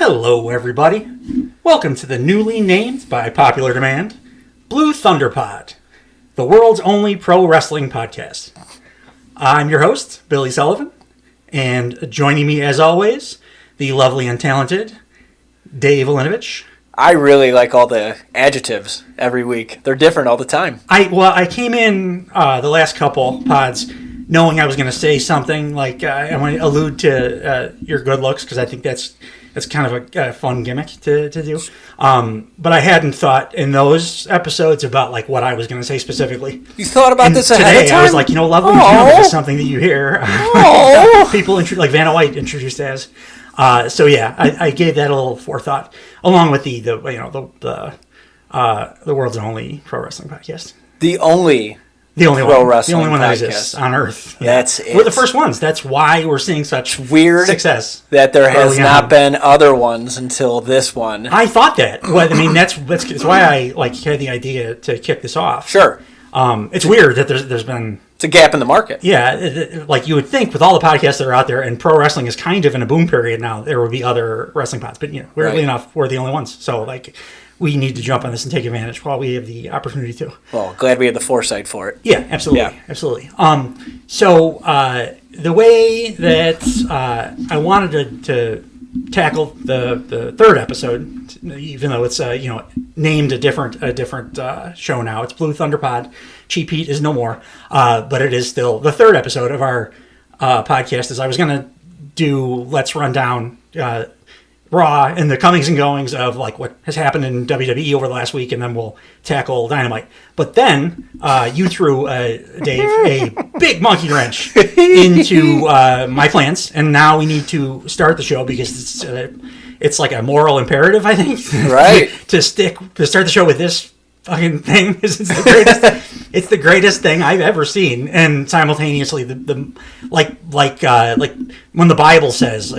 Hello, everybody. Welcome to the newly named, by popular demand, Blue Thunder Pod, the world's only pro wrestling podcast. I'm your host, Billy Sullivan, and joining me, as always, the lovely and talented Dave Olinovich. I really like all the adjectives every week. They're different all the time. I came in the last couple pods knowing I was going to say something like I want to allude to your good looks, because I think that's kind of a fun gimmick to do. But I hadn't thought in those episodes about like what I was going to say specifically. You thought about this ahead of time? I was like, lovely is something that you hear. People like Vanna White introduced as. So yeah, I gave that a little forethought, along with the world's only pro wrestling podcast. The only pro wrestling the only one podcast that exists on Earth. That's it. We're the first ones. That's why we're seeing such weird success. That there has not been other ones until this one. I thought that. Well, I mean, that's why I had the idea to kick this off. Sure. It's weird that there's been. It's a gap in the market. Yeah, like you would think with all the podcasts that are out there, and pro wrestling is kind of in a boom period now, there would be other wrestling pods. But weirdly enough, we're the only ones. So like, we need to jump on this and take advantage while we have the opportunity to. Well, glad we had the foresight for it. Yeah, absolutely, absolutely. So the way that I wanted to tackle the third episode, even though it's named a different show now. It's Blue Thunder Pod. Cheap Heat is no more, but it is still the third episode of our podcast. As I was going to do, let's run down Raw and the comings and goings of like what has happened in WWE over the last week, and then we'll tackle Dynamite. But then you threw Dave a big monkey wrench into my plans, and now we need to start the show because it's like a moral imperative, I think, right? to start the show with this fucking thing. It's the greatest. It's the greatest thing I've ever seen, and simultaneously the like when the Bible says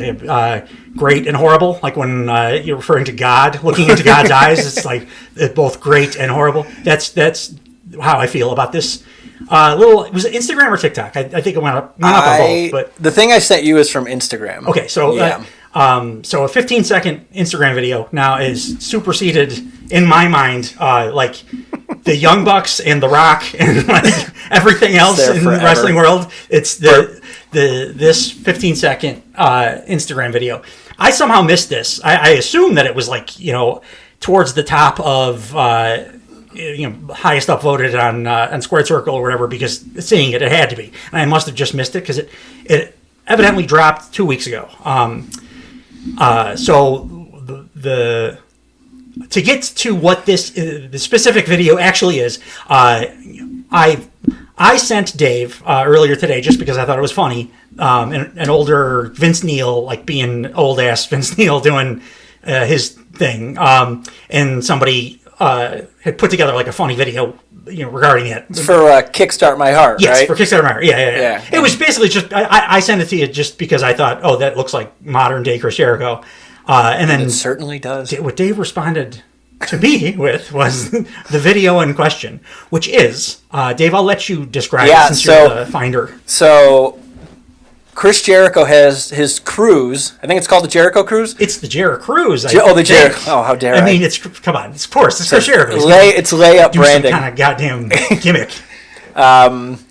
great and horrible, like when you're referring to God, looking into God's eyes, it's like it's both great and horrible. That's how I feel about this. Was it Instagram or TikTok? I think it went up on both. But the thing I sent you is from Instagram. Okay, so so a 15-second Instagram video now is superseded in my mind, like the Young Bucks and The Rock and like everything else in the wrestling world. It's this 15-second Instagram video. I somehow missed this. I assume that it was like towards the top of highest upvoted on Squared Circle or whatever, because seeing it had to be, and I must have just missed it because it evidently dropped 2 weeks ago. So to get to what the specific video actually is, I sent Dave earlier today just because I thought it was funny. An older Vince Neil, like being old ass Vince Neil doing his thing, and somebody had put together like a funny video, regarding it. It's for Kickstart My Heart, yes, right? For Kickstart My Heart. Yeah. It was basically just I sent it to you just because I thought, oh, that looks like modern day Chris Jericho, and then it certainly does. What Dave responded to me with was the video in question, which is Dave. I'll let you describe it since you're the finder. So Chris Jericho has his cruise. I think it's called the Jericho Cruise. It's the Jericho Cruise. The Jericho. Oh, how dare I? I mean, come on. Of course, it's Chris Jericho. It's layup branding. Some kind of goddamn gimmick.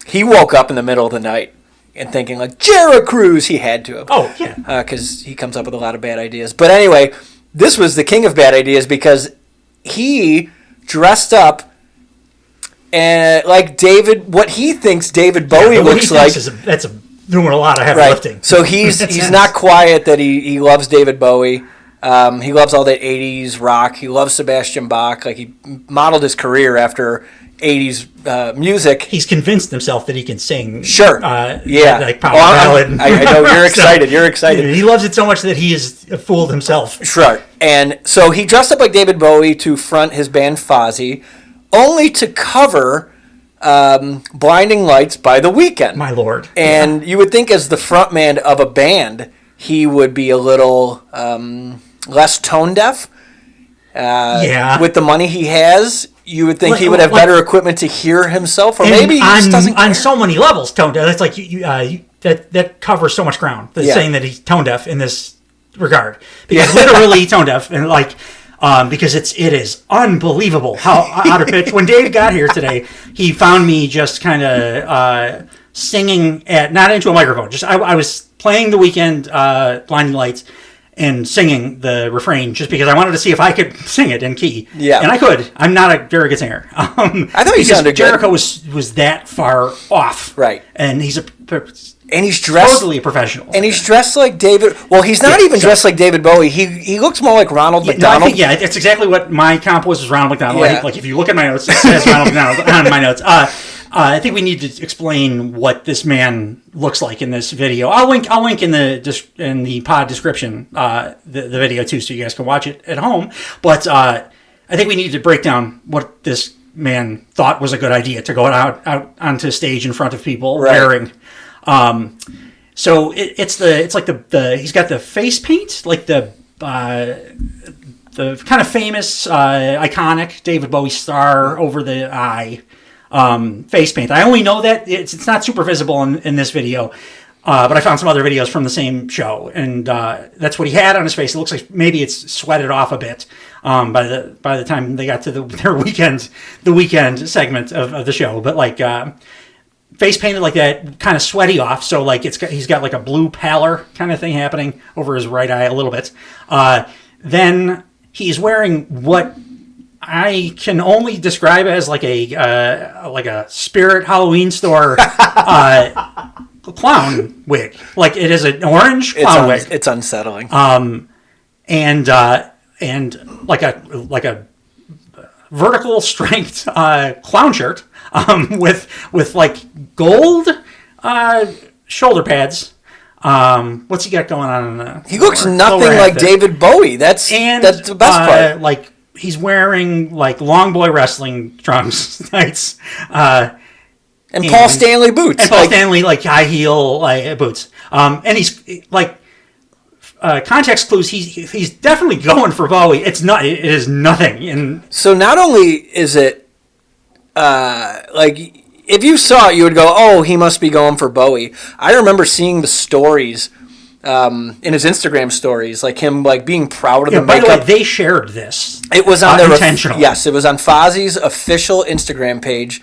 He woke up in the middle of the night and thinking like Jericho Cruise. He had to have. Oh yeah. Because he comes up with a lot of bad ideas. But anyway, this was the king of bad ideas because he dressed up and like what he thinks David Bowie looks like. That's doing a lot of heavy lifting. So he's not quiet that he loves David Bowie. He loves all that 80s rock. He loves Sebastian Bach. Like he modeled his career after 80s music. He's convinced himself that he can sing. Sure. Like power ballad. I know you're excited. You're excited. He loves it so much that he has fooled himself. Sure. And so he dressed up like David Bowie to front his band Fozzy, only to cover Blinding Lights by The Weeknd. My lord. And you would think as the frontman of a band, he would be a little less tone deaf. With the money he has, you would think he would have better equipment to hear himself, or maybe he just doesn't care. On so many levels, tone deaf. It's like that covers so much ground. Saying that he's tone deaf in this regard, because literally tone deaf, and like because it is unbelievable how out of pitch. When Dave got here today, he found me just kind of singing not into a microphone. Just I was playing The Weeknd, Blinding Lights, and singing the refrain just because I wanted to see if I could sing it in key. Yeah, and I could. I'm not a very good singer. I thought you sounded Jericho good. was that far off, right? And he's dressed totally a professional. And he's dressed like David. Well, he's not even dressed like David Bowie. He looks more like Ronald McDonald. No, it's exactly what my comp was Ronald McDonald. Yeah. Like if you look at my notes, it says Ronald McDonald on my notes. I think we need to explain what this man looks like in this video. I'll link in the pod description the video too, so you guys can watch it at home. But I think we need to break down what this man thought was a good idea to go out onto stage in front of people wearing. So it's like the he's got the face paint, like the kind of famous iconic David Bowie star over the eye. Face paint. I only know that it's not super visible in this video, but I found some other videos from the same show, and that's what he had on his face. It looks like maybe it's sweated off a bit by the time they got to the Weeknd segment of the show. But like face painted like that, kind of sweaty off. So like he's got like a blue pallor kind of thing happening over his right eye a little bit. Then he's wearing what I can only describe as like a Spirit Halloween store clown wig. Like it is an orange clown wig. It's unsettling. And like a vertical strength clown shirt with like gold shoulder pads. What's he got going on? He looks nothing like David Bowie. That's the best part. Like. He's wearing like long boy wrestling trunks, tights, and Paul Stanley boots, and Paul Stanley like high heel boots. And he's like context clues. He's definitely going for Bowie. It is nothing. And so not only is it like if you saw it, you would go, "Oh, he must be going for Bowie." I remember seeing the stories. In his Instagram stories, like him, like being proud of the makeup. By the way, they shared this. It was on their intentional. Yes, it was on Fozzy's official Instagram page.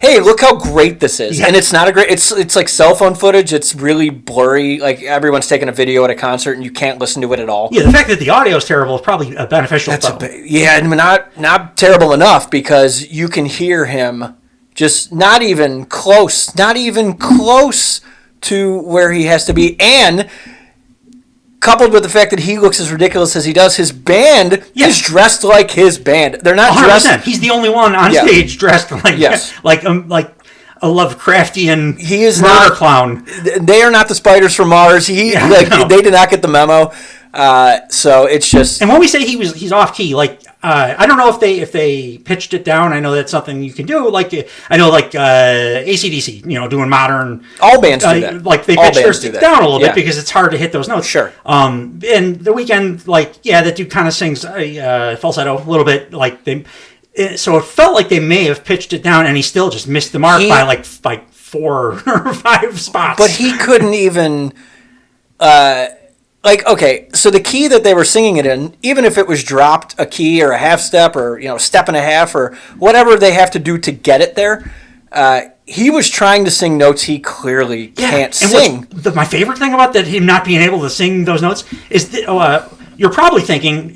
Hey, look how great this is, and it's not a great. It's like cell phone footage. It's really blurry. Like everyone's taking a video at a concert, and you can't listen to it at all. Yeah, the fact that the audio is terrible is probably beneficial. Not terrible enough because you can hear him just not even close to where he has to be, and coupled with the fact that he looks as ridiculous as he does, his band is dressed like his band. They're not 100%. Dressed. He's the only one on stage dressed like like a Lovecraftian murder clown. They are not the spiders from Mars. They did not get the memo. So it's just. And when we say he's off key, like I don't know if they pitched it down. I know that's something you can do. Like I know AC/DC, doing modern. All bands do that. Like they pitch theirs down a little bit because it's hard to hit those notes. Sure. And The Weeknd, that dude kind of sings falsetto a little bit. So it felt like they may have pitched it down, and he still just missed the mark by like 4 or 5 spots. But he couldn't even. Okay, so the key that they were singing it in, even if it was dropped a key or a half step or a step and a half or whatever they have to do to get it there, he was trying to sing notes he clearly can't sing. My favorite thing about him not being able to sing those notes is that you're probably thinking,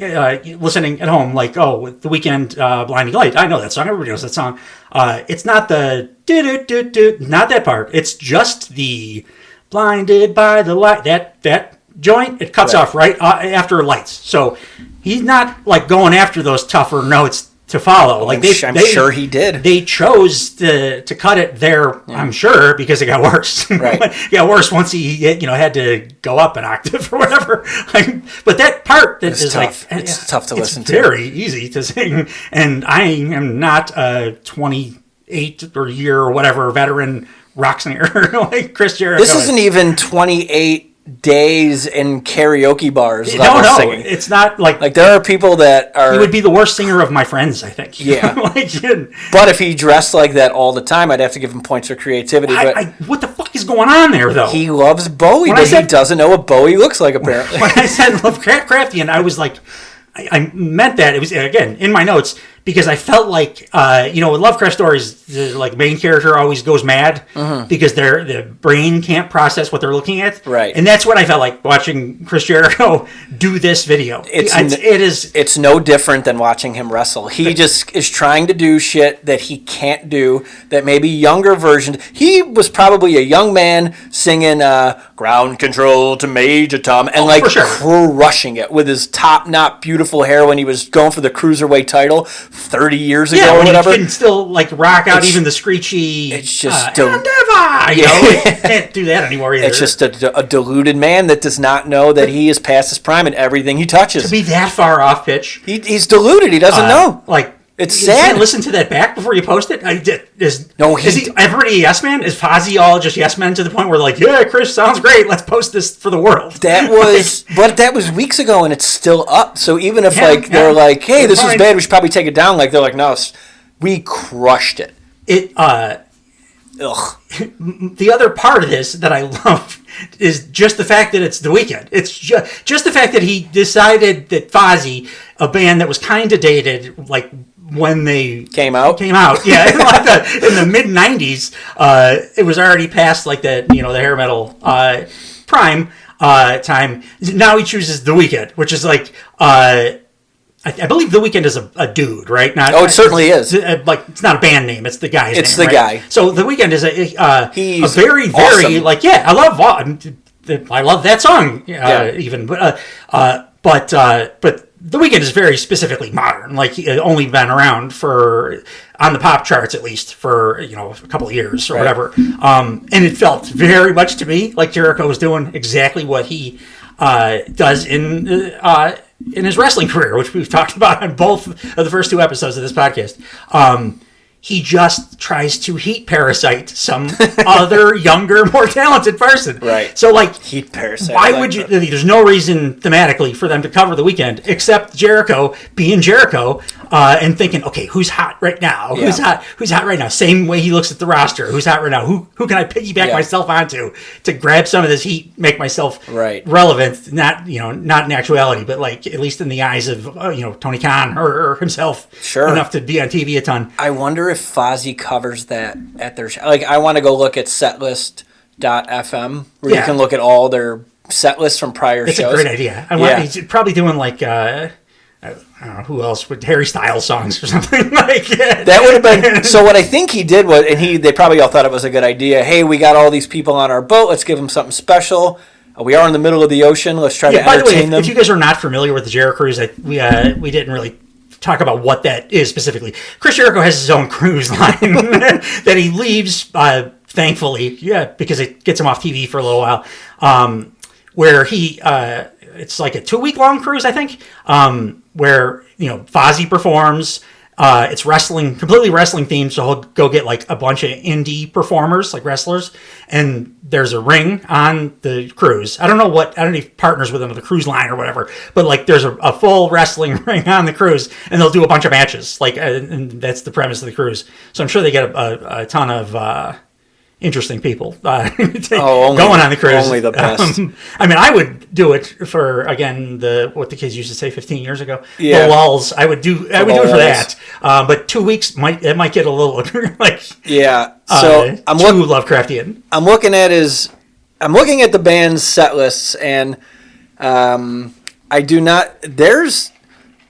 listening at home, like, with The Weeknd, Blinding Light. I know that song. Everybody knows that song. It's not the do-do-do-do, not that part. It's just the blinded by the light. That joint, it cuts off right after lights. So he's not like going after those tougher notes to follow. Like I'm sure he did. They chose to cut it there. Yeah. I'm sure because it got worse. Right. It got worse once he had to go up an octave or whatever. But that part is tough. It's tough to listen to. It's very easy to sing, and I am not a 28 or year or whatever veteran rock singer like Chris Jericho. This isn't even 28 days in karaoke bars. No, it's not like there are people that are. He would be the worst singer of my friends, I think. Yeah, but if he dressed like that all the time, I'd have to give him points for creativity. What the fuck fuck is going on there, though? He loves Bowie, but he doesn't know what Bowie looks like, apparently. When I said Lovecraftian, I was like, I meant that. It was, again, in my notes, because I felt like, with Lovecraft stories, the main character always goes mad because their brain can't process what they're looking at. Right. And that's what I felt like watching Chris Jericho do this video. It's no different than watching him wrestle. He just is trying to do shit that he can't do, that maybe younger versions. He was probably a young man singing Ground Control to Major Tom and crushing it with his top-knot beautiful hair when he was going for the Cruiserweight title 30 years ago or whatever. He can still rock out even the screechy. It's just can't do that anymore either. It's just a deluded man that does not know that he is past his prime in everything he touches. To be that far off pitch, he's deluded. He doesn't know. It's sad. Listen to that back before you post it. Is he everybody a yes man? Is Fozzy all just yes men to the point where yeah, Chris sounds great. Let's post this for the world. But that was weeks ago, and it's still up. So even if they're like, hey, this is bad, we should probably take it down. They're like, no, we crushed it. Ugh. The other part of this that I love is just the fact that it's The Weeknd. It's just the fact that he decided that Fozzy, a band that was kind of dated, when they came out, yeah, in the mid '90s, it was already past the hair metal prime time. Now he chooses The Weeknd, which is I believe The Weeknd is a dude, right? It certainly is. It's not a band name; it's the guy's name. It's the guy. So The Weeknd is he's a very, very awesome. I love that song, even, but The Weeknd is very specifically modern. Only been around on the pop charts at least for a couple of years or whatever. And it felt very much to me like Jericho was doing exactly what he does in his wrestling career, which we've talked about on both of the first two episodes of this podcast. He just tries to heat parasite some other younger, more talented person. Right. So heat parasite. Why would you? There's no reason thematically for them to cover The Weeknd except Jericho being Jericho and thinking, okay, who's hot right now? Yeah. Who's hot right now? Same way he looks at the roster. Who's hot right now? Who can I piggyback myself onto to grab some of this heat, make myself relevant? Not in actuality, but at least in the eyes of Tony Khan or himself, enough to be on TV a ton. I wonder if Fozzy covers that at their show. I want to go look at setlist.fm where you can look at all their set lists from prior shows. It's a great idea. He's probably doing I don't know who else with Harry Styles songs or something like that. That would have been. So what I think he did was, and they probably all thought it was a good idea. Hey, we got all these people on our boat. Let's give them something special. We are in the middle of the ocean. Let's try to entertain them. If you guys are not familiar with the Jericho Cruise, we didn't really talk about what that is specifically. Chris Jericho has his own cruise line that he leaves, thankfully, because it gets him off TV for a little while, where he, it's a 2-week-long cruise, I think, where, Fozzy performs. It's completely wrestling themed, so he'll go get a bunch of indie performers, wrestlers, and there's a ring on the cruise. I don't know if he partners with him on the cruise line or whatever, but there's a full wrestling ring on the cruise, and they'll do a bunch of matches, and that's the premise of the cruise. So I'm sure they get a ton of interesting people going on the cruise. Only the best. I would do it for, again, what the kids used to say 15 years ago. Yeah. The lulls. I would do it for that. But 2 weeks might get a little yeah. So I'm too Lovecraftian. I'm looking at the band's set lists, and I do not.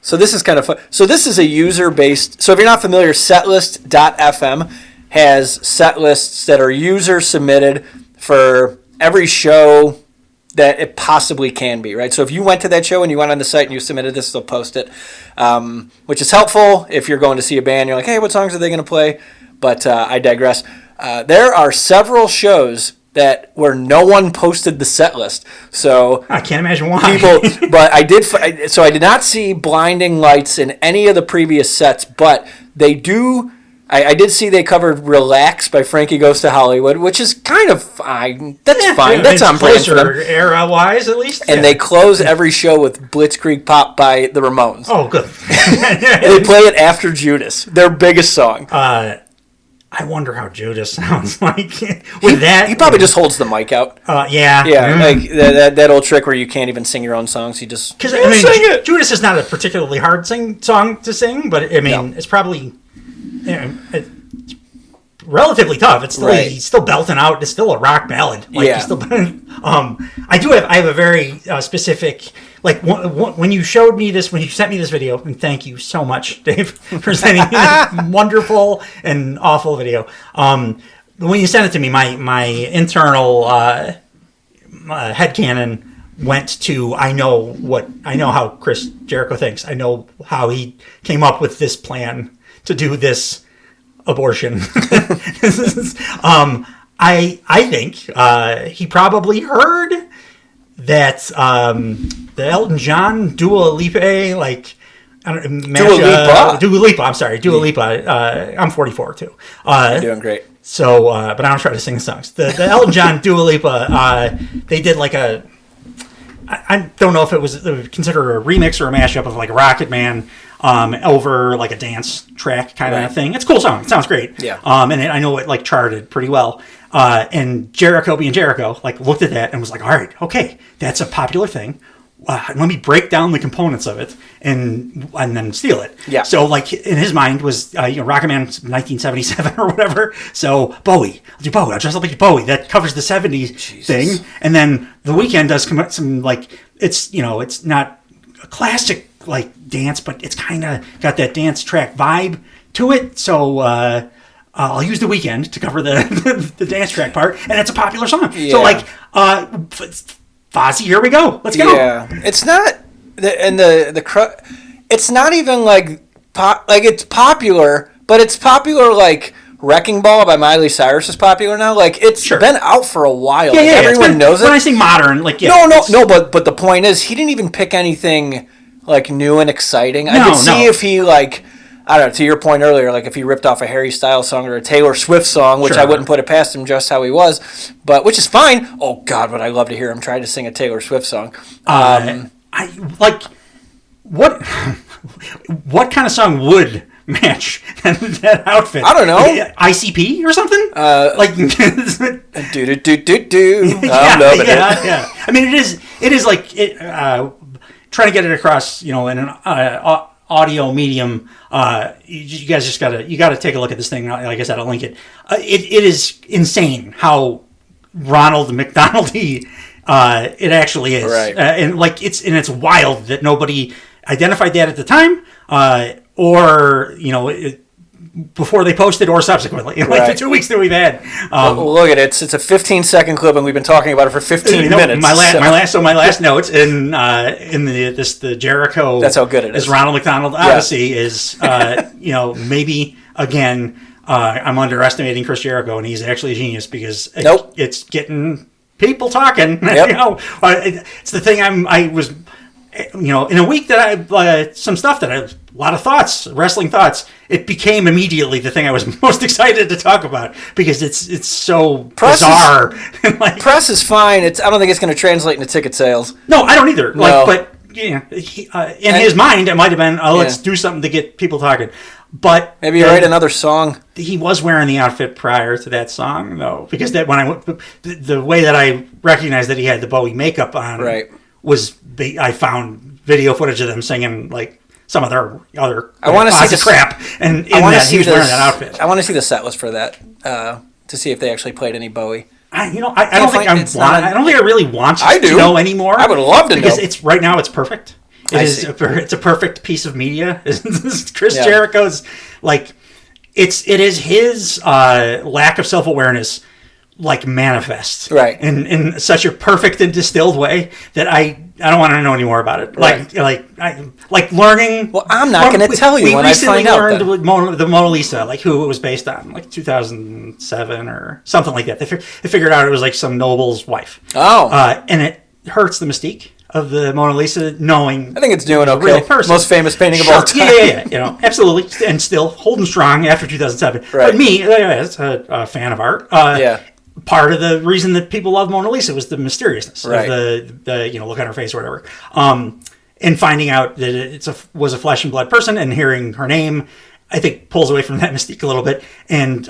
So this is kind of fun. So this is a user-based. So if you're not familiar, setlist.fm has set lists that are user submitted for every show that it possibly can be, right? So if you went to that show and you went on the site and you submitted this, they'll post it, which is helpful if you're going to see a band. You're like, hey, what songs are they going to play? But I digress. There are several shows where no one posted the set list. So I can't imagine why. But I did. So I did not see Blinding Lights in any of the previous sets, but they do. I did see they covered Relax by Frankie Goes to Hollywood, which is kind of fine. That's fine. That's on brand for them. Era-wise, at least. And they close every show with Blitzkrieg Pop by the Ramones. Oh, good. And they play it after Judas, their biggest song. I wonder how Judas sounds like with that. He probably just holds the mic out. Yeah. Like that old trick where you can't even sing your own songs. You just because sing it. Judas is not a particularly hard song to sing, but it's probably it's relatively tough. It's still he's still belting out. It's still a rock ballad. He's still, I have a very specific. Like when you showed me this, when you sent me this video, and thank you so much, Dave, for sending me this wonderful and awful video. When you sent it to me, my internal headcanon went to I know how Chris Jericho thinks. I know how he came up with this plan to do this abortion. I think he probably heard that the Elton John Dua Lipa, like Dua Lipa. I'm sorry, Dua Lipa. I'm 44 too. You're doing great. So, but I don't try to sing songs. The Elton John Dua Lipa. They did like a. I don't know if it was considered a remix or a mashup of like Rocket Man over like a dance track kind of thing. It's a cool song. It sounds great. Yeah. And I know it like charted pretty well. And Jericho being Jericho, like looked at that and was like, all right, okay, that's a popular thing. Let me break down the components of it and then steal it. Yeah. So like in his mind was Rocket Man 1977 or whatever. So Bowie, I'll do Bowie. I'll dress up like Bowie. That covers the 70s thing. And then The Weeknd does some like it's not a classic like dance, but it's kind of got that dance track vibe to it. So I'll use The Weeknd to cover the dance track part, and it's a popular song. Yeah. So like Fozzy, here we go. Let's go. Yeah, it's not it's not even like it's popular, but it's popular like Wrecking Ball by Miley Cyrus is popular now. Like it's been out for a while. Yeah, everyone knows it. When I say modern, like no, but the point is he didn't even pick anything like new and exciting. I could see if he like. I don't know, to your point earlier, like if he ripped off a Harry Styles song or a Taylor Swift song, which I wouldn't put it past him just how he was, but which is fine. Oh, God, would I love to hear him try to sing a Taylor Swift song. I like, what kind of song would match that outfit? I don't know. ICP or something? Like, do. I'm loving it. Yeah. I mean, it is like, trying to get it across, in an audio medium, you guys just gotta take a look at this thing. Like I said, I'll link it. It is insane how Ronald McDonald-y it actually is, right? And like it's wild that nobody identified that at the time, or before they posted or subsequently, like the 2 weeks that we've had. Look at it. It's a 15-second clip, and we've been talking about it for 15 minutes. My last notes in the Jericho. That's how good it is. Ronald McDonald Odyssey is maybe again I'm underestimating Chris Jericho, and he's actually a genius because it's getting people talking. Yep. It's the thing I was in a week that I some stuff that I. A lot of thoughts, wrestling thoughts. It became immediately the thing I was most excited to talk about because it's so bizarre. Press is fine. I don't think it's going to translate into ticket sales. No, I don't either. No. But in his mind, it might have been, let's do something to get people talking. But maybe write another song. He was wearing the outfit prior to that song, though, because that when I went, the way that I recognized that he had the Bowie makeup on, was I found video footage of them singing like. Some of their other crap, and he was wearing that outfit. I want to see the set list for that to see if they actually played any Bowie. I don't think I really want to know anymore. I would love to know because it's right now. It's perfect. It's a perfect piece of media. Chris Jericho's like it is his lack of self-awareness like manifest in such a perfect and distilled way that I don't want to know any more about it. Like learning. Well, I'm not going to tell you when I find out. We recently learned the Mona Lisa, like who it was based on, like 2007 or something like that. They figured out it was like some noble's wife. Oh, and it hurts the mystique of the Mona Lisa knowing. I think it's doing okay. Real person. Most famous painting of all time. Yeah. Absolutely, and still holding strong after 2007. Right. But me, as a fan of art, part of the reason that people love Mona Lisa was the mysteriousness of the look on her face or whatever. And finding out that it was a flesh and blood person and hearing her name, I think pulls away from that mystique a little bit. And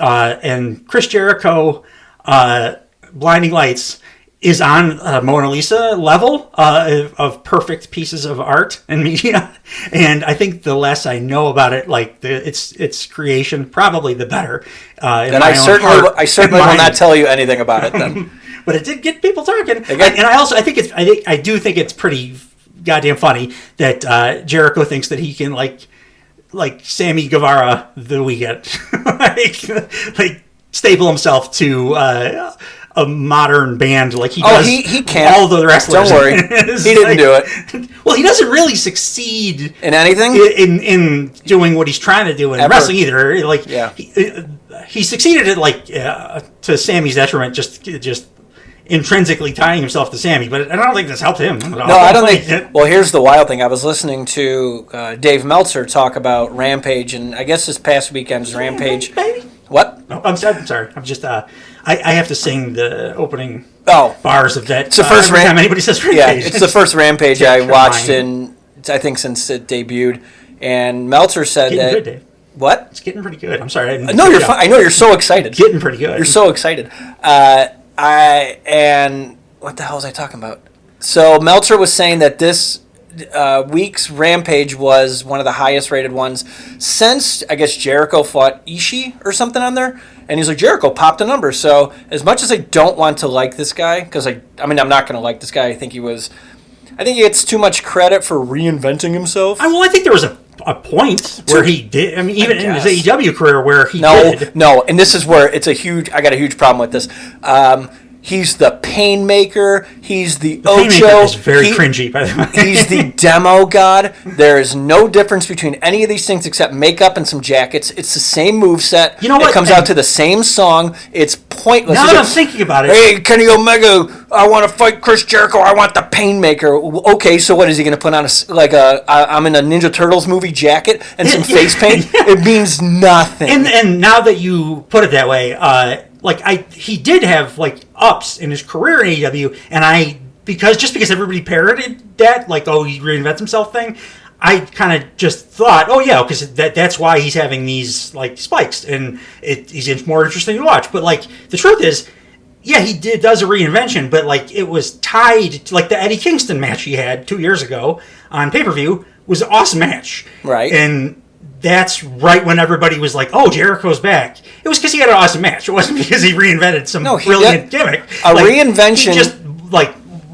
Chris Jericho, Blinding Lights, is on Mona Lisa level of perfect pieces of art and media. And I think the less I know about it, like its creation, probably the better. Then I certainly will not tell you anything about it then. But it did get people talking. And I do think it's pretty goddamn funny that Jericho thinks that he can like Sammy Guevara the Weeknd, like staple himself to a modern band like he does. He can't. All the wrestlers. Don't worry, he didn't do it. Well, he doesn't really succeed in anything in doing what he's trying to do in wrestling either. Like, he succeeded at to Sammy's detriment, just intrinsically tying himself to Sammy, but I don't think this helped him. No, I don't think. Well, here's the wild thing. I was listening to Dave Meltzer talk about Rampage, and I guess this past weekend's Rampage. Baby. What? No, I'm sorry. I'm just. I have to sing the opening Oh, bars of that. It's the first time anybody says Rampage. Yeah, it's the first Rampage I watched in, I think, since it debuted. And Meltzer said getting good, Dave. What? It's getting pretty good. I'm sorry. No, you're fine. I know you're so excited. Getting pretty good. You're so excited. And what the hell was I talking about? So Meltzer was saying that this week's Rampage was one of the highest rated ones since, I guess, Jericho fought Ishii or something on there. And he's like, Jericho popped a number. So as much as I don't want to like this guy, because I'm not going to like this guy. I think he gets too much credit for reinventing himself. I think there was a point where he did. I mean, even in his AEW career where he did. No, and this is where it's I got a huge problem with this. He's the Painmaker. He's the Ocho. Painmaker is very cringy, by the way. He's the demo god. There is no difference between any of these things except makeup and some jackets. It's the same moveset. You know what? It comes out to the same song. It's pointless. Now that I'm thinking about it. Hey, Kenny Omega, I want to fight Chris Jericho. I want the Painmaker. Okay, so what is he going to put on I'm in a Ninja Turtles movie jacket and some face paint? It means nothing. And now that you put it that way, he did have ups in his career in AEW, and because everybody parroted that, he reinvents himself thing, I kind of just thought, because that's why he's having these spikes, and he's more interesting to watch. But the truth is, he does a reinvention, but it was tied to the Eddie Kingston match he had 2 years ago on pay-per-view was an awesome match, right? And that's right when everybody was like, "Oh, Jericho's back." It was because he had an awesome match. It wasn't because he reinvented some brilliant gimmick. Reinvention. He just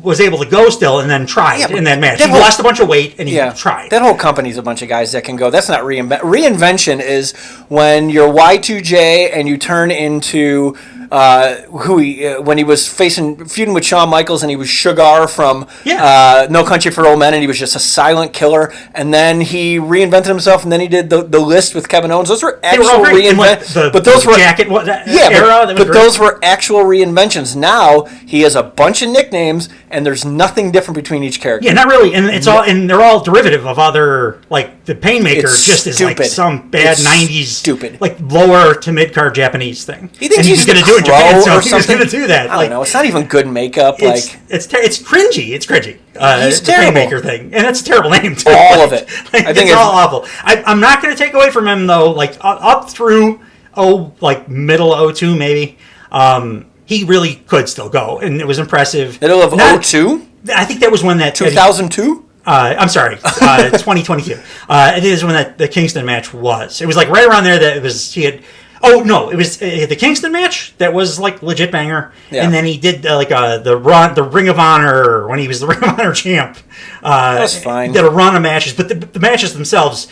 was able to go still and then tried in that match. He lost a bunch of weight and he tried. That whole company's a bunch of guys that can go. That's not reinvention. Is when you're Y2J and you turn into when he was feuding with Shawn Michaels, and he was Sugar from No Country for Old Men, and he was just a silent killer. And then he reinvented himself, and then he did the list with Kevin Owens. Those were actual reinventions. But those were jacket era. But those were actual reinventions. Now he has a bunch of nicknames, and there's nothing different between each character. Yeah, not really. And it's all, and they're all derivative of other, the Painmaker is some bad '90s lower to mid card Japanese thing. He thinks he's going to do it in Japan, so he's going to do that. I don't know. It's not even good makeup. It's cringy. It's cringy. He's terrible. The Painmaker thing, and that's a terrible name too. All of it. I think it's all awful. I'm not going to take away from him though. Up through middle 02 maybe. He really could still go, and it was impressive. Middle of 02? I think that was when that 2002. I'm sorry, 2022. It is when the Kingston match was. It was right around there that it was. He had. Oh no! It was the Kingston match that was legit banger, and then he did the Ring of Honor when he was the Ring of Honor champ. That's fine. Did a run of matches, but the matches themselves,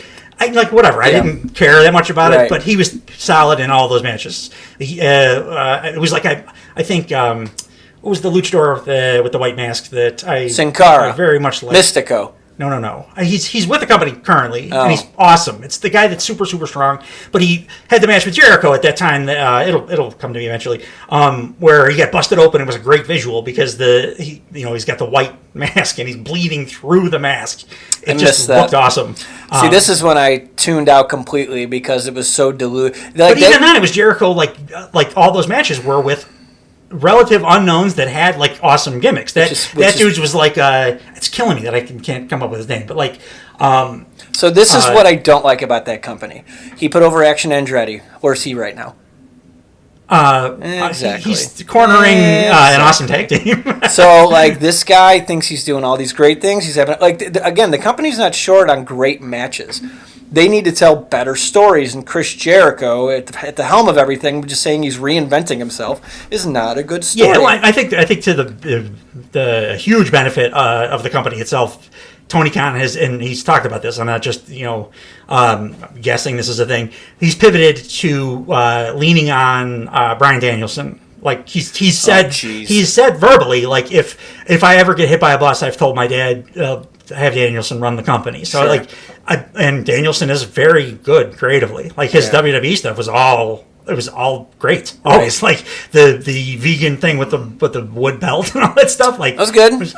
whatever. I didn't care that much about it, but he was solid in all those matches. It was I think what was the luchador with the white mask that Sin Cara. I very much like? Mystico. No. He's with the company currently, and he's awesome. It's the guy that's super, super strong. But he had the match with Jericho at that time. It'll come to me eventually. Where he got busted open. It was a great visual because he's got the white mask and he's bleeding through the mask. It just looked awesome. See, this is when I tuned out completely because it was so diluted. But even then, it was Jericho. All those matches were with relative unknowns that had like awesome gimmicks. That dude was like, it's killing me that I can't come up with his name, but like. So this is what I don't like about that company. He put over Action Andretti. Where's he right now? Exactly. He's cornering an awesome tag team. So, like, this guy thinks he's doing all these great things. He's having, like, again, the company's not short on great matches. They need to tell better stories, and Chris Jericho at the helm of everything, just saying he's reinventing himself, is not a good story. Yeah, well, I think to the huge benefit of the company itself. Tony Khan has, and he's talked about this. I'm not just guessing this is a thing. He's pivoted to leaning on Bryan Danielson. Like he's said verbally, like if I ever get hit by a bus, I've told my dad have Danielson run the company. So sure. And Danielson is very good creatively. Like his WWE stuff was all great. Always like the vegan thing with the wood belt and all that stuff. Like that was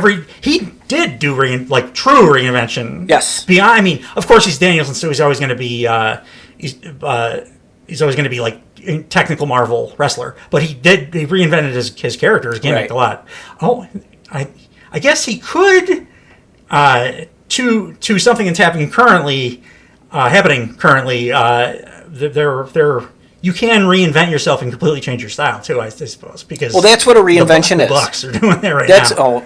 good. He did do true reinvention. Yes. Beyond, I mean, of course he's Danielson, so he's always going to be he's always going to be like a technical Marvel wrestler. But he reinvented his character, his gimmick a lot. Oh, I guess he could to something that's happening currently. There you can reinvent yourself and completely change your style too, I suppose. Because that's what a reinvention is. The Bucks are doing that right now.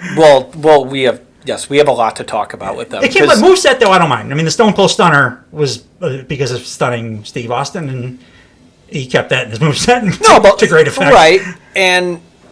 We have a lot to talk about with them. But moveset though, I don't mind. I mean, the Stone Cold Stunner was because of stunning Steve Austin, and he kept that in his moveset to great effect. Right,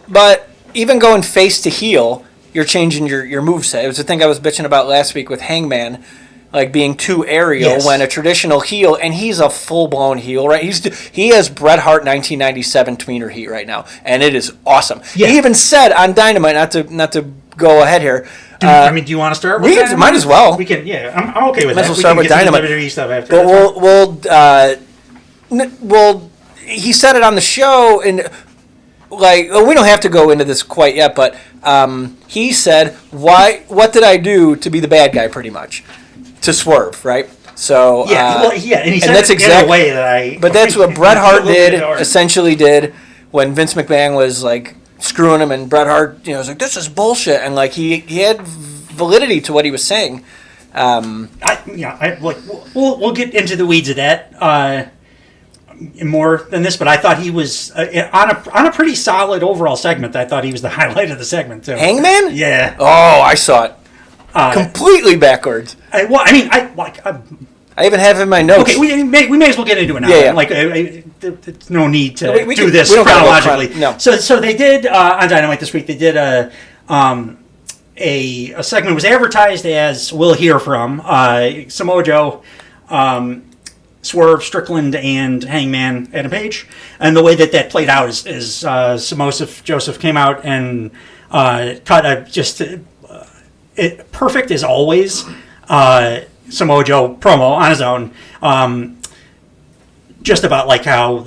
but even going face to heel, you're changing your moveset. It was the thing I was bitching about last week with Hangman. Like being too aerial when a traditional heel, and he's a full-blown heel, right? He has Bret Hart 1997 tweener heat right now, and it is awesome. Yeah. He even said on Dynamite, not to go ahead here. Do you want to start with Dynamite? Might as well. We can, I'm okay with that. We'll start with Dynamite. WWE stuff after. Well, he said it on the show, and we don't have to go into this quite yet, but he said, what did I do to be the bad guy, pretty much? To Swerve, right? So and he said that's in a way that But that's what Bret Hart essentially did when Vince McMahon was like screwing him, and Bret Hart, was like, this is bullshit, and like he had validity to what he was saying. We'll get into the weeds of that more than this, but I thought he was on a pretty solid overall segment. I thought he was the highlight of the segment too. Hangman? Yeah. Oh, I saw it. Completely backwards. I even have it in my notes. Okay, we may as well get into it now. Yeah. There's no need to do this chronologically. No. So they did on Dynamite this week. They did a segment was advertised as "We'll Hear From" Samoa Joe, Swerve, Strickland, and Hangman Adam Page. And the way that played out is Samoa Joseph came out and cut perfect as always. Samoa Joe promo on his own, just about like how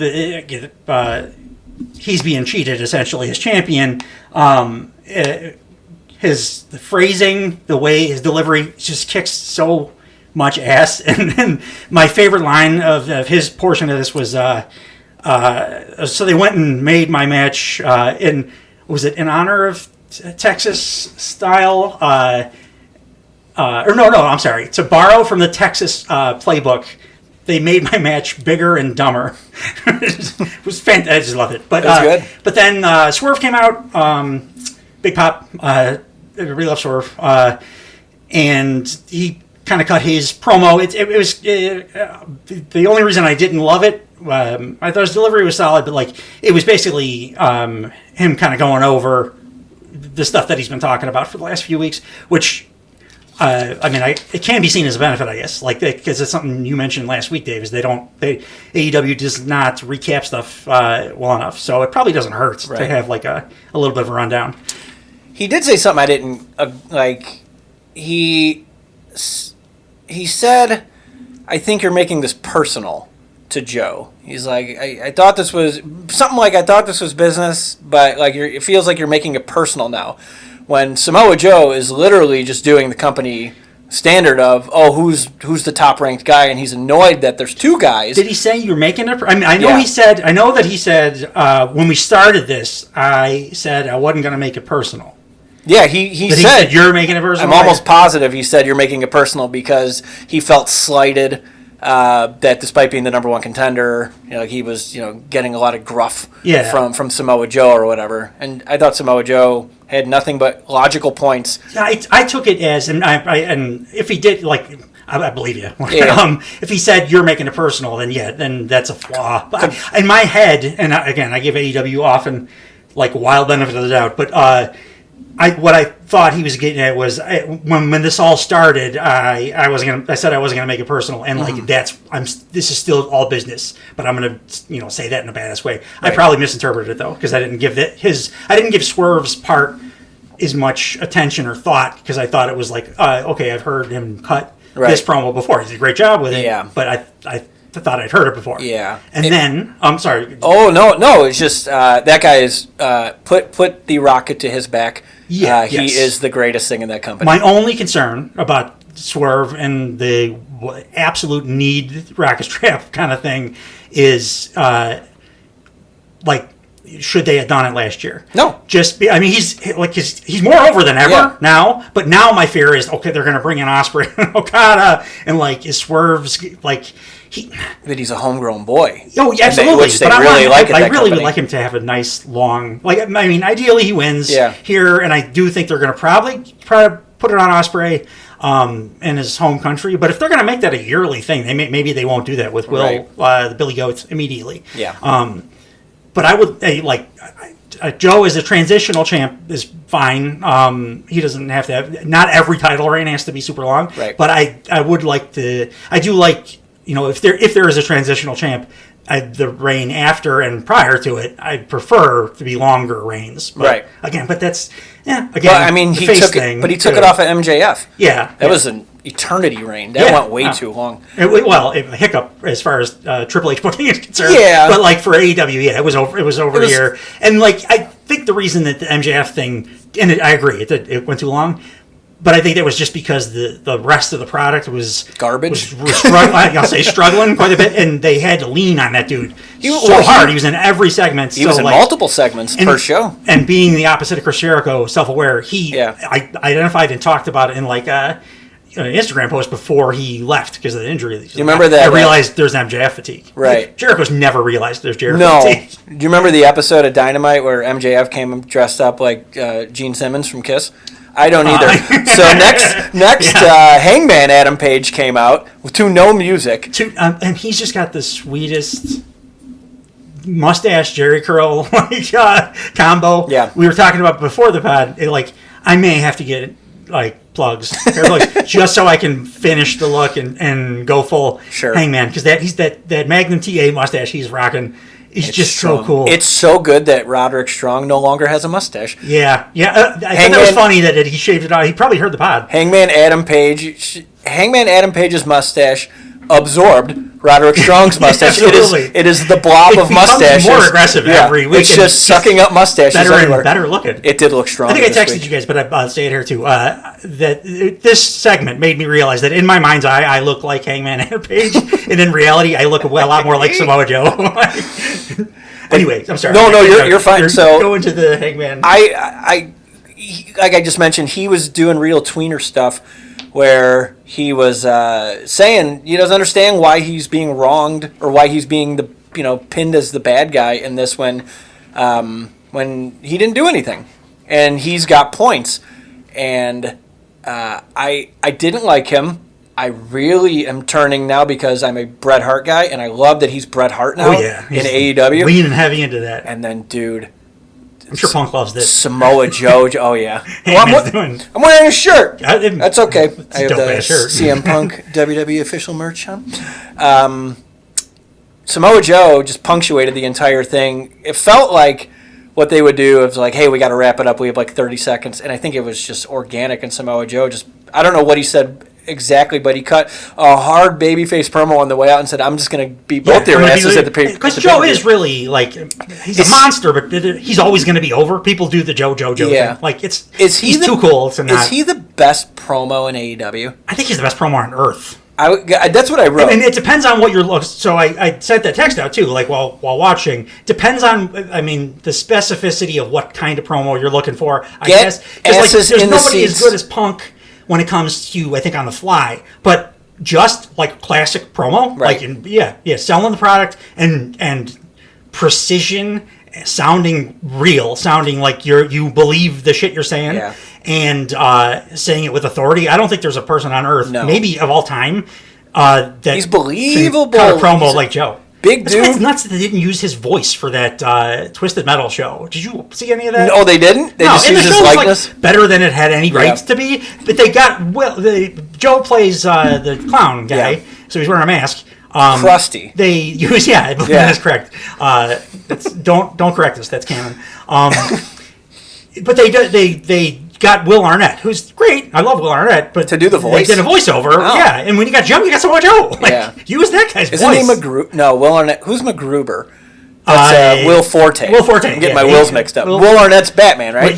he's being cheated essentially as champion. His phrasing, the way his delivery just kicks so much ass. And my favorite line of his portion of this was, so they went and made my match in honor of Texas style? I'm sorry. To borrow from the Texas playbook, they made my match bigger and dumber. It was fantastic. I just loved it. But good. But then Swerve came out. Big Pop. Everybody loves Swerve. And he kind of cut his promo. It was the only reason I didn't love it. I thought his delivery was solid, but it was basically him kind of going over the stuff that he's been talking about for the last few weeks, which it can be seen as a benefit, I guess, because it's something you mentioned last week, Dave. Is AEW does not recap stuff well enough, so it probably doesn't hurt to have a little bit of a rundown. He did say something I didn't like. He said, "I think you're making this personal to Joe." He's like, I thought this was something like, I thought this was business, but it feels like you're making it personal now. When Samoa Joe is literally just doing the company standard of who's the top ranked guy, and he's annoyed that there's two guys. Did he say you're making it? I mean, I know he said. I know that he said when we started this, I said I wasn't going to make it personal. Yeah, he said you're making it personal. I'm almost positive he said you're making it personal because he felt slighted that despite being the number one contender, he was getting a lot of gruff from Samoa Joe or whatever. And I thought Samoa Joe had nothing but logical points. Yeah, I took it as, and if he did, I believe you. Yeah. If he said you're making it personal, then that's a flaw. But in my head, and again, I give AEW often wild benefit of the doubt, but what I thought he was getting at was when this all started, I said I wasn't gonna make it personal, and this is still all business, but I'm gonna say that in a badass way. Right. I probably misinterpreted it though because I didn't give Swerve's part as much attention or thought because I thought it was okay, I've heard him cut this promo before. He did a great job with it. Yeah, but I thought I'd heard it before. Yeah, and then I'm sorry. Oh no! It's just that guy is put the rocket to his back. Yeah, he is the greatest thing in that company. My only concern about Swerve and the absolute need rocket strap kind of thing is should they have done it last year? No. He's more over than ever now. But now my fear is they're going to bring in Ospreay and Okada and is Swerve's But he's a homegrown boy. Oh, yeah, absolutely. I really would like him to have a nice long. Ideally he wins here, and I do think they're going to probably try to put it on Ospreay in his home country. But if they're going to make that a yearly thing, maybe they won't do that with the Billy Goats immediately. Yeah. But I would Joe as a transitional champ is fine. He doesn't have to have. Not every title reign has to be super long. Right. But I would like to. I do like. If there is a transitional champ, the reign after and prior to it, I'd prefer to be longer reigns. But right. Again, but that's again. Well, he took it off of MJF. Yeah. That was an eternity reign. That went way too long. A hiccup as far as Triple H booking is concerned. Yeah. But for AEW, it was over a year. And I think the reason that the MJF thing, and I agree, it went too long. But I think that was just because the rest of the product was garbage. Was struggling quite a bit, and they had to lean on that dude hard. He was in every segment. He was in multiple segments per show. And being the opposite of Chris Jericho, self-aware, I identified and talked about it in an Instagram post before he left because of the injury. Do you remember that? I realized there's MJF fatigue. Right. Jericho's never realized there's Jericho fatigue. Do you remember the episode of Dynamite where MJF came dressed up like Gene Simmons from Kiss? I don't either. So next, Hangman Adam Page came out to no music. And he's just got the sweetest mustache Jerry curl combo. Yeah. We were talking about before the pod. I may have to get plugs just so I can finish the look and go full Hangman because he's that Magnum TA mustache he's rocking. It's just so cool. It's so good that Roderick Strong no longer has a mustache. Yeah. I thought that was funny that he shaved it off. He probably heard the pod. Hangman Adam Page's mustache absorbed Roderick Strong's mustache. It is the blob of mustaches. More aggressive every week. It's just sucking up mustaches everywhere. Better looking. It did look strong. I think I texted you guys, but I'll say it here too. That this segment made me realize that in my mind's eye, I look like Hangman Adam Page, and in reality, I look a lot more like Samoa Joe. Anyway, I'm sorry. No, you're fine. So go into the Hangman. Like I just mentioned, he was doing real tweener stuff where he was saying he doesn't understand why he's being wronged or why he's being pinned as the bad guy in this when he didn't do anything, and he's got points, and I didn't like him. I really am turning now because I'm a Bret Hart guy, and I love that he's Bret Hart now in AEW. Leaning heavy into that. And then, dude, I'm sure Punk loves this. Samoa Joe. Oh, yeah. I'm wearing a shirt. That's okay. I have the CM Punk WWE official merch on. Samoa Joe just punctuated the entire thing. It felt like what they would do is hey, we got to wrap it up. We have 30 seconds. And I think it was just organic. And Samoa Joe I don't know what he said exactly, but he cut a hard babyface promo on the way out and said, "I'm just going to beat both their asses at the pay." Because Joe is really like he's a monster, but he's always going to be over. People do the Joe thing. Like he's too cool to not. Is he the best promo in AEW? I think he's the best promo on earth. That's what I wrote. And it depends on what you're looking. So I sent that text out too, like while watching. Depends on, the specificity of what kind of promo you're looking for. I guess because there's nobody as good as Punk when it comes to, I think, on the fly, but just like classic promo, right. Selling the product and precision, sounding real, sounding like you believe the shit you're saying. Yeah. And saying it with authority. I don't think there's a person on earth, maybe of all time, that he's believable. Cut a promo like Joe. Big dude. It's nuts that they didn't use his voice for that Twisted Metal show. Did you see any of that? No, they didn't. They just used his likeness. Like better than it had any rights to be. But they got Joe plays the clown guy, so he's wearing a mask. Crusty. They use that's correct. Don't correct us. That's canon. But they got Will Arnett, who's great. I love Will Arnett, but to do the voice, they did a voiceover. Oh. Yeah, and when you got Joe, you got someone Joe. Use that guy's voice. Isn't he McGruber? No, Will Arnett. Who's MacGruber? That's Will Forte. Will Forte. I'm getting my Wills mixed up. Will Arnett's Batman, right?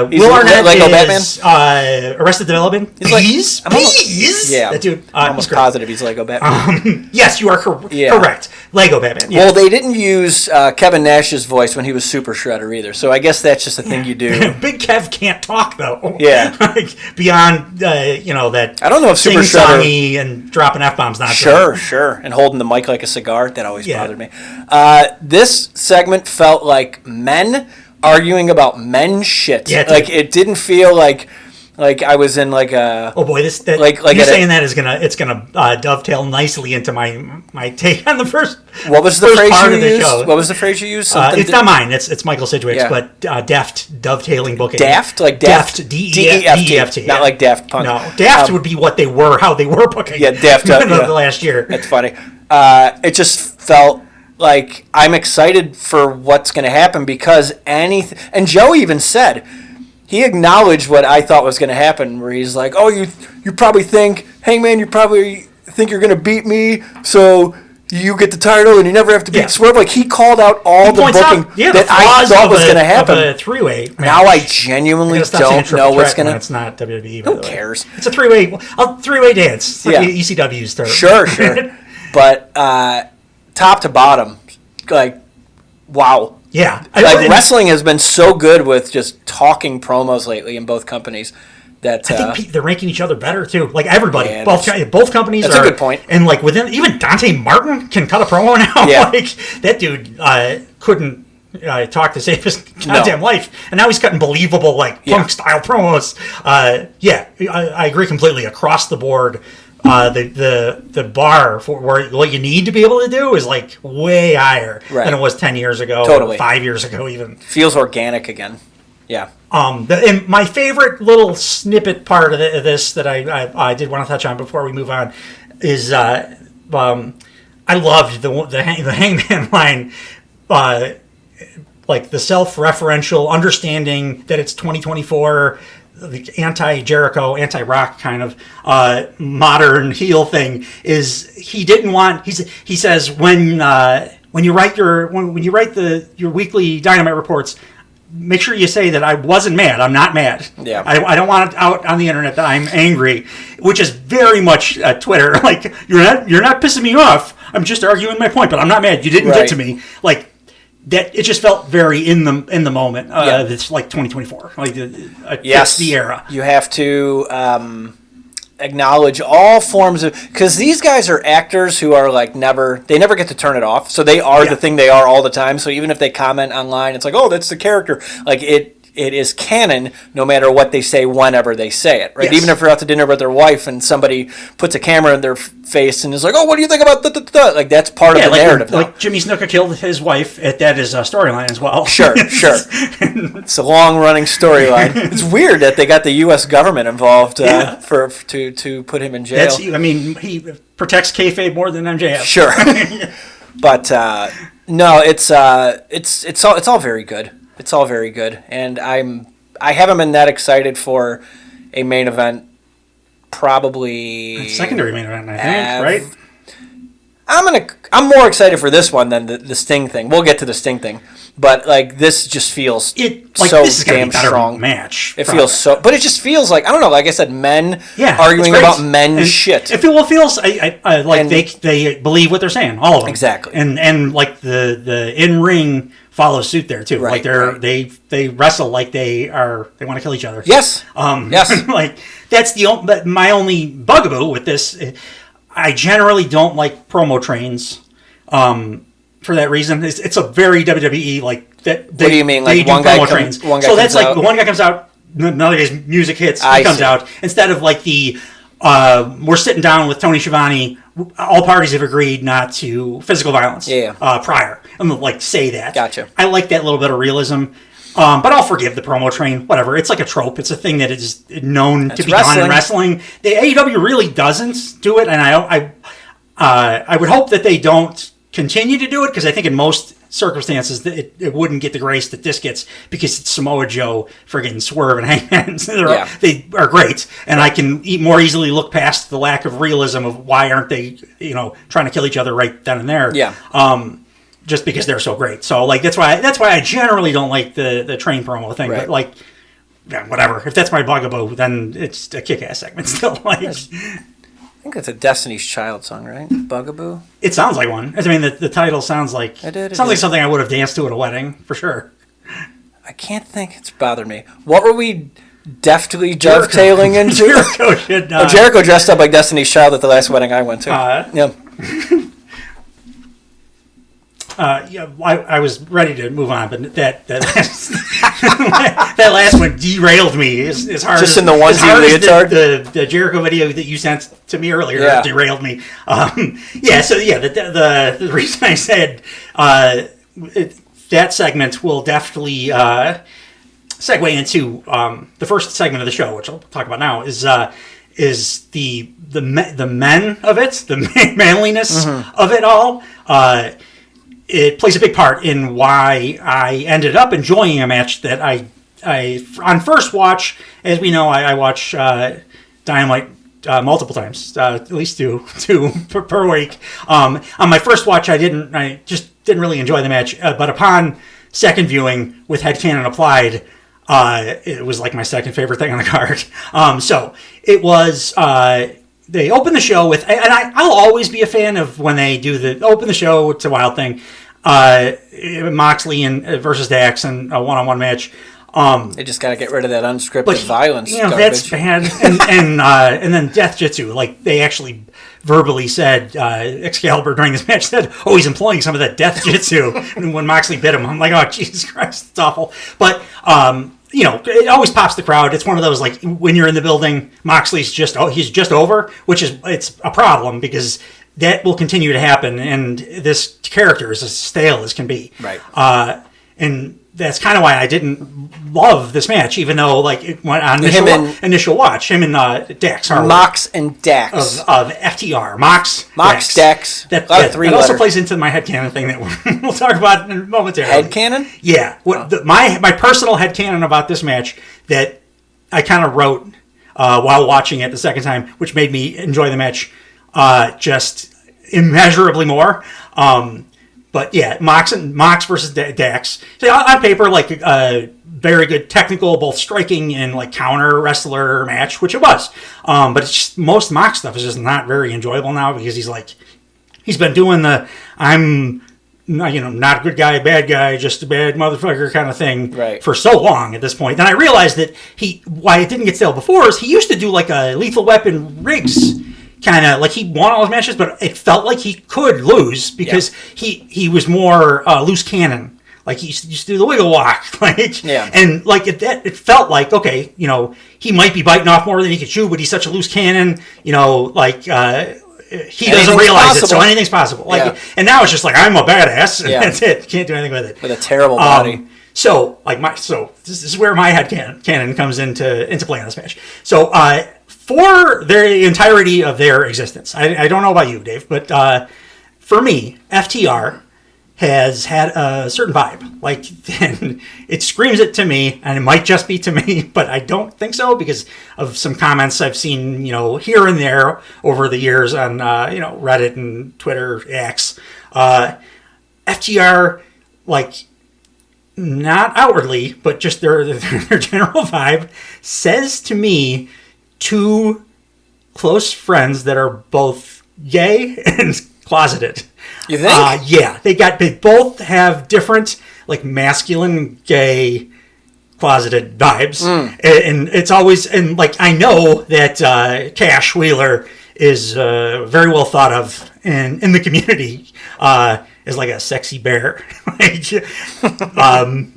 Will Arnett Lego is Batman. Arrested Development. Bees? Yeah. That dude. I'm almost positive he's Lego Batman. Yes, you are correct. Lego Batman. Yes. Well, they didn't use Kevin Nash's voice when he was Super Shredder either, so I guess that's just a thing you do. Big Kev can't talk, though. Yeah. Beyond, that. I don't know if Super Shredder... and dropping F-bombs not Sure. And holding the mic like a cigar. That always bothered me. This segment felt like men arguing about men shit. Yeah, it didn't feel like I was in like a. Oh boy, you're saying that it's gonna dovetail nicely into my take on the first. What was the phrase you used? What was the phrase you used? It's not mine. It's Michael Sidgwick's, but deft dovetailing booking. Daft, like daft, D-E-F-T, not like Daft Punk. No, daft would be what they were, how they were booking. Yeah, daft. The last year. That's funny. It just felt like I'm excited for what's going to happen because anything. And Joe even said. He acknowledged what I thought was going to happen, where he's like, "Oh, you probably think, Hangman, you probably think you're going to beat me, so you get the title and you never have to beat Swerve." Like he called out all the booking that I thought was going to happen. A three-way match. Now I genuinely don't know what's going to. It's not WWE. Who cares? It's a three-way dance. It's like ECW's third. Sure. But top to bottom, like, wow. Yeah. Wrestling has been so good with just talking promos lately in both companies that I think they're ranking each other better too. Like everybody, Yeah, both companies. That's a good point. And like within even Dante Martin can cut a promo now. Yeah. Like that dude couldn't talk to save his goddamn life, and now he's cutting believable Punk style promos. I agree completely across the board. The bar for what you need to be able to do is like way higher than it was 10 years ago, totally. 5 years ago even. Feels organic again. Yeah. And my favorite little snippet part of this that I did want to touch on before we move on is I loved the Hangman line, like the self-referential understanding that it's 2024. The anti-Jericho, anti-Rock kind of modern heel thing is he didn't want. He says when you write your weekly Dynamite reports, make sure you say that I wasn't mad. I'm not mad. Yeah. I don't want it out on the internet that I'm angry, which is very much Twitter. Like you're not pissing me off. I'm just arguing my point, but I'm not mad. You didn't get to me. Like. That it just felt very in the moment. It's like 2024. Like it's the era. You have to acknowledge all forms of because these guys are actors who are like never get to turn it off. So they are the thing they are all the time. So even if they comment online, it's like, oh, that's the character. Like it is canon no matter what they say whenever they say it, right? Yes. Even if they're out to dinner with their wife and somebody puts a camera in their face and is like, oh, what do you think about that? Like that's part of the narrative now. Like Jimmy Snuka killed his wife, that is a storyline as well. Sure. It's a long-running storyline. It's weird that they got the U.S. government involved to put him in jail. He protects kayfabe more than MJF. Sure. But no, it's all very good. It's all very good, and I haven't been that excited for a main event probably secondary main event, I think, right? I'm more excited for this one than the Sting thing. We'll get to the Sting thing, but like this just feels so this damn strong match. It feels so, but it just feels like I don't know. Like I said, men arguing about men shit. It feels they believe what they're saying, all of them, exactly, and like the in ring follows suit there too. Right, they wrestle like they want to kill each other. Yes, yes. Like that's my only bugaboo with this. I generally don't like promo trains for that reason. It's a very WWE like that. What do you mean? Like one guy trains. So that's like one guy comes out, another guy's music hits, he comes out. Instead of like the we're sitting down with Tony Schiavone, all parties have agreed not to physical violence prior. I'm gonna like say that. Gotcha. I like that little bit of realism. But I'll forgive the promo train, whatever. It's like a trope. It's a thing that is known to be done in wrestling. The AEW really doesn't do it, and I would hope that they don't continue to do it, because I think in most circumstances it wouldn't get the grace that this gets, because it's Samoa Joe, friggin' Swerve, and Hangman. They are great, and I can more easily look past the lack of realism of why aren't they, trying to kill each other right then and there. Yeah. Just because they're so great. So like that's why I generally don't like the train promo thing. Right. But like, yeah, whatever. If that's my bugaboo, then it's a kick-ass segment still. Like, I think it's a Destiny's Child song, right? Bugaboo. It sounds like one. I mean, the title sounds like like something I would have danced to at a wedding for sure. I can't think. It's bothered me. What were we deftly dovetailing into? Jericho dressed up like Destiny's Child at the last wedding I went to. Yeah. I was ready to move on, but that last one derailed me as hard. Just in the onesie leotard. The Jericho video that you sent to me earlier derailed me. The reason I said that segment will definitely segue into the first segment of the show, which I'll talk about now, is the men of it, the manliness of it all. It plays a big part in why I ended up enjoying a match that I on first watch, as we know, I watch Dynamite multiple times, at least two per week. On my first watch, I just didn't really enjoy the match, but upon second viewing with headcanon applied, it was like my second favorite thing on the card. So it was. They open the show with, and I'll always be a fan of when they do open the show. It's a wild thing. Moxley versus Dax in a one-on-one match. They just got to get rid of that unscripted violence. That's bad. And then Death Jitsu, like they actually verbally said, Excalibur during this match said, "Oh, he's employing some of that Death Jitsu." And when Moxley bit him, I'm like, "Oh, Jesus Christ, it's awful." But it always pops the crowd. It's one of those, like, when you're in the building, Moxley's he's just over, it's a problem, because that will continue to happen, and this character is as stale as can be. Right. And that's kind of why I didn't love this match, even though, like, it went on initial watch. Him and Dax Harwood. Mox and Dax. Of FTR. Mox, Dax. That also plays into my headcanon thing that we'll talk about momentarily. Headcanon? Yeah. My personal headcanon about this match that I kind of wrote while watching it the second time, which made me enjoy the match just immeasurably more. But yeah, Mox versus Dax. So on paper, like very good technical, both striking and like counter wrestler match, which it was. But it's just, most Mox stuff is just not very enjoyable now, because he's been doing the I'm not a good guy, bad guy, just a bad motherfucker kind of thing for so long at this point. Then I realized that why it didn't get stale before is he used to do like a Lethal Weapon Riggs kind of, like, he won all his matches, but it felt like he could lose because he was more loose cannon. Like, he used to do the wiggle walk, and like it felt like, okay, he might be biting off more than he could chew, but he's such a loose cannon, he doesn't realize it, so anything's possible. And now it's just like, I'm a badass, and that's it. Can't do anything with it. With a terrible body. So this is where my head canon comes into play in this match. So for the entirety of their existence, I don't know about you, Dave, but for me, FTR has had a certain vibe. Like, and it screams it to me, and it might just be to me, but I don't think so because of some comments I've seen, here and there over the years on, Reddit and Twitter, X. FTR, like, not outwardly, but just their general vibe says to me two close friends that are both gay and closeted. You think? Yeah, they both have different, like, masculine, gay, closeted vibes, and it's always, and like, I know that Cash Wheeler is very well thought of in the community as like a sexy bear, like,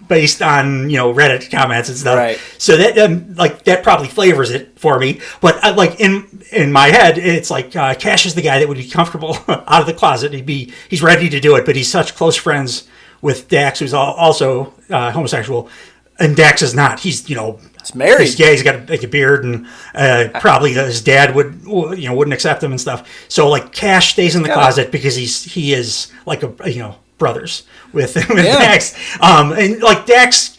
based on Reddit comments and stuff. Right. So that that probably flavors it for me. But like in my head, it's like Cash is the guy that would be comfortable out of the closet. He's ready to do it, but he's such close friends with Dax, who's also homosexual, and Dax is not. He's He's married. He's gay. He's got like a beard, and probably his dad wouldn't accept him and stuff. So like Cash stays in the closet because he is like a brothers with Dax. And like Dax,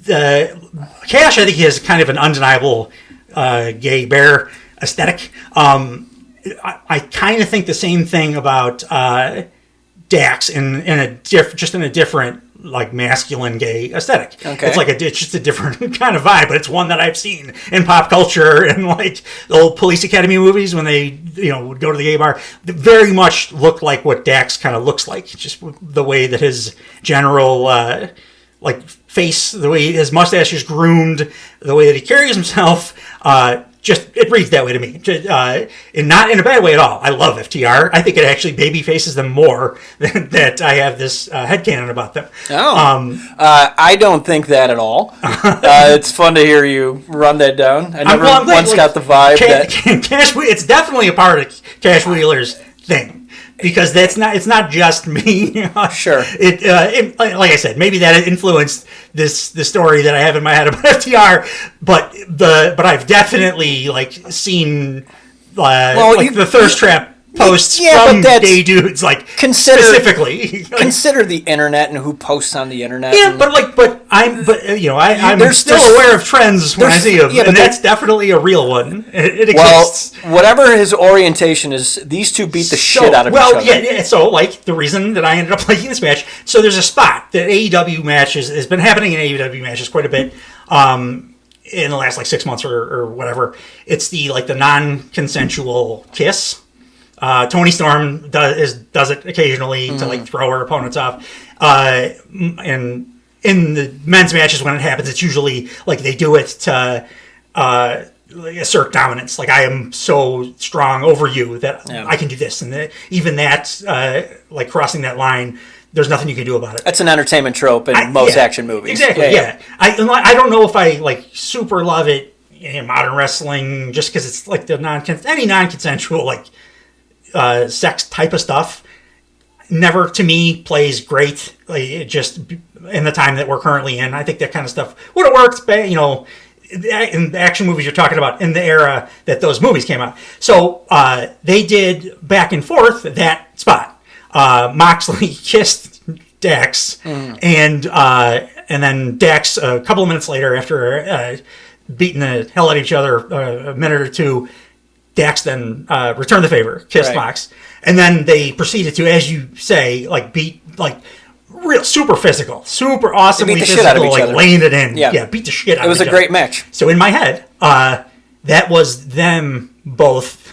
Cash, I think he has kind of an undeniable gay bear aesthetic. I kind of think the same thing about Dax in a different like masculine gay aesthetic. Okay. It's just a different kind of vibe, but it's one that I've seen in pop culture and like the old Police Academy movies when they would go to the gay bar. They very much look like what Dax kind of looks like, just the way that his general like face, the way his mustache is groomed, the way that he carries himself. Just it reads that way to me, and not in a bad way at all. I love FTR. I think it actually baby faces them more than that I have this headcanon about them. I don't think that at all. It's fun to hear you run that down. I never once got the vibe that Cash. It's definitely a part of Cash Wheeler's thing. Because it's not just me. Sure. It like I said, maybe that influenced the story that I have in my head about FTR, but I've definitely like seen the thirst trap posts from gay dudes, like specifically. Consider the internet and who posts on the internet. Yeah, I'm still aware of trends when I see them, and that's definitely a real one. It exists. Well, whatever his orientation is, these two beat the shit out of each other. Yeah. So, like, the reason that I ended up liking this match, so there's a spot that AEW matches has been happening in AEW matches quite a bit. In the last like 6 months or whatever. It's the non-consensual kiss. Toni Storm does it occasionally to like throw her opponents off. And in the men's matches when it happens, it's usually like they do it to assert dominance. Like, I am so strong over you that I can do this. And even that, like crossing that line, there's nothing you can do about it. That's an entertainment trope in most action movies. Exactly, yeah. I don't know if I like super love it in modern wrestling just because it's like the any non-consensual like sex type of stuff never to me plays great. Like, it just in the time that we're currently in, I think that kind of stuff would have worked, in the action movies you're talking about in the era that those movies came out. So they did back and forth that spot. Moxley kissed Dax, and then Dax a couple of minutes later, after beating the hell out of each other a minute or two, Dax then returned the favor, kissed Mox, and then they proceeded to, as you say, like beat like real super physical, super awesomely physical, like laying it in. Yeah, beat the shit out of each other. It was a great match. So in my head, that was them both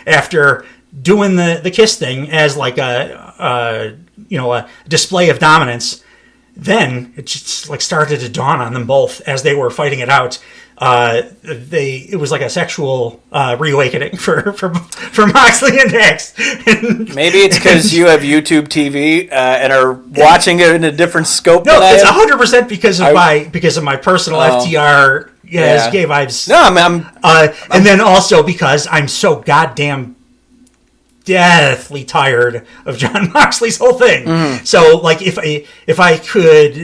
after doing the kiss thing as like a display of dominance. Then it just like started to dawn on them both as they were fighting it out. It was like a sexual reawakening for Moxley and Dax. Maybe it's because you have YouTube TV and are watching it in a different scope. No, it's 100% because of my personal FTR gay vibes. No, I'm and then also because I'm so goddamn deathly tired of John Moxley's whole thing. So like if I could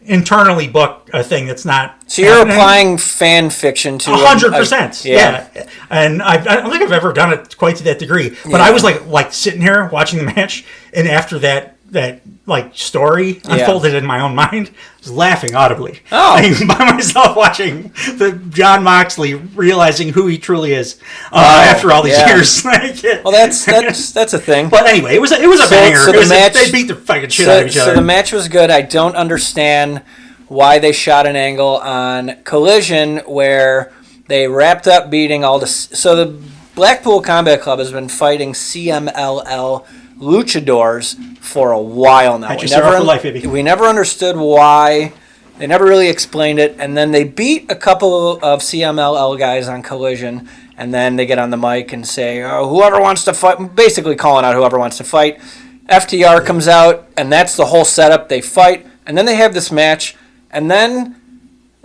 internally book a thing that's not, so you're applying fan fiction to 100%. Yeah. And I don't think I've ever done it quite to that degree, but I was like sitting here watching the match, and after that like story unfolded in my own mind, I was laughing audibly. Oh, By myself watching the John Moxley realizing who he truly is after all these years. Well, that's a thing. But anyway, it was a banger. So the match, they beat the fucking shit out of each other. So the match was good. I don't understand why they shot an angle on Collision where they wrapped up beating all the. So the Blackpool Combat Club has been fighting CMLL luchadors for a while now. We never understood why. They never really explained it. And then they beat a couple of CMLL guys on Collision. And then they get on the mic and say, whoever wants to fight, basically calling out whoever wants to fight. FTR comes out, and that's the whole setup. They fight, and then they have this match. And then,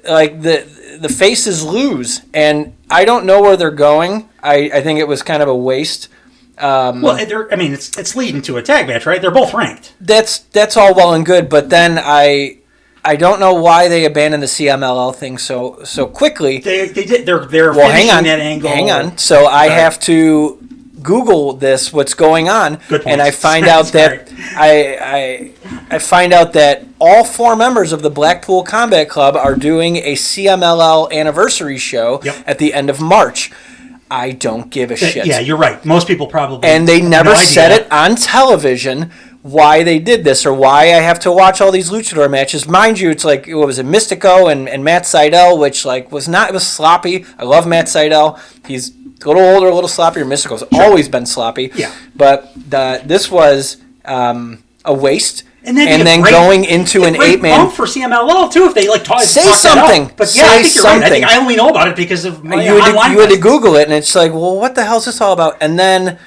like, the faces lose. And I don't know where they're going. I think it was kind of a waste. It's leading to a tag match, right? They're both ranked. That's all well and good, but then I don't know why they abandoned the CMLL thing so quickly. They did. They're finishing that angle. Hang on. So I have to Google this. What's going on? Good point. And I find out that I find out that all 4 members of the Blackpool Combat Club are doing a CMLL anniversary show at the end of March. I don't give a shit. Yeah, you're right. Most people probably. And they never said it on television why they did this or why I have to watch all these luchador matches. Mind you, it's like, what was it, Mystico and Matt Sydal, which like was sloppy. I love Matt Sydal. He's a little older, a little sloppier. Mystico's always been sloppy. Yeah. But this was a waste. And then going into an 8-man bump for CMLL too if they like say something. But yeah, I think you're right. I think I only know about it because of my online. You had to Google it, and it's like, well, what the hell is this all about? And then,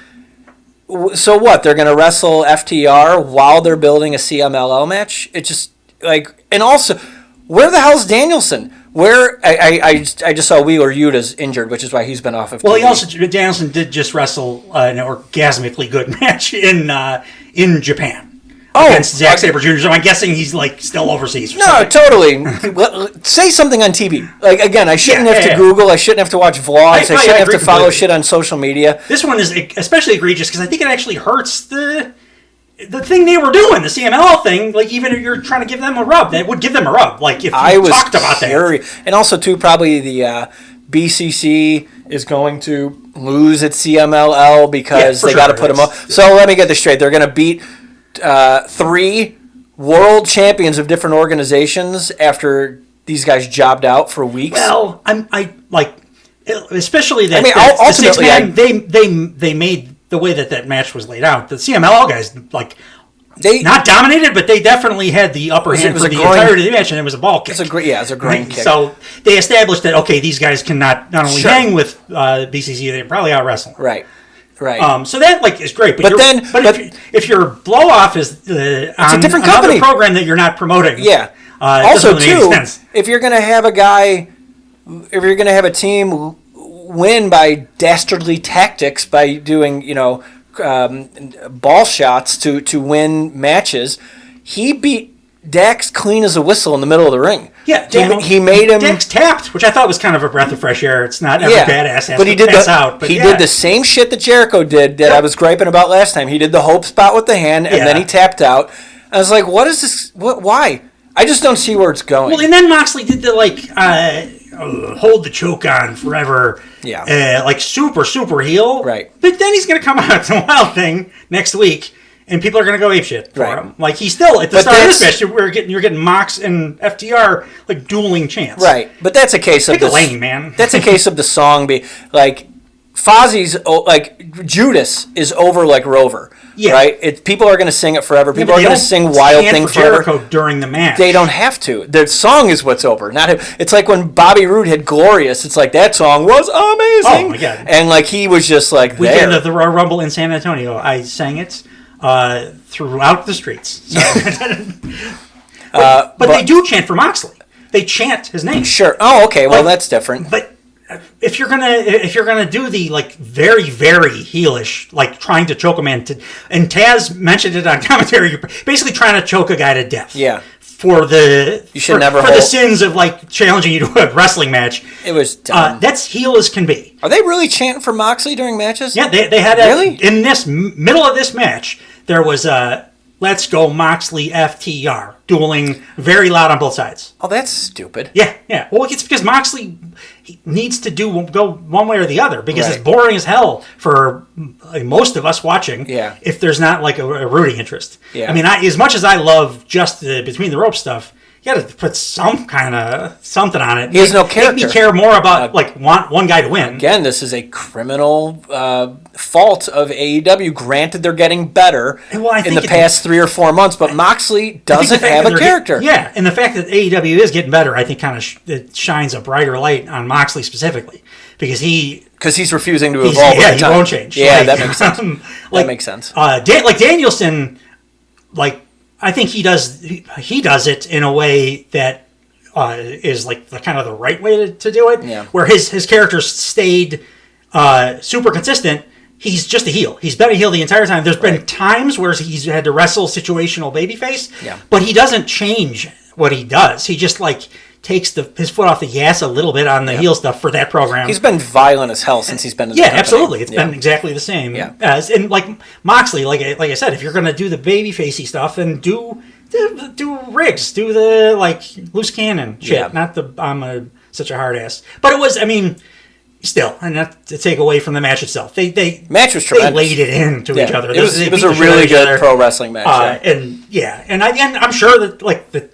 so what? They're going to wrestle FTR while they're building a CMLL match? It just like, and also, where the hell's Danielson? Where I just saw Wheeler Yuta's injured, which is why he's been off of TV. Well, Danielson did just wrestle an orgasmically good match in Japan. Against Zack Sabre Jr., so I'm guessing he's like still overseas. Totally. Say something on TV. Like again, I shouldn't have to Google. I shouldn't have to watch vlogs. I shouldn't have to follow shit on social media. This one is especially egregious because I think it actually hurts the thing they were doing, the CMLL thing. Like even if you're trying to give them a rub, that would give them a rub. Like if you talked about that. And also too, probably the BCC is going to lose at CMLL because they got to put them up. So let me get this straight. They're going to beat 3 world champions of different organizations after these guys jobbed out for weeks. Well, I like, especially that. I mean, ultimately, they made the way that match was laid out. The CMLL guys they not dominated, but they definitely had the upper hand for the entirety of the match, and it was a ball kick. It was a groin kick. So they established that these guys cannot not only hang with BCC, they can probably out wrestle. Right. So that is great, but if your blow off is it's a different company program that you're not promoting, also too, if you're gonna have a team win by dastardly tactics by doing ball shots to win matches, he beat Dax clean as a whistle in the middle of the ring. Yeah, he made him. Dax tapped, which I thought was kind of a breath of fresh air. It's not every badass has but he to did pass out. But he did the same shit that Jericho did that I was griping about last time. He did the hope spot with the hand, and then he tapped out. I was like, what is this? Why? I just don't see where it's going. Well, and then Moxley did the hold the choke on forever. Yeah. Super, super heel. Right. But then he's going to come out with the Wild Thing next week. And people are going to go apeshit for him. Like, he's still, at the start of this match, you're getting Mox and FTR, dueling chants. Right. But that's a case of Pick a lane, man. That's a case of the song Fozzy's, Judas is over like Rover. Yeah. Right? People are going to sing it forever. People are going to sing Wild Thing forever. Jericho during the match. They don't have to. Their song is what's over. Not him. It's like when Bobby Roode had Glorious. It's like, that song was amazing. Oh, my God. And, he was just Weekend of the Royal Rumble in San Antonio. I sang it. Throughout the streets. But they do chant for Moxley. They chant his name. Sure. Oh, okay. Well, that's different. But if you're gonna do the very, very heelish, trying to choke a man and Taz mentioned it on commentary, you're basically trying to choke a guy to death. Yeah. For the the sins of challenging you to a wrestling match. It was dumb. That's heel as can be. Are they really chanting for Moxley during matches? Yeah, they had really in this middle of this match. There was let's go Moxley FTR, dueling very loud on both sides. Oh, that's stupid. Yeah. Well, it's because Moxley needs to go one way or the other, because Right. it's boring as hell for most of us watching. Yeah. If there's not like a rooting interest. Yeah. I mean, as much as I love just the between the ropes stuff, you got to put some kind of something on it. He has no character. Make me care more about want one guy to win. Again, this is a criminal fault of AEW. Granted, they're getting better in the past 3 or 4 months, but Moxley doesn't have a character. Yeah, and the fact that AEW is getting better, I think, kind of it shines a brighter light on Moxley specifically, because he's refusing to evolve. Yeah, he won't change. Yeah, that makes sense. That makes sense. Like Danielson, I think he does it in a way that is like the kind of the right way to do it. Yeah. Where his character stayed super consistent. He's just a heel. He's been a heel the entire time. There's been times where he's had to wrestle situational babyface, but he doesn't change what he does. He just takes his foot off the gas a little bit on the heel stuff for that program. He's been violent as hell since he's been in the company. Absolutely. It's been exactly the same. Yeah. And Moxley, like I said, if you're going to do the babyfacey stuff, then do Riggs, do the loose cannon shit. Yeah. Not I'm such a hard ass. But it was, I mean, still, and not to take away from the match itself. Match was tremendous. They laid it into each other. It was a really good pro wrestling match. And I'm sure that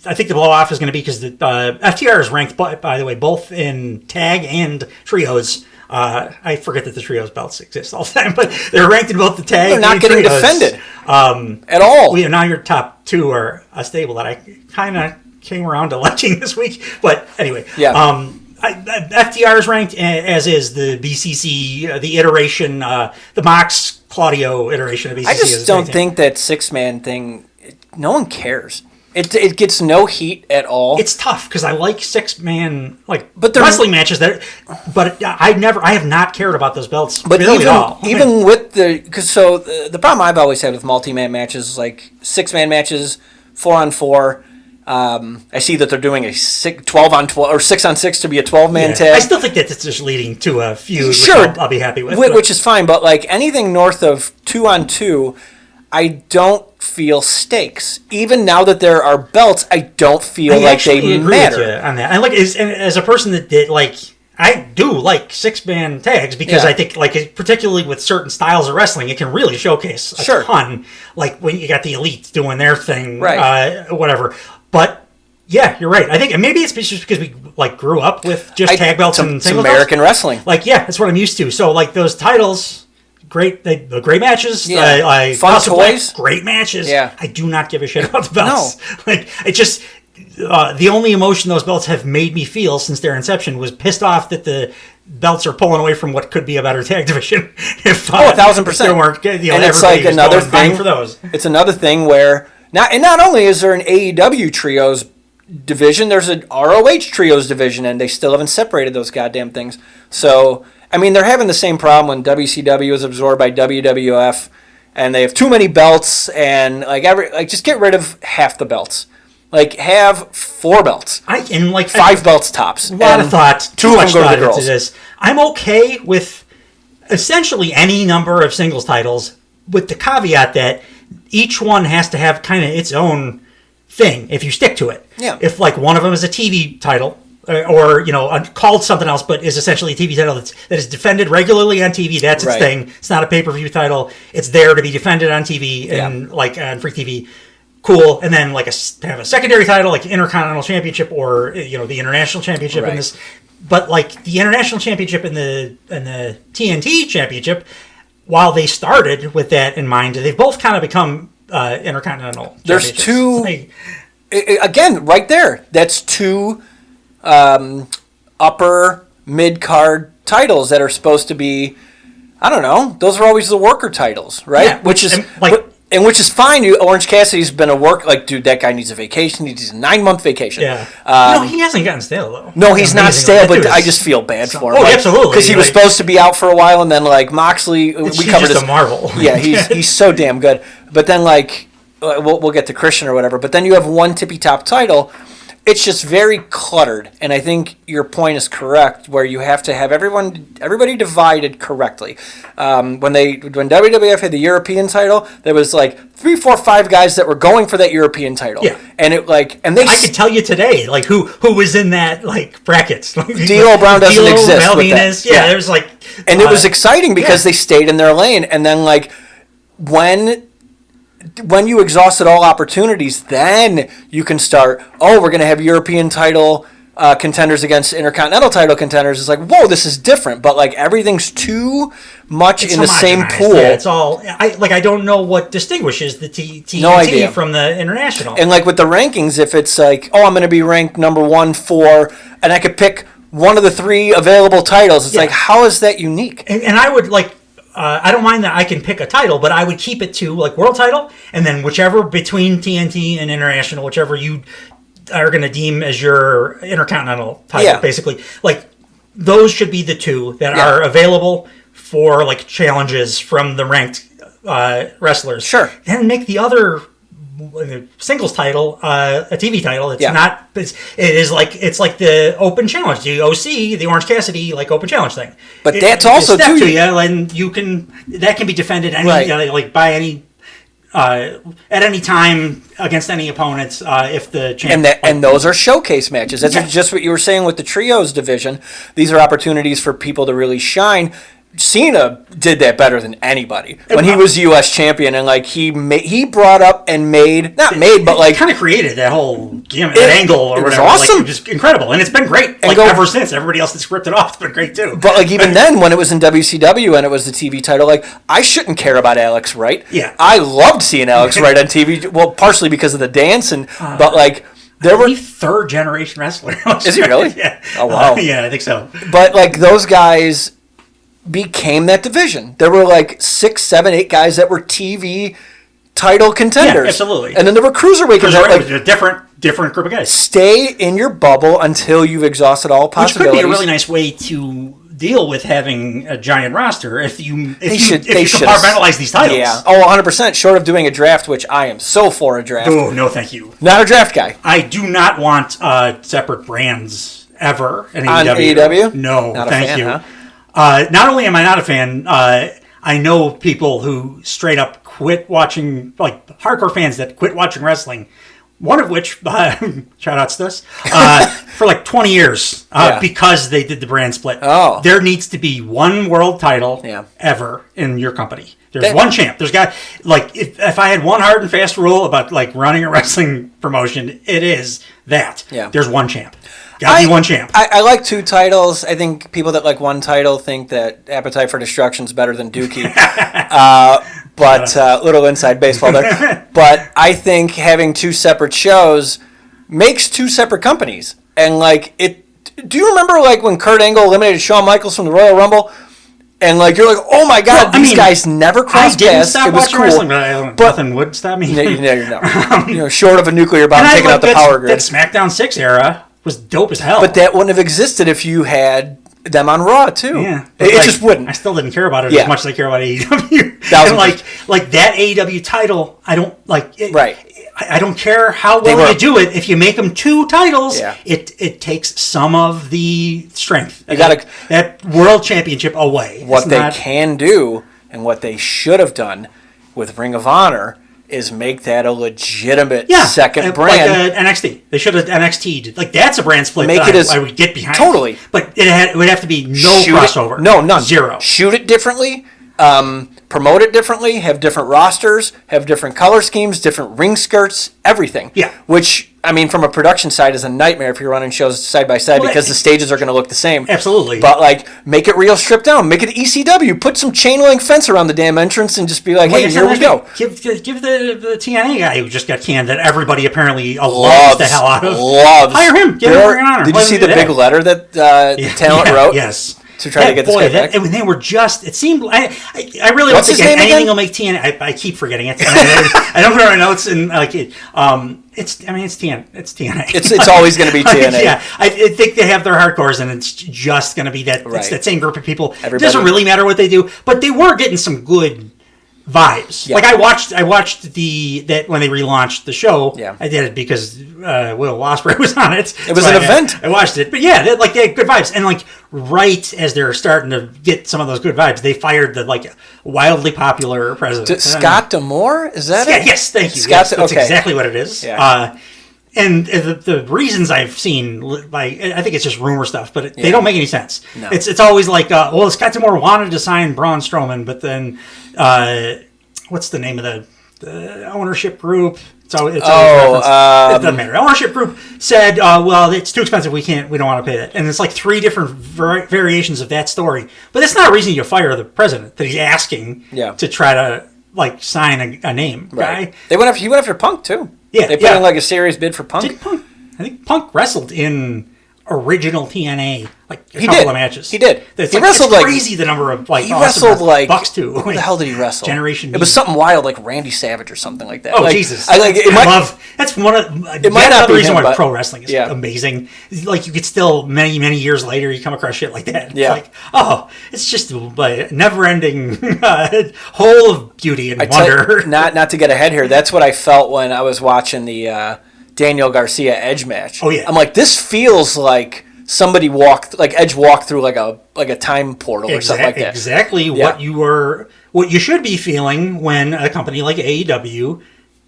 I think the blow off is going to be because the FTR is ranked, by the way, both in tag and trios. I forget that the trios belts exist all the time, but they're ranked in both the tag. They're not and getting trios. defended at all. Now your top two are a stable that I kind of came around to liking this week. But anyway, FTR is ranked, as is the BCC, the iteration, the Mox Claudio iteration of BCC. I just don't think that 6-man thing. No one cares. It gets no heat at all. It's tough because I like 6-man wrestling matches but I have not cared about those belts. But really at all. Even with the problem I've always had with multi-man matches, 6-man matches, 4-on-4. I see that they're doing a 12-on-12 or 6-on-6 to be a 12-man tag. I still think that it's just leading to a feud. Sure, which I'll be happy with. Which is fine, but anything north of 2-on-2, I don't feel stakes. Even now that there are belts, I don't feel like they matter. With you on that. And as a person that did I do like 6-man tags because I think particularly with certain styles of wrestling, it can really showcase a ton. Like when you got the Elite doing their thing, whatever. But yeah, you're right. I think maybe it's just because we grew up with just tag belts and single American wrestling. That's what I'm used to. So those titles. Great matches. Fun toys. Great matches. Yeah. I do not give a shit about the belts. No. It just the only emotion those belts have made me feel since their inception was pissed off that the belts are pulling away from what could be a better tag division. If 1,000%. There weren't, and it's another thing for those. It's another thing where not only is there an AEW trios division, there's an ROH trios division, and they still haven't separated those goddamn things. So. I mean, they're having the same problem when WCW is absorbed by WWF, and they have too many belts, and just get rid of half the belts. Have 4 belts. 5 belts tops. A lot of thought. Too much thought into this. I'm okay with essentially any number of singles titles, with the caveat that each one has to have kind of its own thing if you stick to it. Yeah. If one of them is a TV title. Or called something else, but is essentially a TV title that is defended regularly on TV. That's its thing. It's not a pay-per-view title. It's there to be defended on TV and on free TV. Cool. And then have a secondary title like Intercontinental Championship or the International Championship in this. But the International Championship and the TNT Championship, while they started with that in mind, they've both kind of become Intercontinental. There's 2. Again, right there. That's 2. Upper mid-card titles that are supposed to be, I don't know, those are always the worker titles, right? Yeah, which is which is fine. Orange Cassidy's been a work dude, that guy needs a vacation. He needs a 9-month vacation. Yeah. He hasn't gotten stale though. No, he's not stale, but I just feel bad for him. Oh, absolutely. Because he was supposed to be out for a while, and then Moxley, we covered just a marvel. Yeah, he's so damn good. But then we'll get to Christian or whatever. But then you have one tippy top title. It's just very cluttered, and I think your point is correct, where you have to have everybody divided correctly. When WWF had the European title, there was like 3, 4, 5 guys that were going for that European title. Yeah. And I could tell you today, like who was in that like brackets. D'Lo Brown doesn't exist. Val Venus, yeah, there's like, and it was exciting because they stayed in their lane, and then like when you exhausted all opportunities, then you can start, we're going to have European title contenders against Intercontinental title contenders. It's like, whoa, this is different. But, like, everything's too much in the same pool. Yeah, it's all... I don't know what distinguishes the TNT from the International. And, like, with the rankings, if it's like, I'm going to be ranked number 1 for... And I could pick one of the 3 available titles. It's like, how is that unique? And I would, like... I don't mind that I can pick a title, but I would keep it to like world title, and then whichever between TNT and International, whichever you are going to deem as your Intercontinental title, basically. Like those should be the 2 that are available for like challenges from the ranked wrestlers. Sure. Then make the other singles title a TV title. It's not. It's like the Open Challenge, the OC, the Orange Cassidy like Open Challenge thing. But that's also too. To you, and that can be defended like by any at any time against any opponents if the champion. And those are showcase matches. That's just what you were saying with the trios division. These are opportunities for people to really shine. Cena did that better than anybody when he was U.S. champion, and like he brought up and kind of created that whole gimmick, that angle or whatever. Awesome, like, just incredible, and it's been great. Like ever since, everybody else that's ripped it off, it's been great too. But like even then, when it was in WCW and it was the TV title, like I shouldn't care about Alex Wright. Yeah, I loved seeing Alex Wright on TV. Well, partially because of the dance, but like. There were 3rd generation wrestler. Is he really? Yeah. Oh wow. Yeah, I think so. But like those guys became that division. There were like 6, 7, 8 guys that were TV title contenders. Yeah, absolutely. And then there were cruiserweight contenders. Like, a different group of guys. Stay in your bubble until you've exhausted all possibilities. Which could be a really nice way to deal with having a giant roster if you compartmentalize these titles. Yeah. 100%. Short of doing a draft, which I am so for a draft. Oh, no, thank you. Not a draft guy. I do not want separate brands ever in AEW. On AEW? No, not thank a fan, you. Huh? Not only am I not a fan, I know people who straight up quit watching, like hardcore fans that quit watching wrestling. One of which, shout outs to us, for like 20 years because they did the brand split. Oh. There needs to be one world title ever in your company. There's one champ. There's got, like, if I had one hard and fast rule about like running a wrestling promotion, it is that. Yeah. There's one champ. Gotta be one champ. I like 2 titles. I think people that like one title think that Appetite for Destruction is better than Dookie. But little inside baseball there. But I think having 2 separate shows makes 2 separate companies. And like do you remember like when Kurt Angle eliminated Shawn Michaels from the Royal Rumble? And like you're like, oh my God, these guys never crossed paths. It was cool. Wrestling, but nothing would stop me. No, you're not. Short of a nuclear bomb taking out the power grid. That SmackDown 6 era was dope as hell. But that wouldn't have existed if you had them on Raw too. Yeah, it just wouldn't. I still didn't care about it as much as I care about AEW. And like that AEW title, I don't like it. Right. I don't care how well you do it. If you make them 2 titles, it takes some of the strength. You got that world championship away. What they can do and what they should have done with Ring of Honor is make that a legitimate second brand. Like NXT. They should have NXT'd. Like, that's a brand split make that it as, I would get behind. Totally. But it would have to be no crossover. No, none. 0. Shoot it differently. Promote it differently. Have different rosters. Have different color schemes. Different ring skirts. Everything. Yeah. Which, I mean, from a production side is a nightmare if you're running shows side by side because the stages are going to look the same. Absolutely. But, like, make it real stripped down. Make it ECW. Put some chain link fence around the damn entrance and just be like, hey, here we go. Give the TNA guy who just got canned that everybody apparently loves the hell out of. Hire him. Give him Ring of Honor. Did you see the big letter that the talent wrote? Yes. To try to get this guy back. When they were just, it seemed, I really don't think anything will make TNA. I keep forgetting it. I don't remember my notes and like it. It's TNA. It's TNA. It's always going to be TNA. Yeah, I think they have their hardcores, and it's just going to be that. It's that same group of people. It doesn't really matter what they do, but they were getting some good vibes. Yeah. Like I watched that when they relaunched the show. Yeah. I did it because Will Ospreay was on it. It was an event. I watched it, but yeah, they had good vibes. And like right as they're starting to get some of those good vibes, they fired the like wildly popular president. Scott Demore? Is that it? Yes, thank you. Scott, that's okay. exactly what it is. Yeah. And the reasons I've seen, like, I think it's just rumor stuff, but they don't make any sense. No. It's always like, well, Scott Demore wanted to sign Braun Strowman, but then, what's the name of the ownership group? It doesn't matter. Ownership group said, well, it's too expensive. We don't want to pay that. And it's like 3 different variations of that story. But that's not a reason you fire the president, that he's asking to try to, like, sign a name guy. He went after Punk, too. Yeah, they put in like a serious bid for Punk. I think Punk wrestled in original TNA, like a couple of matches. He did. He wrestled it's crazy the number of like he wrestled like Bucks too. Who the hell did he wrestle? Generation. It was something wild like Randy Savage or something like that. Oh like, Jesus! That's one of it might not be reason him, why pro wrestling is amazing. Like you could still many years later you come across shit like that. It's like it's just a never-ending hole of beauty and wonder. Not to get ahead here. That's what I felt when I was watching the Daniel Garcia Edge match. Oh yeah, I'm like, this feels like somebody Edge walked through like a time portal or something like that. Exactly what you should be feeling when a company like AEW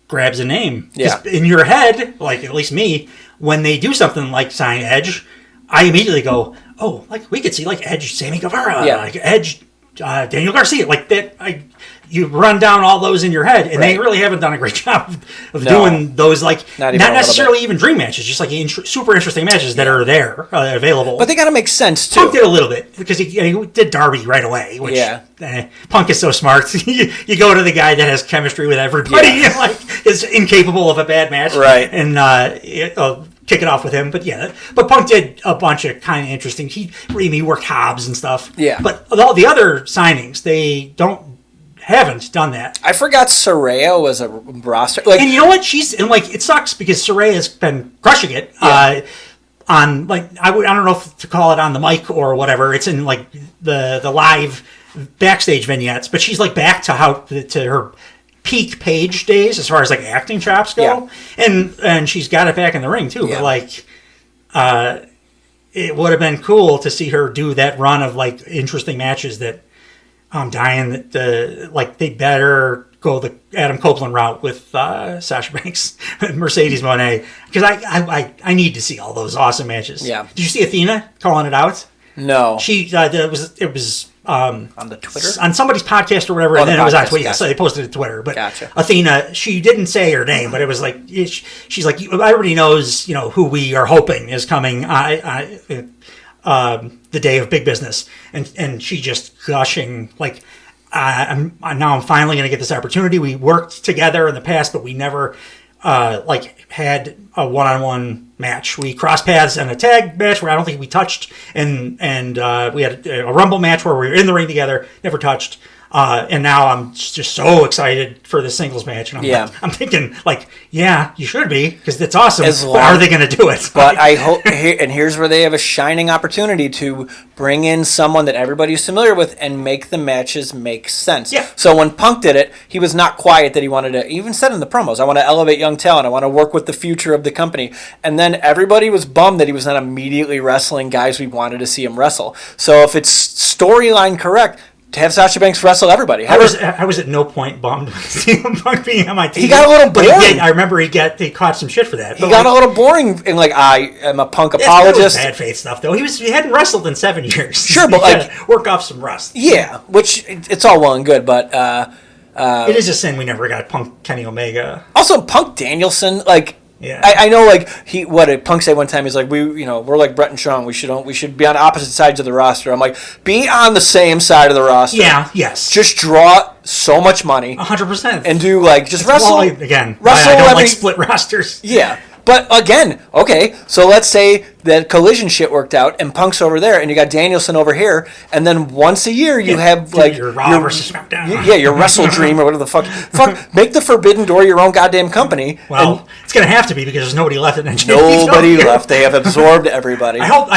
grabs a name. Yeah. In your head, like at least me, when they do something like sign Edge, I immediately go, oh, like we could see like Edge, Sammy Guevara, like Edge, Daniel Garcia, like that. You run down all those in your head, and they really haven't done a great job of doing those, like, not necessarily even dream matches, just like super interesting matches that are there, available. But they got to make sense, too. Punk did a little bit, because he did Darby right away, which, Punk is so smart. You go to the guy that has chemistry with everybody, like, is incapable of a bad match, and kick it off with him. But Punk did a bunch of kind of interesting, he worked Hobbs and stuff. Yeah. But all the other signings, they haven't done that. I forgot Saraya was a roster. And you know what? It sucks because Saraya's been crushing it. On like I don't know if to call it on the mic or whatever. It's in like the live backstage vignettes, but she's like back to her peak Paige days as far as like acting chops go. And she's got it back in the ring too. But like it would have been cool to see her do that run of like interesting matches that I'm dying that like they better go the Adam Copeland route with Sasha Banks and Mercedes Moné, because I need to see all those awesome matches. Yeah. Did you see Athena calling it out? No. She it was on the Twitter, on somebody's podcast or whatever, and then it was on Twitter. Gotcha. So they posted it to Twitter. But Athena, she didn't say her name, but it was like she's like, everybody knows who we are hoping is coming. The day of big business, and she just gushing like, I'm finally going to get this opportunity. We worked together in the past, but we never like had a one-on-one match. We crossed paths in a tag match where I don't think we touched, and we had a Rumble match where we were in the ring together, never touched. And now I'm just so excited for the singles match. And I'm thinking, like, you should be, because it's awesome. But are they going to do it? But I hope, and here's where they have a shining opportunity to bring in someone that everybody's familiar with and make the matches make sense. Yeah. So when Punk did it, he was not quiet that he wanted to, he even said in the promos, I want to elevate young talent. I want to work with the future of the company. And then everybody was bummed that he was not immediately wrestling guys we wanted to see him wrestle. So if it's storyline correct, to have Sasha Banks wrestle everybody. I was at no point bummed with CM Punk being on my team. He got a little boring. I remember he caught some shit for that. He got a little boring, and like, I am a Punk apologist. That was bad faith stuff, though. He hadn't wrestled in 7 years. Sure, but like work off some rust. Yeah, which it's all well and good, but it is a sin we never got Punk Kenny Omega. Also, Punk Danielson, like. Yeah. I know, like what did Punk say one time? He's like, we're like Brett and Strong. We should be on opposite sides of the roster. I'm like, be on the same side of the roster. Yeah. Yes. Just draw so much money. 100%. And do like just wrestle again. Wrestle I don't like split rosters. Yeah. But again, okay, so let's say that Collision shit worked out and Punk's over there and you got Danielson over here, and then once a year you have like your Raw versus SmackDown. Your Wrestle Dream or whatever the fuck. Make the Forbidden Door your own goddamn company. Well, it's going to have to be because there's nobody left at NJPW. Nobody left. They have absorbed everybody. I hope.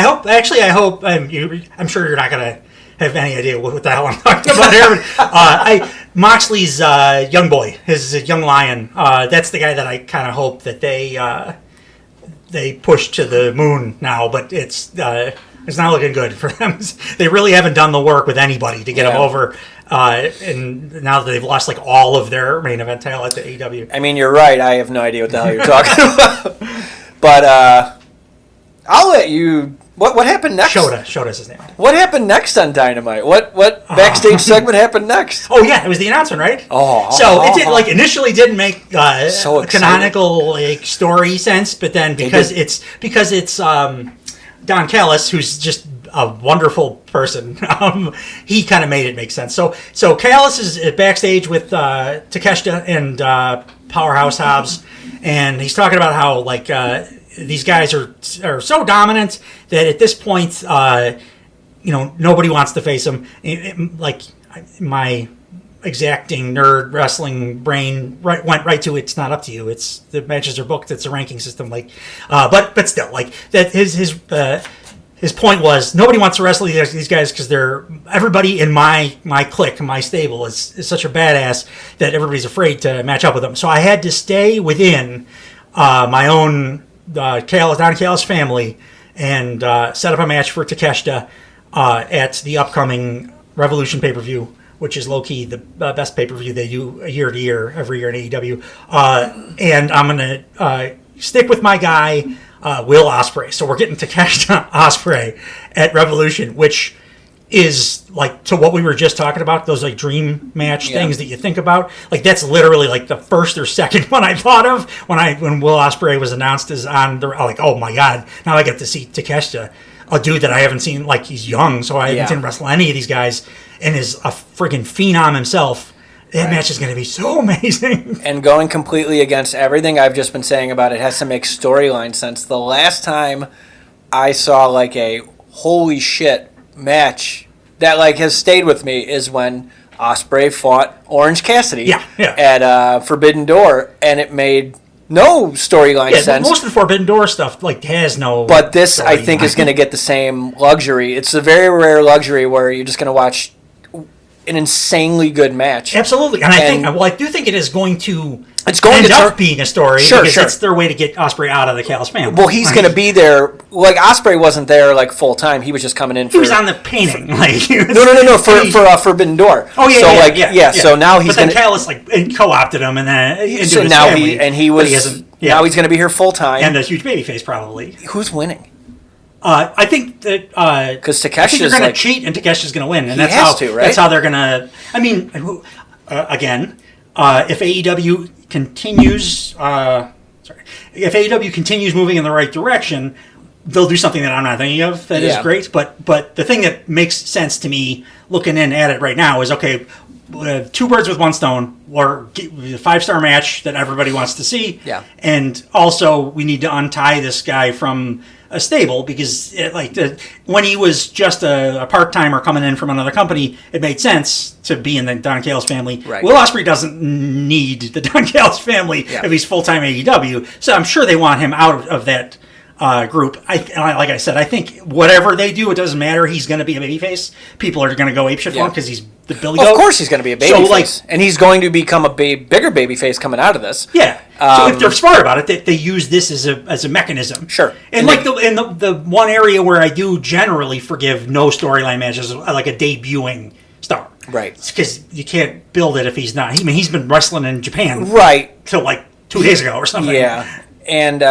I'm sure you're not going to have any idea what the hell I'm talking about here. Moxley's young boy, his young lion. That's the guy that I kind of hope that they push to the moon now, but it's not looking good for them. They really haven't done the work with anybody to get him over. And now that they've lost like all of their main event talent at AEW. I mean, you're right. I have no idea what the hell you're talking about. But I'll let you. What happened next? Shoda's his name. What happened next on Dynamite? What backstage segment happened next? Oh yeah, it was the announcement, right? It did like initially didn't make canonical like story sense, but then because it's Don Callis, who's just a wonderful person, he kind of made it make sense. So Callis is backstage with Takeshita and Powerhouse Hobbs, and he's talking about how like these guys are so dominant that at this point, nobody wants to face them. Like my exacting nerd wrestling brain went right to it's not up to you. It's the matches are booked. It's a ranking system. Like, but still, like that. His point was nobody wants to wrestle these guys because everybody in my clique, my stable is such a badass that everybody's afraid to match up with them. So I had to stay within my own Don Callis family and set up a match for Takeshita at the upcoming Revolution pay-per-view, which is low-key the best pay-per-view they do year to year, every year in AEW. And I'm going to stick with my guy, Will Ospreay. So we're getting Takeshita Ospreay at Revolution, which is like to what we were just talking about, those like dream match things that you think about. Like that's literally like the first or second one I thought of when Will Ospreay was announced as on the like, oh my god, now I get to see Takeshita, a dude that I haven't seen, like he's young, so I haven't seen wrestle any of these guys, and is a friggin' phenom himself. That match is going to be so amazing. And going completely against everything I've just been saying about it has to make storyline sense. The last time I saw like a holy shit match that like has stayed with me is when Ospreay fought Orange Cassidy at Forbidden Door, and it made no storyline sense. Most of the Forbidden Door stuff like has no. But this, I think, is going to get the same luxury. It's a very rare luxury where you're just going to watch an insanely good match. Absolutely, and I do think it is going to. It's going to end up being a story because it's their way to get Ospreay out of the Callis family. Well, he's going to be there. Like Ospreay wasn't there like full time. He was just coming in. He was on the painting. No. For Forbidden Door. Oh yeah. So now he's going to. But then Callis like co-opted him and then into his now family. Now he's going to be here full time and a huge babyface probably. Who's winning? I think that because Takeshi's going to cheat and Takeshi's going to win, and that's how they're going to. I mean, again, if AEW continues, if AEW continues moving in the right direction, they'll do something that I'm not thinking of that is great. But the thing that makes sense to me, looking in at it right now, is okay. Two birds with one stone, or a 5-star match that everybody wants to see, and also we need to untie this guy from a stable because when he was just a part-timer coming in from another company, it made sense to be in the Don Callis family. Right. Will Ospreay doesn't need the Don Callis family if he's full-time AEW, so I'm sure they want him out of that group. Like I said, I think whatever they do, it doesn't matter. He's going to be a babyface. People are going to go apeshit for him because he's the Billy Goat. Of course he's going to be a babyface. And he's going to become a bigger babyface coming out of this. Yeah. So if they're smart about it, they use this as a mechanism. Sure. And the one area where I do generally forgive no storyline matches, like a debuting star. Right. Because you can't build it if he's not. I mean, he's been wrestling in Japan. Right. Till like 2 days ago or something. Yeah. And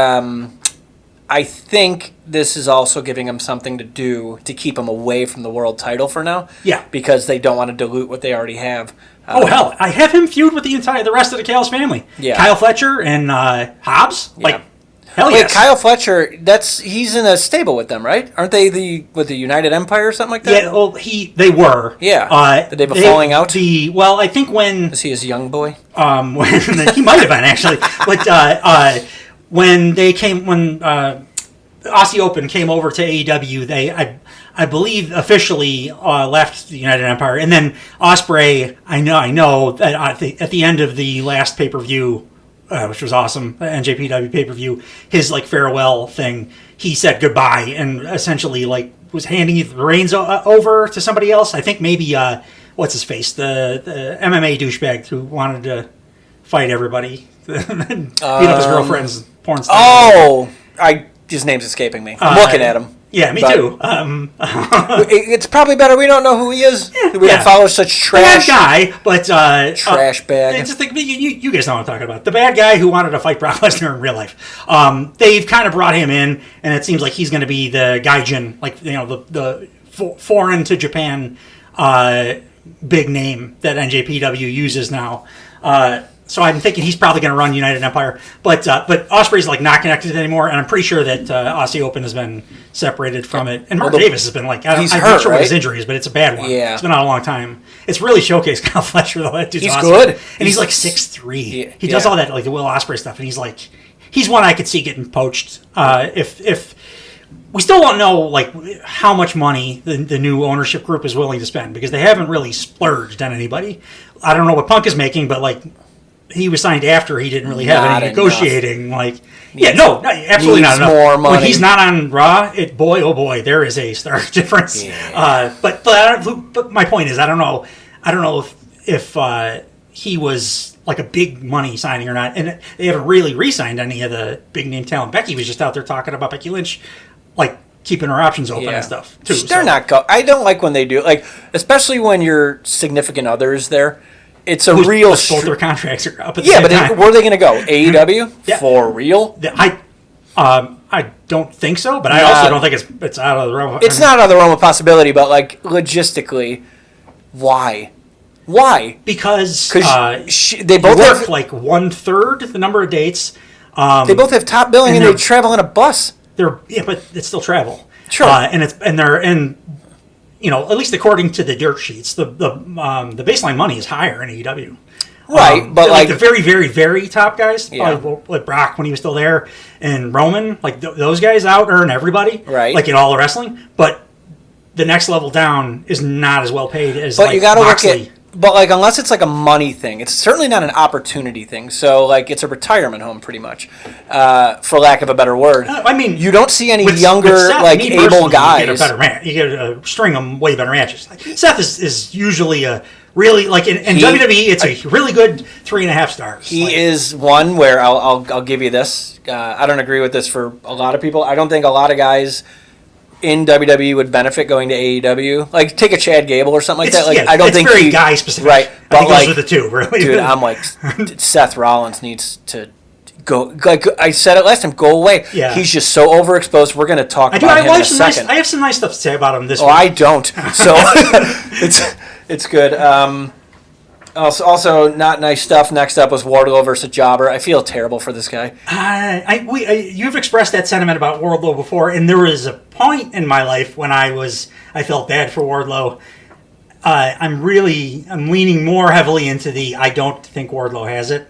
I think this is also giving him something to do to keep him away from the world title for now. Yeah. Because they don't want to dilute what they already have. Hell, I have him feud with the rest of the Callis family. Yeah. Kyle Fletcher and Hobbs. Yeah. Hell yes. Wait, Kyle Fletcher, he's in a stable with them, right? Aren't they the United Empire or something like that? Yeah, well, they were. Yeah. Did they have a falling out? I think when... Is he his young boy? He might have been, actually. But when Aussie Open came over to AEW, I believe officially left the United Empire, and then Ospreay. I know that at the end of the last pay-per-view, which was awesome, NJPW pay-per-view, his farewell thing, he said goodbye and essentially was handing the reins over to somebody else. I think maybe what's his face, the MMA douchebag who wanted to fight everybody and beat up his girlfriend's porn star. Oh, his name's escaping me. I'm looking at him. Yeah, me too. It's probably better we don't know who he is. We don't follow such trash. Bad guy, but trash bag. Just think, you guys know what I'm talking about. The bad guy who wanted to fight Brock Lesnar in real life. They've kind of brought him in, and it seems like he's going to be the gaijin, like the foreign to Japan big name that NJPW uses now. So I'm thinking he's probably going to run United Empire, but Ospreay's like not connected anymore, and I'm pretty sure that Aussie Open has been separated from it. And Mark Davis has been like, I'm not sure what his injury is, but it's a bad one. Yeah, it's been out a long time. It's really showcased Kyle Fletcher though. That dude's awesome. Good, and he's like 6'3". He does all that like the Will Ospreay stuff, and he's one I could see getting poached. If we still don't know like how much money the new ownership group is willing to spend because they haven't really splurged on anybody. I don't know what Punk is making, but like. He was signed after he didn't really have any negotiating. Enough. Absolutely not enough. More money. When he's not on Raw, oh boy, there is a stark difference. Yeah. But my point is, I don't know if he was like a big money signing or not, and they haven't really re-signed any of the big name talent. Becky was just out there talking about Becky Lynch, like keeping her options open and stuff too. They're not. I don't like when they do like, especially when your significant other is there. It's a real. Both their contracts are up. At the same time. Where are they going to go? AEW for real? I don't think so, but I also don't think it's out of the realm. It's not out of the realm of possibility, but like logistically, why? Because they both have like 1/3 the number of dates. They both have top billing, and they travel in a bus. But it's still travel. Sure, and at least according to the dirt sheets, the baseline money is higher in AEW. Right, but like the very, very, very top guys, like Brock when he was still there, and Roman, like those guys out earn everybody, right? Like in all the wrestling, but the next level down is not as well paid as. But you got to look at. But like, unless it's like a money thing, it's certainly not an opportunity thing. So like, it's a retirement home, pretty much, for lack of a better word. I mean, you don't see any younger, Seth, like able guys. You get a better match. You get a string of way better matches. Like, Seth is usually a really like in WWE, it's a really good 3.5 stars. He is one where I'll give you this. I don't agree with this for a lot of people. I don't think a lot of guys in WWE would benefit going to AEW. Like, take a Chad Gable or something like that. Like, I don't think very guy specific. Right, but I think those are the two, really. Dude, I'm like, Seth Rollins needs to go. Like I said it last time, go away. Yeah. He's just so overexposed. We're going to talk about him in a second. I have some nice stuff to say about him this week. I don't. So it's good. Also, not nice stuff. Next up was Wardlow versus Jobber. I feel terrible for this guy. You've expressed that sentiment about Wardlow before, and there was a point in my life when I felt bad for Wardlow. I'm leaning more heavily into the I don't think Wardlow has it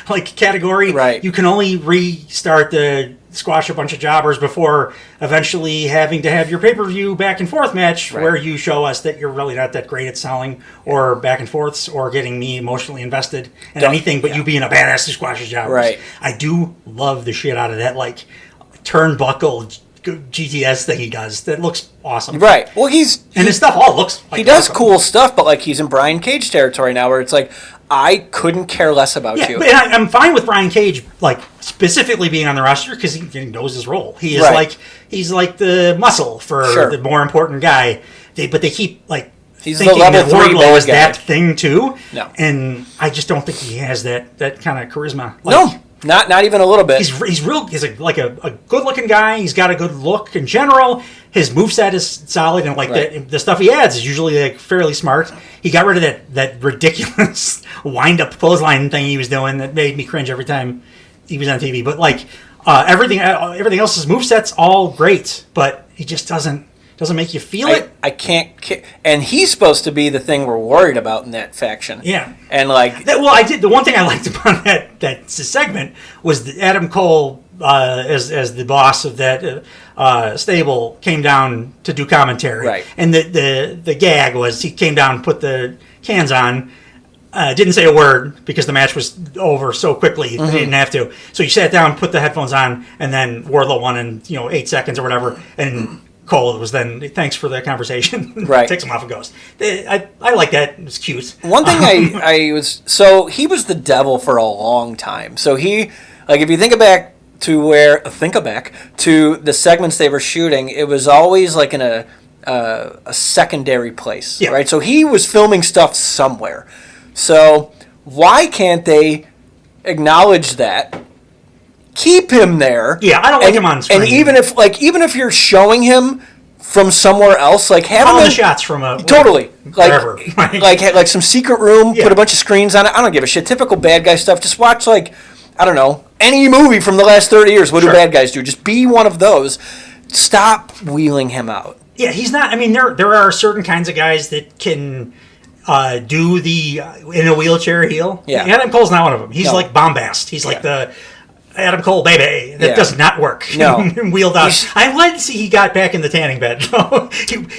like category. Right. You can only restart the squash a bunch of jobbers before eventually having to have your pay-per-view back and forth match where you show us that you're really not that great at selling or back and forths or getting me emotionally invested in anything but you being a badass who squashes jobbers. Right. I do love the shit out of that like turnbuckle GTS thing he does. That looks awesome. Right. Well, his stuff all looks like he does awesome. Cool stuff, but like he's in Brian Cage territory now where it's like I couldn't care less about you. And I'm fine with Brian Cage, like specifically being on the roster because he knows his role. He is he's like the muscle for the more important guy. But they keep like he's thinking the that Wardlow is guy. that thing too. No, and I just don't think he has that kind of charisma. No. Not even a little bit. He's real. He's a good looking guy. He's got a good look in general. His moveset is solid, and the stuff he adds is usually like fairly smart. He got rid of that ridiculous wind up clothesline thing he was doing that made me cringe every time he was on TV. But like everything else, his moveset's all great, but he just doesn't make you feel it. I can't. And he's supposed to be the thing we're worried about in that faction. Yeah. And like I did. The one thing I liked about that segment was that Adam Cole, as the boss of that stable, came down to do commentary. Right. And the gag was he came down, put the cans on, didn't say a word because the match was over so quickly. Mm-hmm. They didn't have to. So he sat down, put the headphones on, and then Wardlow won in 8 seconds or whatever, and Cole was then, thanks for the conversation. Right. Takes him off and goes. I like that. It was cute. One thing he was the devil for a long time. So he, like, if you think back to the segments they were shooting, it was always like in a secondary place, right? So he was filming stuff somewhere. So why can't they acknowledge that? Keep him there. Yeah, I don't like him on screen. And even if you're showing him from somewhere else, like have all him the shots from totally wherever. like some secret room, put a bunch of screens on it. I don't give a shit. Typical bad guy stuff. Just watch I don't know, any movie from the last 30 years. What do bad guys do? Just be one of those. Stop wheeling him out. Yeah, he's not. I mean, there are certain kinds of guys that can do the in a wheelchair heel. Yeah, Adam Cole's not one of them. He's like bombast. He's like the Adam Cole baby. That does not work. No, wheeled out. I'm glad to see he got back in the tanning bed.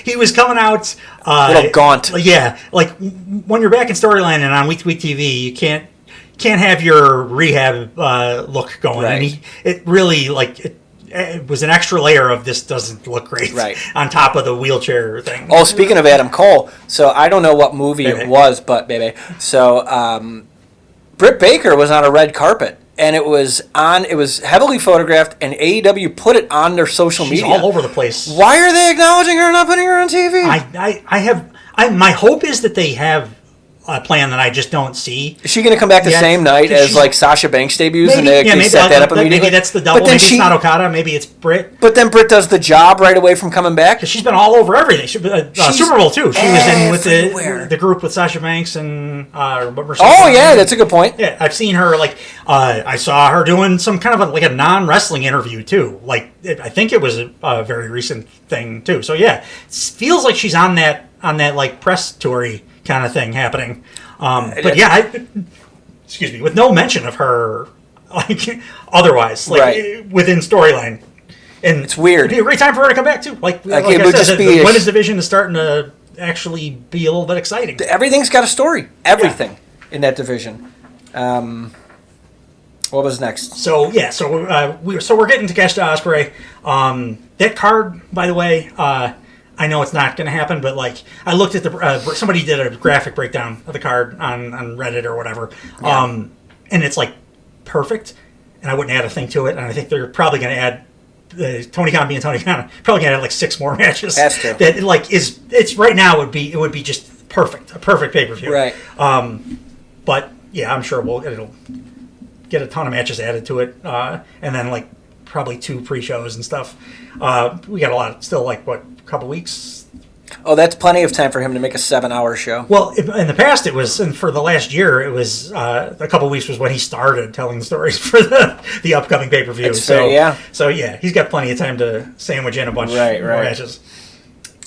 he was coming out a little gaunt. Yeah, like when you're back in storyline and on week to week TV, you can't have your rehab look going. Right. And it really it was an extra layer of this doesn't look great on top of the wheelchair thing. Oh, speaking of Adam Cole, so I don't know what movie it was, but so Britt Baker was on a red carpet, and it was heavily photographed, and AEW put it on their social media. She's all over the place. Why are they acknowledging her and not putting her on TV? My hope is that they have a plan that I just don't see. Is she going to come back the same night as Sasha Banks debuts and they set that up immediately? Maybe that's the double. Maybe it's not Okada. Maybe it's Britt. But then Britt does the job right away from coming back. She's been all over everything. Super Bowl too. She was in with the group with Sasha Banks and Mercedes. Oh yeah, that's a good point. Yeah, I've seen her I saw her doing some kind of a non-wrestling interview too. I think it was a very recent thing too. So yeah, it feels like she's on that press toury kind of thing happening. But yeah, excuse me, with no mention of her otherwise, within storyline. And it's weird. It'd be a great time for her to come back too. Like it I would said, just be the women's division is starting to actually be a little bit exciting. Everything's got a story. Everything in that division. What was next? So yeah, we're getting to Takeshita Ospreay. That card, by the way, I know it's not going to happen, but I looked at somebody did a graphic breakdown of the card on Reddit or whatever, and it's perfect, and I wouldn't add a thing to it, and I think they're probably going to add Tony Khan being Tony Khan, probably going to add 6 more matches. Has to. That it's right now it would be just perfect, a perfect pay-per-view. Right. But yeah, I'm sure it'll get a ton of matches added to it, and then probably 2 pre-shows and stuff. We got a lot still, a couple weeks. Oh, that's plenty of time for him to make a 7-hour show. Well, in the past it was, and for the last year it was a couple weeks was when he started telling the stories for the upcoming pay-per-view. That's fair, yeah. So yeah, he's got plenty of time to sandwich in a bunch more matches.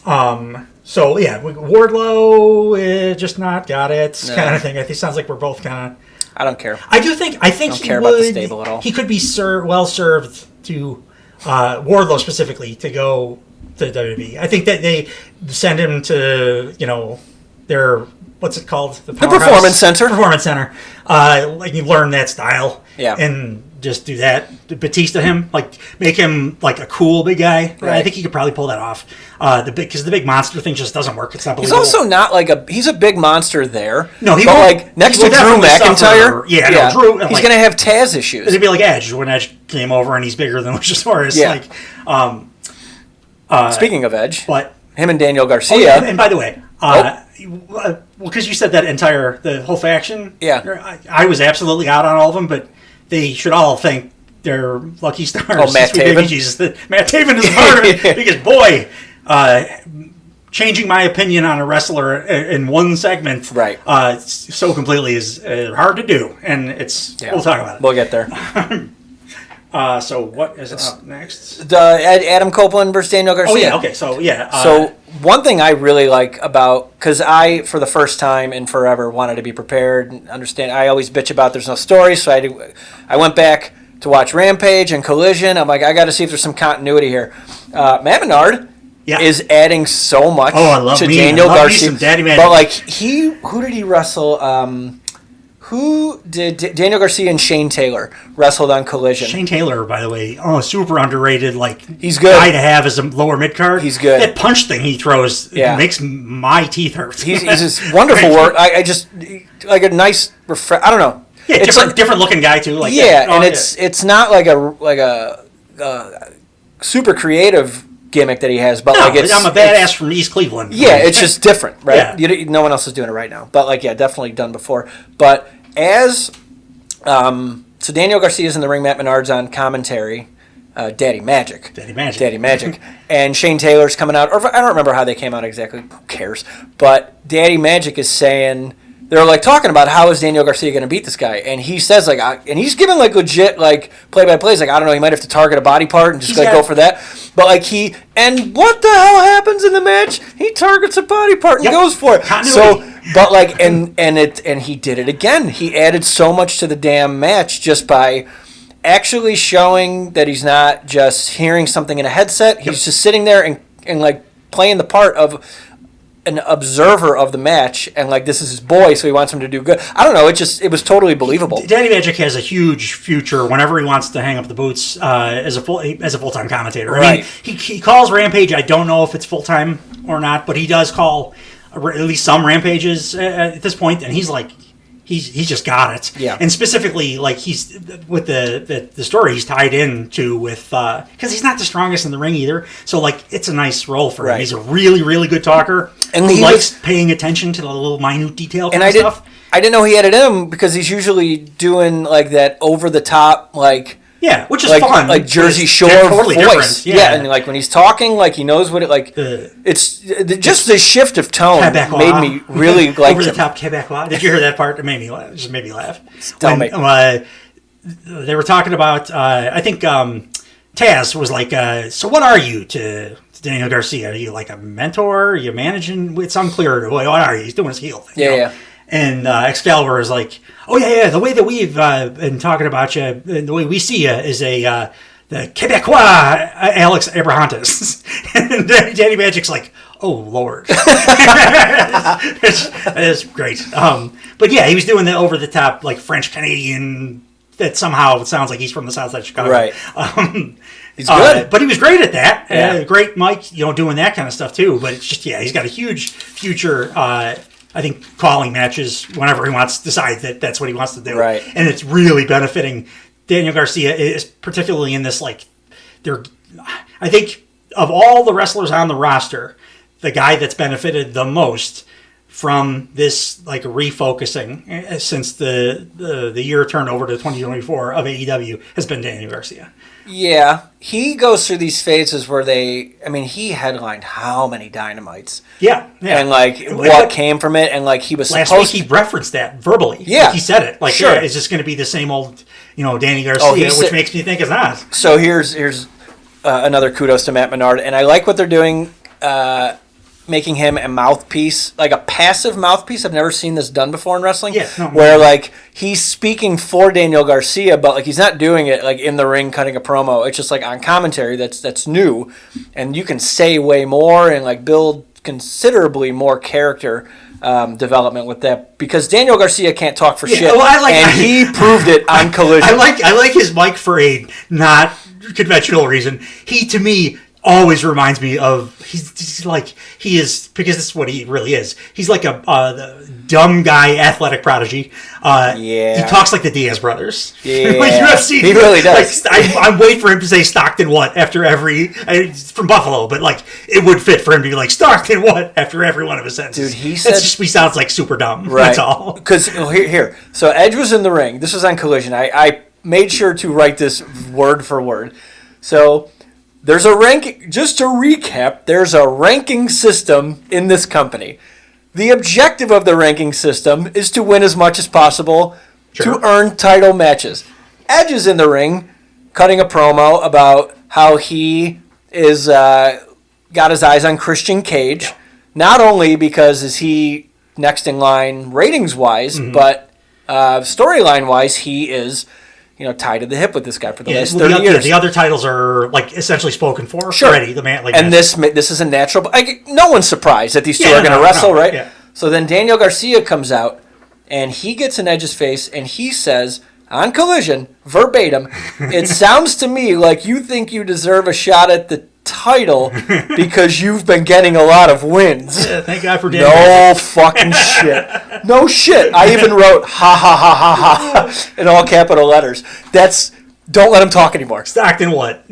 So yeah, Wardlow just not got it kind of thing. I think it sounds like we're both kind of. I don't care. I think don't care about the stable at all. He could be well served to Wardlow specifically to go to WWE. I think that they send him to their what's it called, the Performance Center. You learn that style, and just do that. Batista him, make him a cool big guy. Right. I think he could probably pull that off. Because the big monster thing just doesn't work. It's not believable. He's also not he's a big monster there. No, he won't. Next to Drew McIntyre. Drew. He's going to have Taz issues. It'd be like Edge when Edge came over and he's bigger than Luchasaurus. Yeah. Speaking of Edge, but him and Daniel Garcia. And by the way, because you said the whole faction. Yeah. I was absolutely out on all of them, but they should all thank their lucky stars. Oh, Matt Taven. Jesus, Matt Taven is part of it because boy. Changing my opinion on a wrestler in one segment, so completely is hard to do, and we'll talk about it. We'll get there. So what is up next? Adam Copeland versus Daniel Garcia. Oh yeah, okay. So yeah. So one thing I really like about, because I, for the first time in forever, wanted to be prepared and understand. I always bitch about there's no story, so I went back to watch Rampage and Collision. I'm I got to see if there's some continuity here. Matt Menard. Yeah. Is adding so much to Daniel Garcia. Daddy Man. But who did he wrestle? who did Daniel Garcia and Shane Taylor wrestled on Collision? Shane Taylor, by the way, super underrated. Like, he's good. Guy to have as a lower mid card. He's good. That punch thing he throws makes my teeth hurt. He's just wonderful work. I just like a nice I don't know. Yeah, it's different looking guy too. Like it's not like a super creative gimmick that he has, but I'm a badass from East Cleveland. Yeah, it's just different, right? Yeah. No one else is doing it right now, but definitely done before. But as so Daniel Garcia's in the ring, Matt Menard's on commentary, Daddy Magic, and Shane Taylor's coming out. Or I don't remember how they came out exactly. Who cares? But Daddy Magic is saying. They're talking about how is Daniel Garcia going to beat this guy, and he says and he's giving legit play-by-plays. I don't know, he might have to target a body part and just go for that. But and what the hell happens in the match? He targets a body part and goes for it. Continuity. So, but and he did it again. He added so much to the damn match just by actually showing that he's not just hearing something in a headset. He's just sitting there and playing the part of an observer of the match, and this is his boy, so he wants him to do good. I don't know. It was totally believable. Daddy Magic has a huge future whenever he wants to hang up the boots as a full-time commentator. Right. I mean, he calls Rampage. I don't know if it's full-time or not, but he does call at least some Rampages at this point, and he's he's just got it. Yeah. And specifically, he's with the story he's tied into with because he's not the strongest in the ring either. So it's a nice role for him. He's a really, really good talker and who likes paying attention to the little minute detail kind of stuff. I didn't know he had it in him because he's usually doing that over the top yeah, which is fun. Jersey Shore totally voice. Yeah, and when he's talking, he knows what it it's just the shift of tone Quebecois. Made me really like over the top Quebecois. Did you hear that part? It made me laugh. Just made me laugh. They were talking about. I think Taz was so what are you to Daniel Garcia? Are you a mentor? Are you managing? It's unclear. What are you? He's doing his heel thing. Yeah. And Excalibur is oh yeah, the way that we've been talking about you, and the way we see you is the Quebecois Alex Abrahantes. And Daddy Magic's oh Lord, it's great. But yeah, he was doing the over the top French Canadian that somehow it sounds like he's from the South Side of Chicago. Right. He's good, but he was great at that. Yeah. Great Mike, doing that kind of stuff too. But it's just he's got a huge future. I think calling matches whenever he decides that that's what he wants to do. Right. And it's really benefiting Daniel Garcia, is particularly in this, I think of all the wrestlers on the roster, the guy that's benefited the most from this, refocusing since the year turned over to 2024 of AEW has been Daniel Garcia. Yeah, he goes through these phases where he headlined how many Dynamites? Yeah. And what came from it, and he was last week he referenced that verbally. Yeah, he said it. Sure, it's just going to be the same old, Danny Garcia, which makes me think it's not. So here's another kudos to Matt Menard, and I like what they're doing. Making him a mouthpiece, a passive mouthpiece. I've never seen this done before in wrestling. Yeah, where he's speaking for Daniel Garcia, but he's not doing it in the ring cutting a promo. It's just on commentary that's new, and you can say way more and build considerably more character development with that because Daniel Garcia can't talk for shit, and he proved it on Collision. I like his mic for a not conventional reason. He to me always reminds me of he is because this is what he really is. He's a dumb guy, athletic prodigy. He talks like the Diaz brothers. Yeah, UFC. He really does. I'm waiting for him to say Stockton what after every. It's from Buffalo, but it would fit for him to be Stockton what after every one of his sentences. Dude, he said he sounds super dumb. Right. That's all. Because here, so Edge was in the ring. This was on Collision. I made sure to write this word for word. So. There's a ranking, just to recap, there's a ranking system in this company. The objective of the ranking system is to win as much as possible to earn title matches. Edge is in the ring cutting a promo about how he is got his eyes on Christian Cage, not only because is he next in line ratings-wise, but storyline-wise, he is... tied to the hip with this guy for the last 30 years. The other titles are essentially spoken for already. The man, and this is a natural. No one's surprised that these two are going to wrestle, right? Yeah. So then Daniel Garcia comes out and he gets in Edge's face, and he says, on Collision, verbatim, "It sounds to me like you think you deserve a shot at the title because you've been getting a lot of wins." Yeah, thank God for No fucking shit. No shit. I even wrote ha ha ha ha ha in all capital letters. Don't let him talk anymore. Stockton what?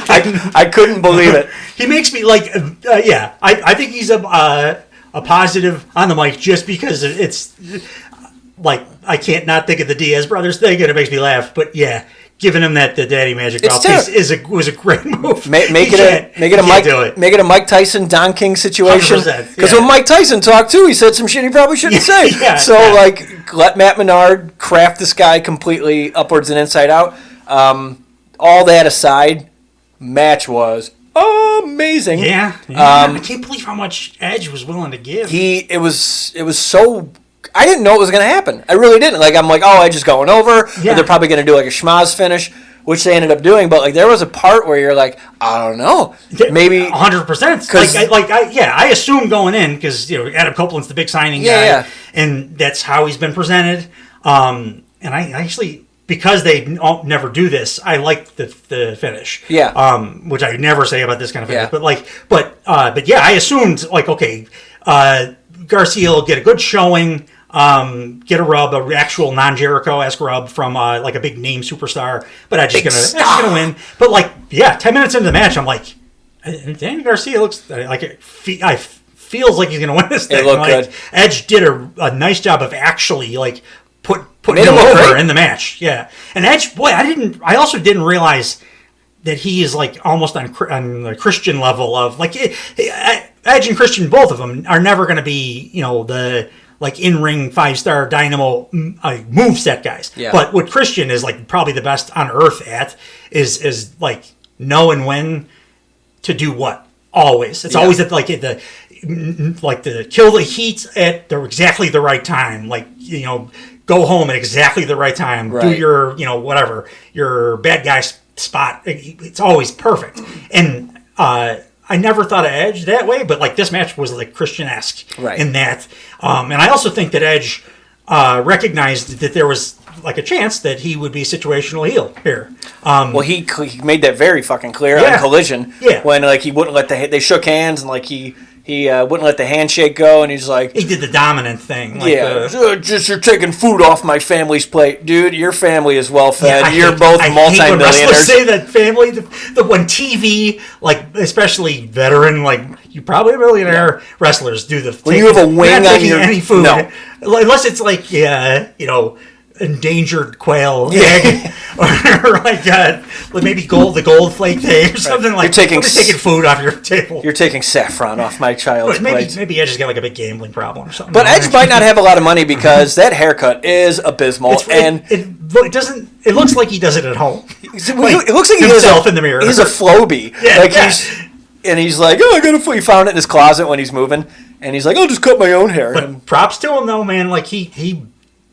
I couldn't believe it. He makes me like, I think he's a positive on the mic just because it's like, I can't not think of the Diaz brothers thing and it makes me laugh. But yeah, giving him the Daddy Magic mouthpiece was a great move. Make it a Mike Tyson Don King situation. Because when Mike Tyson talked too, he said some shit he probably shouldn't say. Like, let Matt Menard craft this guy completely upwards and inside out. All that aside, match was amazing. Yeah. I can't believe how much Edge was willing to give. It was so. I didn't know it was going to happen. I really didn't. Like, I'm like, oh, Edge is going over. Yeah. Or they're probably going to do like a schmaz finish, which they ended up doing. But like, there was a part where you're like, I don't know, maybe 100%. I assumed going in because Adam Copeland's the big signing guy, and that's how he's been presented. And I actually, because they never do this, I like the finish. Yeah. Which I never say about this kind of finish. Yeah. But I assumed like, okay, Garcia will get a good showing, get a rub, an actual non-Jericho-esque rub from like a big name superstar, but Edge is gonna win. But 10 minutes into the match, I'm like, Daniel Garcia looks like feels like he's gonna win this thing. It looked good. Edge did a nice job of actually like putting him over in the match. Yeah, and Edge, boy, I also didn't realize that he is like almost on the Christian level of like Edge and Christian, both of them are never going to be the like in-ring 5-star Dynamo moveset guys. Yeah. But what Christian is like probably the best on earth at is like knowing when to do what. Always, it's always at like the kill the heat at exactly the right time. Like go home at exactly the right time. Right. Do your whatever your bad guy spot. It's always perfect. And I never thought of Edge that way, but like this match was like Christian-esque in that. And I also think that Edge recognized that there was like a chance that he would be situational heel here. Well, he made that very fucking clear on Collision. Yeah. When like he wouldn't let they shook hands and like he wouldn't let the handshake go, and he's like... He did the dominant thing. Like just you're taking food off my family's plate. Dude, your family is well-fed. You're both multi-millionaires. I hate when wrestlers say that family, when TV, like, especially veteran, like, you probably millionaire wrestlers do the... When you have a wing on your... any food. No. Unless it's like, endangered quail egg, or like maybe the gold flake thing or something like. You're taking food off your table. You're taking saffron off my child's plate. Maybe Edge has got like a big gambling problem or something. But Edge might not have a lot of money because that haircut is abysmal, it doesn't. It looks like he does it at home. It looks like he himself in the mirror. He's a Floby. He's like, oh, he found it in his closet when he's moving, and he's like, I'll just cut my own hair. But props to him though, man. Like he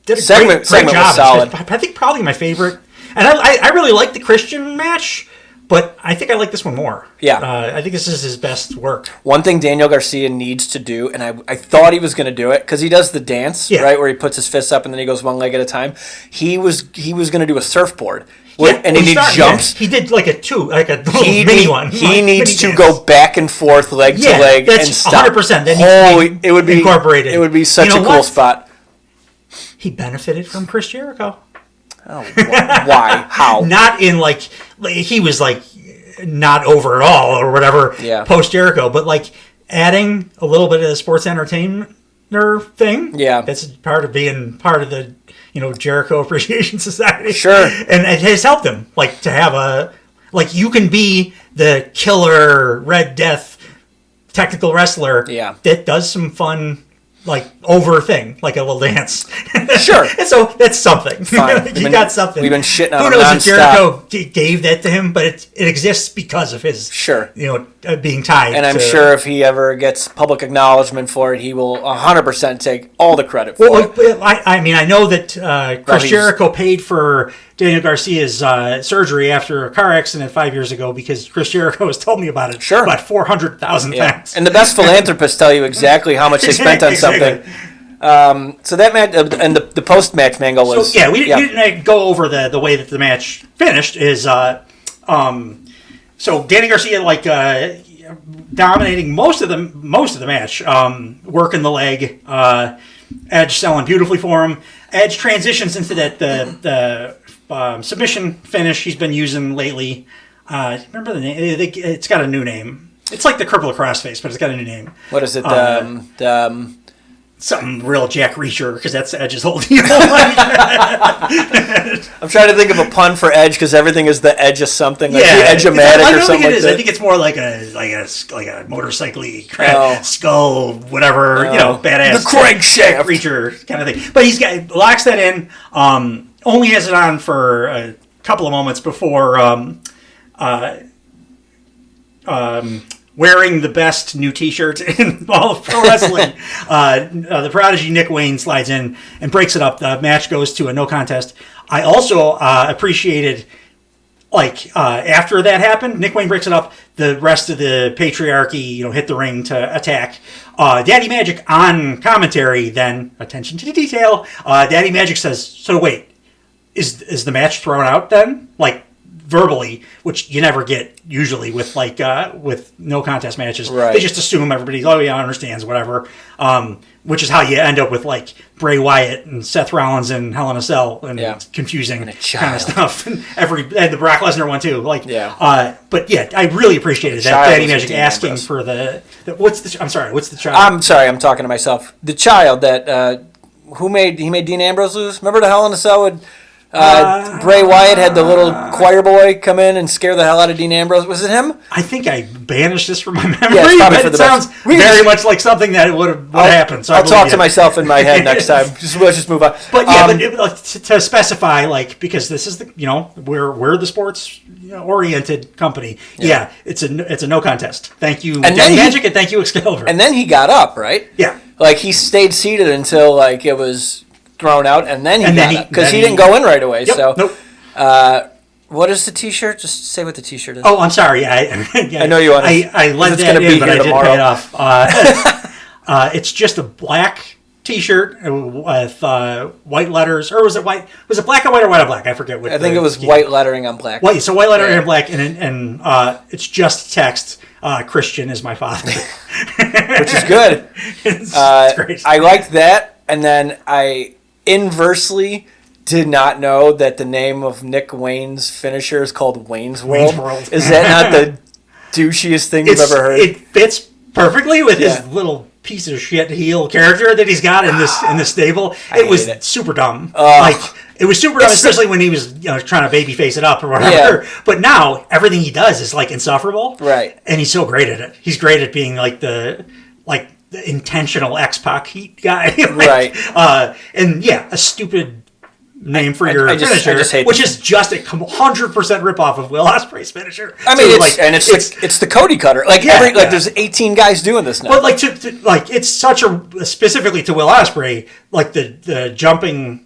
did a great job. Was solid. I think probably my favorite, and I really like the Christian match, but I think I like this one more. Yeah, I think this is his best work. One thing Daniel Garcia needs to do, and I thought he was going to do it because he does the dance right where he puts his fists up and then he goes one leg at a time. He was going to do a surfboard. And he needs jumps. He did like a little mini one. He needs to go back and forth, leg to leg, and stop. 100%. It would be incorporated. It would be such a cool spot. He benefited from Chris Jericho. Oh, why? How? Not in like he was like not over at all or whatever. Yeah. Post Jericho, but like adding a little bit of the sports entertainer thing. Yeah. That's part of being part of the Jericho Appreciation Society. Sure. And it has helped him like to have you can be the killer Red Death technical wrestler. Yeah. That does some fun. Like over thing, like a little dance. Sure. And so that's something. You got something. We've been shitting on him. Who knows if Jericho gave that to him, but it exists because of his being tied. And I'm sure if he ever gets public acknowledgement for it, he will 100% take all the credit for it. I know that Chris Jericho paid for Daniel Garcia's surgery after a car accident 5 years ago because Chris Jericho has told me about it about 400,000 times. And the best philanthropists tell you exactly how much they spent on something. So that match and the post match angle was. So we didn't go over the way that the match finished. Is so Danny Garcia dominating most of the match, working the leg. Edge selling beautifully for him. Edge transitions into the submission finish he's been using lately. Remember the name? It's got a new name. It's like the Crippler Crossface, but it's got a new name. What is it? Something real Jack Reacher, because that's Edge's whole deal. I'm trying to think of a pun for Edge, because everything is the edge of something, like the Edge-o-matic or something like that. I think it's more like a motorcycle-y skull, whatever, badass. The crankshaft Reacher kind of thing. But locks that in, only has it on for a couple of moments before wearing the best new T-shirt in all of pro wrestling. The Prodigy Nick Wayne slides in and breaks it up. The match goes to a no contest. I also appreciated, after that happened, Nick Wayne breaks it up. The rest of the patriarchy, hit the ring to attack. Daddy Magic on commentary. Then attention to the detail. Daddy Magic says, "So wait, is the match thrown out then?" Verbally, which you never get usually with with no contest matches. Right. They just assume everybody understands whatever, which is how you end up with Bray Wyatt and Seth Rollins and Hell in a Cell and confusing kind of stuff. And the Brock Lesnar one too. I really appreciated that Daddy Magic asking for what's the child? I'm sorry, I'm talking to myself. The child that he made Dean Ambrose lose. Remember the Hell in a Cell with Bray Wyatt had the little choir boy come in and scare the hell out of Dean Ambrose. Was it him? I think I banished this from my memory, but it sounds very much like something that would have happened. So I'll talk to myself in my head next time. Let's just move on. But to specify, because this is we're the sports oriented company. Yeah, it's a no contest. Thank you, Daddy Magic, and thank you, Excalibur. And then he got up, right? Yeah, he stayed seated until it was thrown out, and then he got up because he didn't go in right away. Yep, so, nope. What is the T-shirt? Just say what the T-shirt is. Oh, I'm sorry. I know you want. I let that in, but I didn't pay it off. It's just a black T-shirt with white letters, or was it white? Was it black and white or white and black? I forget. I think it was white lettering on black. White, so white lettering on black, and it's just text. Christian is my father, which is good. It's great. I liked that, and then I inversely did not know that the name of Nick Wayne's finisher is called Wayne's World. Is that not the douchiest thing you've ever heard? It fits perfectly with his little piece of shit heel character that he's got in this stable. It was super dumb. It was super dumb, especially when he was trying to babyface it up or whatever. Yeah. But now everything he does is insufferable. Right. And he's so great at it. He's great at being the intentional X-Pac heat guy. Right. A stupid name for your finisher, which is just a 100% ripoff of Will Ospreay's finisher. I mean, it's the Cody Cutter. There's 18 guys doing this now. But it's such specifically to Will Ospreay, the jumping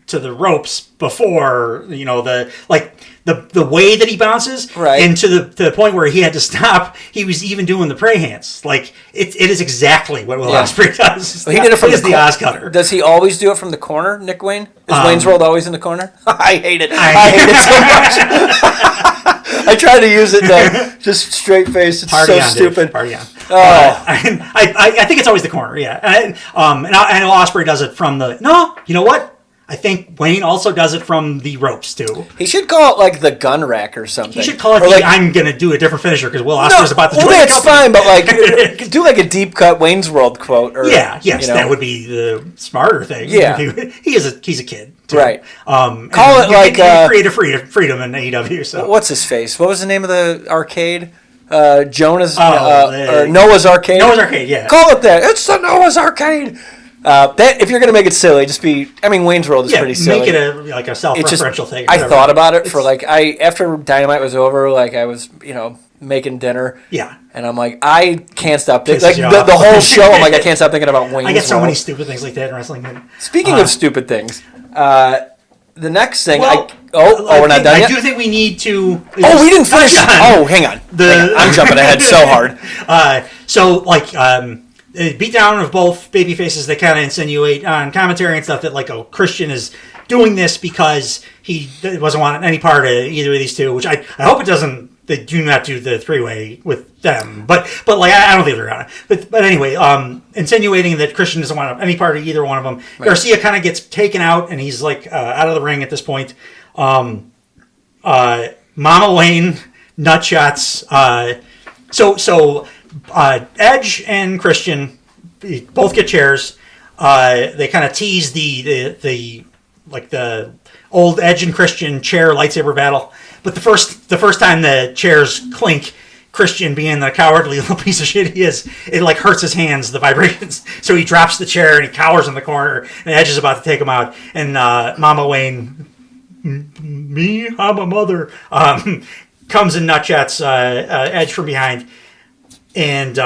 to the ropes before the way that he bounces, right, and to the point where he had to stop. He was even doing the pray hands. It is exactly what Will Ospreay does. He did it from the Oz Cutter. Does he always do it from the corner, Nick Wayne? Is Wayne's World always in the corner? I hate it. I hate it so much. I try to use it just straight face. It's Party so on, stupid. Dave. Party on. I think it's always the corner. Yeah, and I know Ospreay does it from the. No, you know what? I think Wayne also does it from the ropes too. He should call it the gun rack or something. He should call it I'm going to do a different finisher because Will Ospreay's about to join the that's fine, but do a deep cut Wayne's World quote. Or, that would be the smarter thing. Yeah. He's a kid too. Right. Call it creative freedom in AEW. So what's his face? What was the name of the arcade? Jonas or Noah's Arcade. Noah's Arcade, yeah. Call it that. It's the Noah's Arcade. That if you're gonna make it silly, just be. I mean, Wayne's World is pretty silly. Make it a self-referential thing. I thought about it after Dynamite was over. I was making dinner. Yeah. And I'm I can't stop thinking. The whole show, I'm I can't stop thinking about Wayne's World. I get so many stupid things like that in wrestling. Speaking of stupid things, the next thing. We're not done yet. I do think we need to. We didn't finish. Hang on. I'm jumping ahead so hard. beatdown of both baby faces. They kind of insinuate on commentary and stuff that like, oh, Christian is doing this because he wasn't wanting any part of either of these two, which I hope it doesn't. They do not do the three-way with them, but like I don't think they're gonna. But anyway, insinuating that Christian doesn't want any part of either one of them. Right. Garcia kind of gets taken out, and he's like out of the ring at this point. Mama Wayne nutshots. So Edge and Christian both get chairs. They kind of tease the old Edge and Christian chair lightsaber battle. But the first time the chairs clink, Christian, being the cowardly little piece of shit he is, it like hurts his hands, the vibrations. So he drops the chair and he cowers in the corner, and Edge is about to take him out. And Mama Wayne, me, I'm a mother, comes and nutshots Edge from behind. And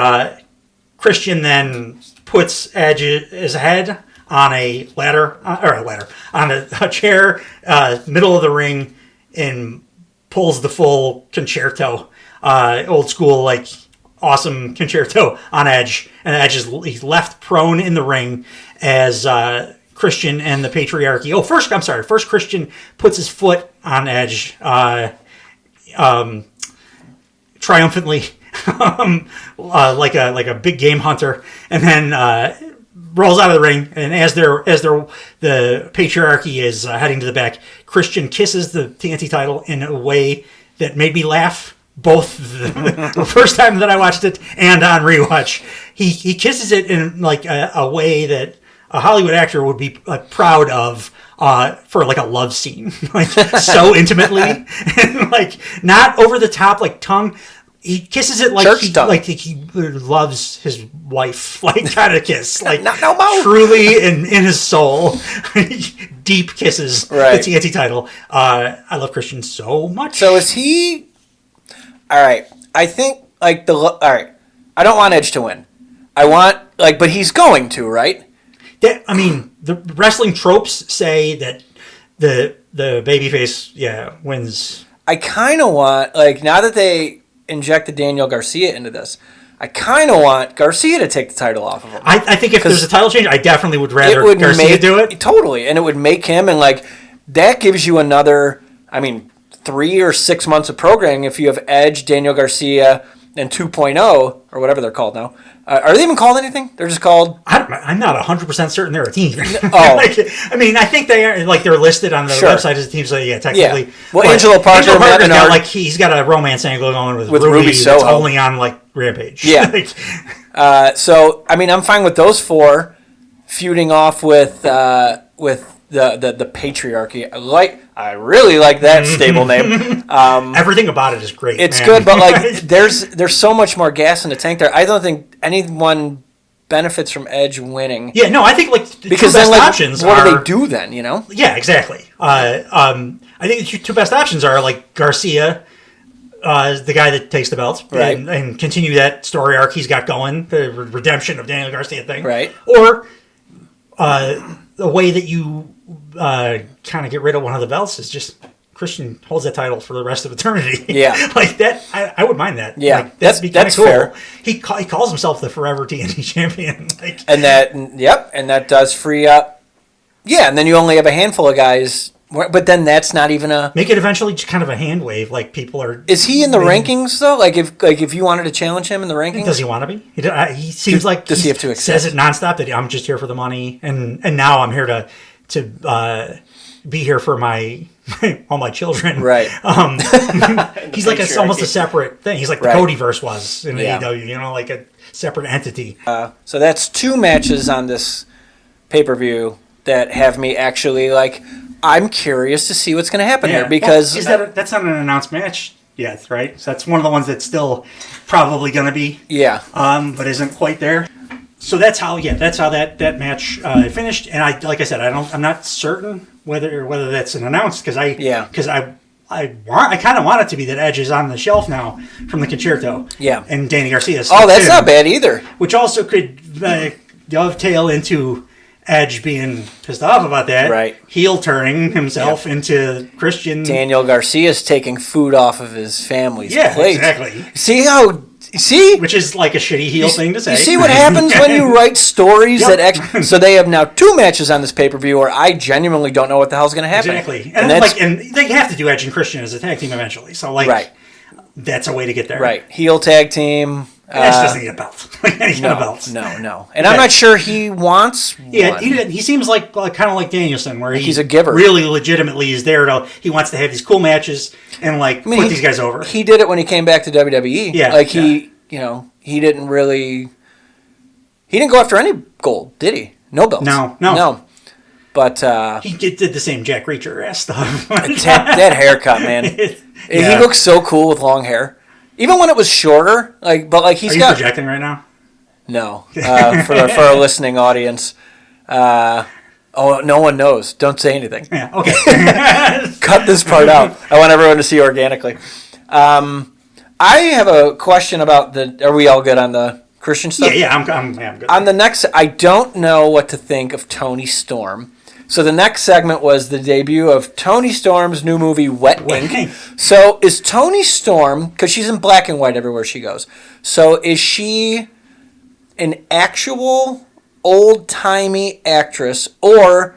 Christian then puts Edge's head on a on a chair, middle of the ring, and pulls the full concerto, old school, like, awesome concerto on Edge. And Edge he's left prone in the ring as Christian and the patriarchy. First Christian puts his foot on Edge, triumphantly, like a big game hunter, and then rolls out of the ring. And as the patriarchy is heading to the back, Christian kisses the TNT title in a way that made me laugh both the first time that I watched it and on rewatch. He kisses it in like a way that a Hollywood actor would be proud of for like a love scene, like so intimately, and like not over the top, like tongue. He kisses it like he loves his wife, like kind of kiss, like truly in his soul, deep kisses. Right. The TNT title. I love Christian so much. So is he? All right. I think like all right. I don't want Edge to win. I want but he's going to, right? I mean, the wrestling tropes say that the babyface, wins. I kind of want now that they injected Daniel Garcia into this, I kind of want Garcia to take the title off of him. I think if there's a title change, I definitely would rather Garcia do it. Totally, and it would make him, and that gives you another, 3 or 6 months of programming if you have Edge, Daniel Garcia, and 2.0, or whatever they're called now. Are they even called anything? They're just called... I'm not 100% certain they're a team. Oh. I think they are, they're listed on the website as a team, so technically... Yeah. Well, Angelo Parker's got, he's got a romance angle going with Ruby Soho. That's only on, Rampage. Yeah. So, I'm fine with those four feuding off with the patriarchy. I really like that stable name. Everything about it is great. It's good, but there's so much more gas in the tank there. I don't think anyone benefits from Edge winning. Yeah, no, I think the because two best then, options what are, do they do then? Yeah, exactly. I think the two best options are Garcia, the guy that takes the belt, right, and continue that story arc he's got going, the redemption of Daniel Garcia thing, right, or the way that you kind of get rid of one of the belts is just Christian holds that title for the rest of eternity. Yeah. that, I would mind that. Yeah. That's cool. Fair. He calls himself the Forever TNT Champion. And that does free up. Yeah, and then you only have a handful of guys, but then that's not even a... Make it eventually just kind of a hand wave, people are... Is he in the rankings, though? If you wanted to challenge him in the rankings? Does he want to be? He seems does he have to accept? Says it nonstop that I'm just here for the money, and now I'm here to be here for all my children. Right. He's almost a separate thing. He's like the Codyverse was in AEW, like a separate entity. So that's 2 matches on this pay-per-view that have me actually I'm curious to see what's going to happen here because that's not an announced match yet, right? So that's one of the ones that's still probably going to be. Yeah. But isn't quite there. So that's how that match finished, and like I said, I'm not certain whether that's an announced because I kind of want it to be that Edge is on the shelf now from the concerto, and Danny Garcia. Oh, that's not bad either. Which also could dovetail into Edge being pissed off about that, right? Heel turning himself into Christian. Daniel Garcia's taking food off of his family's plate. Exactly. See how See? Which is like a shitty heel thing to say. You see what happens when you write stories that so they have now 2 matches on this pay-per-view where I genuinely don't know what the hell's going to happen. Exactly. And they have to do Edge and Christian as a tag team eventually. So that's a way to get there. Right. Heel tag team. Edge doesn't need a belt. No. And I'm not sure he wants one. Yeah, he seems like kind of like Danielson, where he's a giver. Really legitimately is there to. He wants to have these cool matches and put these guys over. He did it when he came back to WWE. Yeah, he didn't really. He didn't go after any gold, did he? No belts. No. But he did the same Jack Reacher ass stuff. that haircut, man. He looks so cool with long hair. Even when it was shorter, he's got. Are you projecting right now? No, for our listening audience. No one knows. Don't say anything. Yeah, okay. Cut this part out. I want everyone to see organically. I have a question about Are we all good on the Christian stuff? Yeah, I'm good. On the next, I don't know what to think of Toni Storm. So the next segment was the debut of Toni Storm's new movie, Wet Ink. So is Toni Storm, because she's in black and white everywhere she goes, so is she an actual old-timey actress, or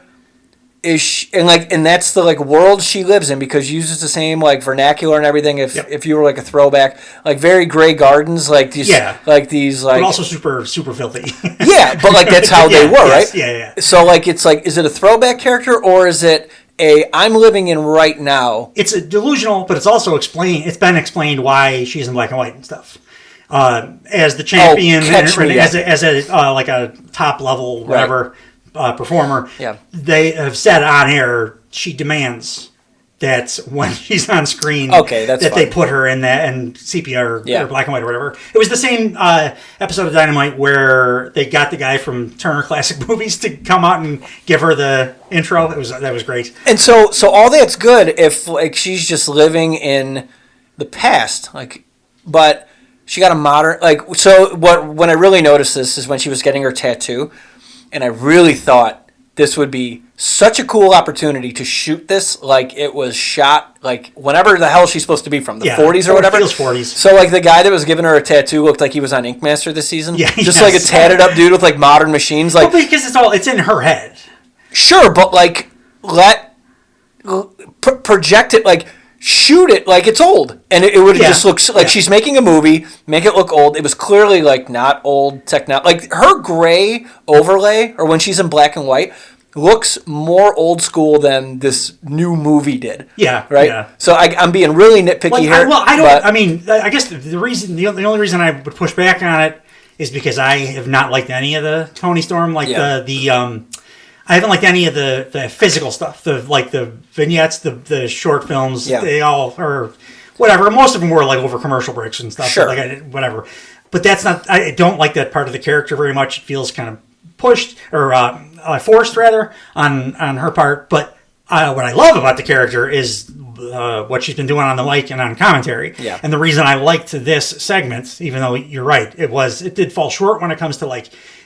is she, and that's the world she lives in, because she uses the same vernacular and everything, if you were a throwback, very Grey Gardens, these but also super filthy. Yeah, but that's how they were, right? Yeah. So is it a throwback character, or is it I'm living in right now? It's a delusional, but it's also explained. It's been explained why she's in black and white and stuff. As the champion, as a top level whatever. Right. Performer, they have said on air she demands that when she's on screen, that they put her in that and CPR or black and white or whatever. It was the same episode of Dynamite where they got the guy from Turner Classic Movies to come out and give her the intro. That was great. And so all that's good if she's just living in the past, but she got a modern when I really noticed this is when she was getting her tattoo. And I really thought this would be such a cool opportunity to shoot this it was shot whenever the hell she's supposed to be from, the 40s or whatever. Feels 40s. So the guy that was giving her a tattoo looked like he was on Ink Master this season. Yeah, just a tatted up dude with modern machines. Because it's in her head. Sure, but project it shoot it like it's old, and it would just look she's making a movie, make it look old. It was clearly not old technology. Her gray overlay, or when she's in black and white, looks more old school than this new movie did. Yeah, right. Yeah. So I'm being really nitpicky here. I guess the only reason I would push back on it is because I have not liked any of the Toni Storm, I haven't liked any of the physical stuff, the vignettes, the short films. Yeah. They all are whatever. Most of them were over commercial breaks and stuff. Sure. Whatever. But that's not. I don't like that part of the character very much. It feels kind of pushed or forced rather on her part. But what I love about the character is what she's been doing on the mic and on commentary. Yeah. And the reason I liked this segment, even though you're right, it did fall short when it comes to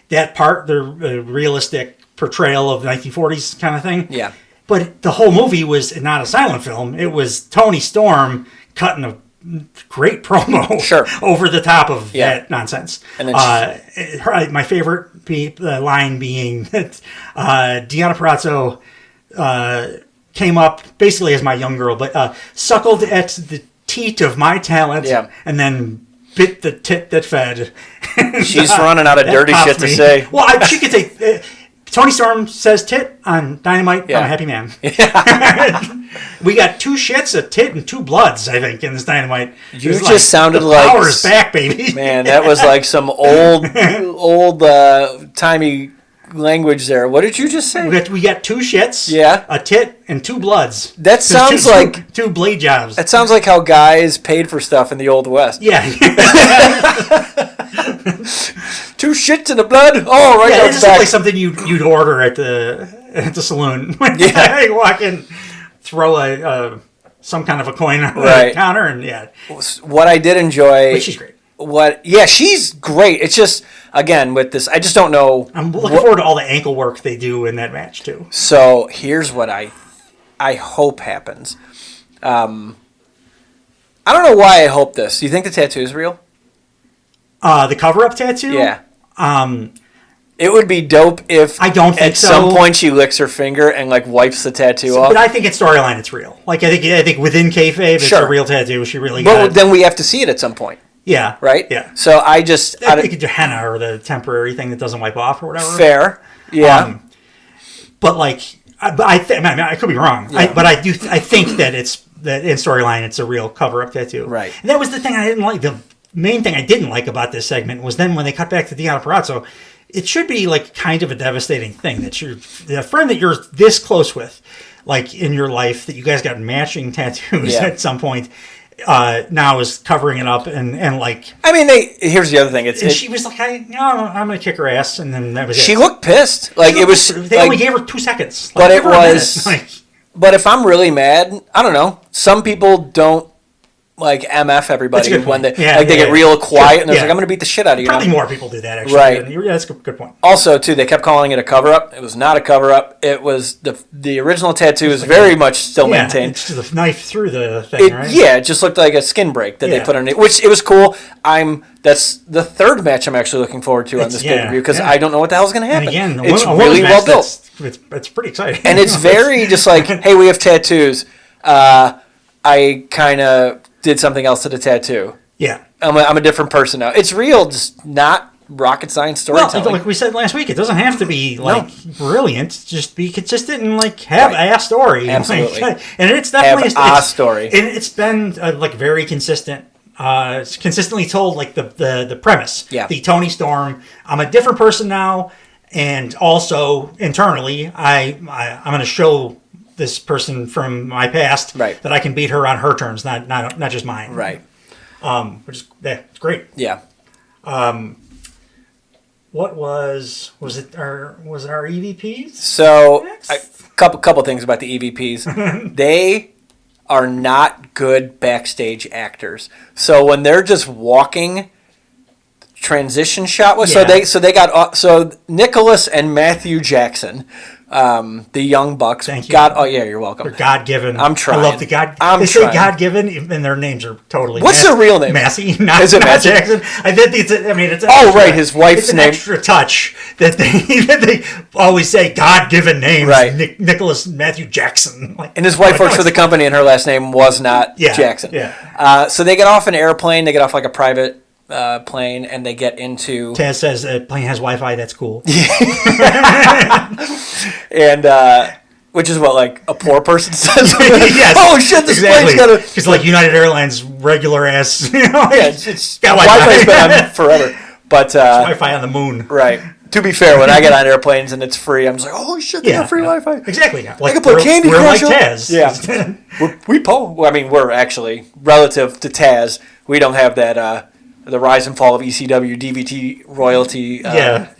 that part, the realistic portrayal of the 1940s kind of thing. Yeah. But the whole movie was not a silent film. It was Toni Storm cutting a great promo over the top of that nonsense. And then my favorite line being that Deanna Purrazzo came up basically as my young girl, but suckled at the teat of my talent and then bit the tit that fed. She's running out of dirty shit to say. Well, she could say... Toni Storm says tit on Dynamite. I'm a happy man. Yeah. We got 2 shits, a tit, and 2 bloods, I think, in this Dynamite. You just sounded like... power is back, baby. Man, that was some old timey language there. What did you just say? We got 2 shits, a tit, and 2 bloods. That sounds like... 2 blade jobs. That sounds like how guys paid for stuff in the Old West. Yeah. 2 shits in the blood. Oh, right. Yeah, it's like something you'd order at the saloon when you walk in, throw some kind of a coin on the counter, and What I did enjoy. But she's great. She's great. It's just again with this, I just don't know. I'm looking forward to all the ankle work they do in that match too. So here's what I hope happens. I don't know why I hope this. Do you think the tattoo is real? The cover-up tattoo? Yeah. It would be dope if I don't think at some point she licks her finger and like wipes the tattoo off. But I think it's storyline. It's real. Like I think within kayfabe, it's a real tattoo. She really. But then we have to see it at some point. Yeah. Right. Yeah. So I think it's henna or the temporary thing that doesn't wipe off or whatever. Fair. Yeah. But like, I could be wrong. Yeah. I think that in storyline it's a real cover-up tattoo. Right. And that was the thing I didn't like. The main thing I didn't like about this segment was then when they cut back to Deanna Purrazzo. It should be like kind of a devastating thing that the friend that you're this close with, like in your life, that you guys got matching tattoos at some point, now is covering it up and like. I mean, here's the other thing. She was like, I'm gonna kick her ass, and then that was it. She looked pissed. Like it was. They only gave her 2 seconds. But it was. But if I'm really mad, I don't know. Some people don't. Like MF everybody when they get real quiet and they're like, I'm going to beat the shit out of you. Probably more people do that actually. Right. That's a good point. Also, too, they kept calling it a cover up. It was not a cover up. It was the original tattoo is very much still maintained. It's just a knife through the thing, right? Yeah, it just looked like a skin break that they put on it, which it was cool. That's the third match I'm actually looking forward to on this pay per view because I don't know what the hell's going to happen. And again, it's really well built. It's pretty exciting, and it's very just like, hey, we have tattoos. I kind of did something else to the tattoo. Yeah. I'm a different person now. It's real, just not rocket science storytelling. Well, like we said last week, it doesn't have to be brilliant. Just be consistent and like have a story. Absolutely. And it's definitely a story. And it's been like very consistent. It's consistently told like the premise. Yeah. The Toni Storm. I'm a different person now, and also internally, I'm going to show this person from my past that I can beat her on her terms, not just mine. Right. Which is it's great. Yeah. What was it our EVPs? So a couple things about the EVPs. They are not good backstage actors. So when they're just walking, transition shot was so they got Nicholas and Matthew Jackson. The Young Bucks. Thank you. You're welcome. They're God-given. I'm trying. I love the God. They say God-given, and their names are totally. What's their real name? Massey. Is it Massey? Jackson. I think it's. It's. His wife's name. It's an extra touch that they always say God-given names. Right. Nicholas Matthew Jackson. And his wife works for the company, and her last name was not Jackson. Yeah. So they get off an airplane. They get off like a private plane, and they get into. Taz says a plane has Wi-Fi. That's cool. And which is what like a poor person says. Yes, oh shit! This plane's got because like United Airlines regular ass. It's got Wi-Fi's been on forever, but Wi-Fi on the moon. Right. To be fair, when I get on airplanes and it's free, I'm just like, oh shit, they got free Wi-Fi. Exactly. Yeah. I can play Candy Crush. We're like Taz. Yeah. I mean, we're actually relative to Taz. We don't have that. The rise and fall of ECW DVT royalty.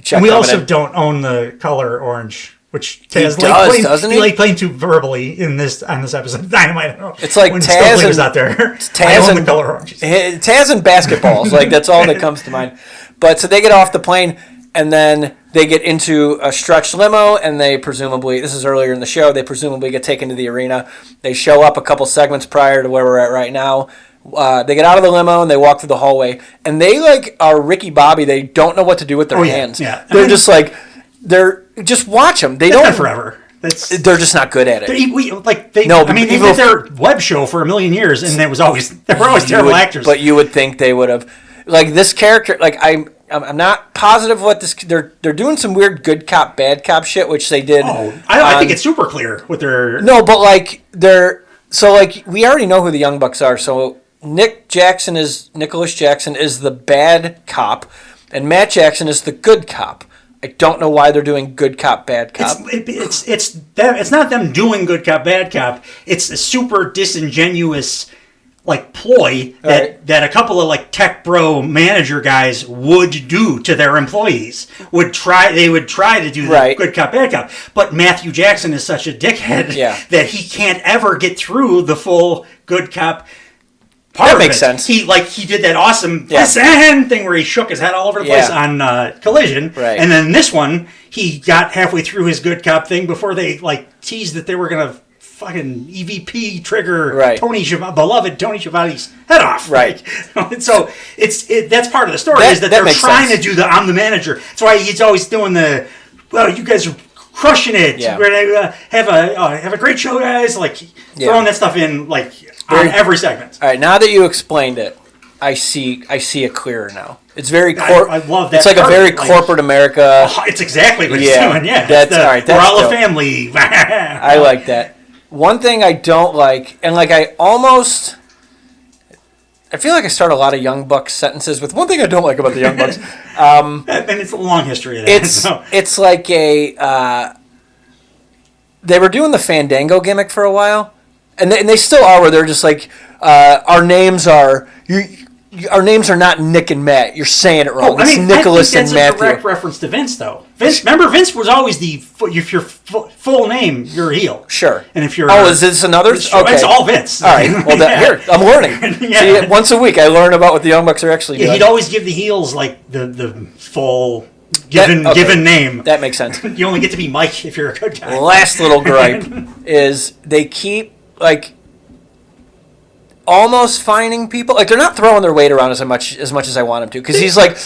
Check we also don't own the color orange. Which Taz doesn't he? He playing to verbally on this episode of Dynamite. It's like when Taz was out there. Taz and the color oranges. Taz and basketballs, like that's all that comes to mind. But so they get off the plane and then they get into a stretch limo and they presumably, this is earlier in the show, they presumably get taken to the arena. They show up a couple segments prior to where we're at right now. They get out of the limo and they walk through the hallway and they like are Ricky Bobby. They don't know what to do with their hands. Yeah. They're just like. Just watch them. They don't forever. They're just not good at it. They did their web show for a million years, and they were always terrible actors. But you would think they would have, like this character. Like I'm not positive what this. They're doing some weird good cop bad cop shit, which they did. I think it's super clear with their. No, but like we already know who the Young Bucks are. So Nicholas Jackson is the bad cop, and Matt Jackson is the good cop. I don't know why they're doing good cop, bad cop. It's not them doing good cop, bad cop. It's a super disingenuous like ploy that a couple of like tech bro manager guys would do to their employees. They would try to do the good cop, bad cop. But Matthew Jackson is such a dickhead that he can't ever get through the full good cop. That makes sense. He did that awesome thing where he shook his head all over the place on Collision, and then this one he got halfway through his good cop thing before they like teased that they were gonna fucking EVP trigger Right. beloved Tony Schiavone's head off. Right. Like, so that's part of the story is that they're makes trying sense. to do I'm the manager. That's why he's always doing well, you guys are crushing it. Yeah. We're gonna have a great show, guys. Like throwing that stuff in like on every segment. All right, now that you explained it, I see it clearer now. It's very I love that. It's like a very like, corporate America. It's exactly what he's doing. Yeah, that's all right. We're all dope. a family. I like that. One thing I don't like, and like I feel like I start a lot of Young Bucks sentences with one thing I don't like about the Young Bucks. And it's a long history of that. It's like they were doing the Fandango gimmick for a while, and they still are, where they're just like, our names are not Nick and Matt. You're saying it wrong. It's Nicholas and Matthew. That's a direct reference to Vince, though. Remember, Vince was always if your full name, you're a heel. Sure. And if you're is this another? Okay. It's all Vince. All right. Well, here I'm learning. Yeah. See, once a week I learn about what the Young Bucks are actually doing. He'd always give the heels like the full given name. That makes sense. You only get to be Mike if you're a good guy. Last little gripe is they keep like almost finding people, like they're not throwing their weight around as much as I want them to, because he's like,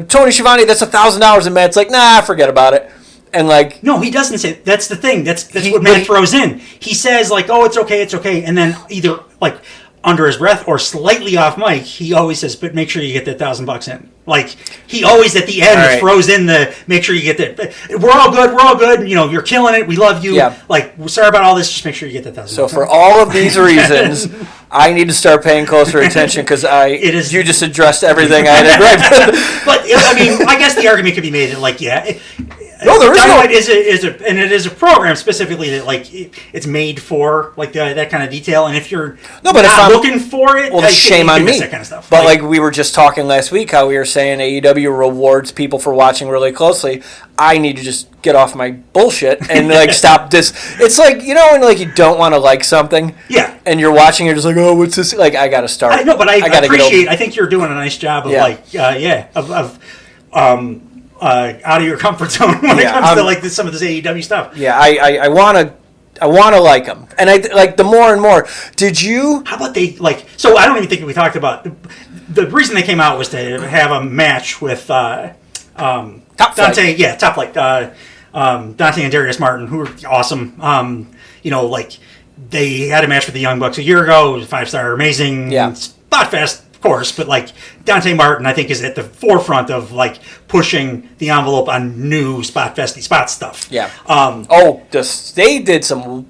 Tony Schiavone, that's $1,000, and Matt's like, nah, forget about it. And like, no, he doesn't say. That's the thing. That's what Matt throws in. He says like, "Oh, it's okay," and then either like under his breath or slightly off mic, he always says, "But make sure you get that $1,000 in." Like he always at the end throws in the make sure you get that. We're all good. You know, you're killing it. We love you. Yeah. Like we're sorry about all this. Just make sure you get that $1,000. So for all of these reasons, I need to start paying closer attention because you just addressed everything I had to gripe. But I mean, I guess the argument could be made that like no, there is Dynamite is a program specifically that like it's made for like that kind of detail, and if you're not looking for it, well, shame on me. That kind of stuff. But like we were just talking last week, how we were saying AEW rewards people for watching really closely. I need to just get off my bullshit and like stop this. It's like, you know, when like you don't want to like something, and you're watching, you're just like, oh, what's this? Like I got to start. I know, but I appreciate. I think you're doing a nice job of out of your comfort zone when it comes to like some of this AEW stuff. Yeah, I want to like them, and I like the more and more. Did you? How about they like? So I don't even think we talked about the reason they came out was to have a match with Top Dante. Yeah, Top Flight. Dante and Darius Martin, who were awesome. You know, like they had a match with the Young Bucks a year ago. It was 5-star, amazing. Yeah. Spot fest. Course, but like Dante Martin, I think is at the forefront of like pushing the envelope on new spot stuff. Yeah. They did some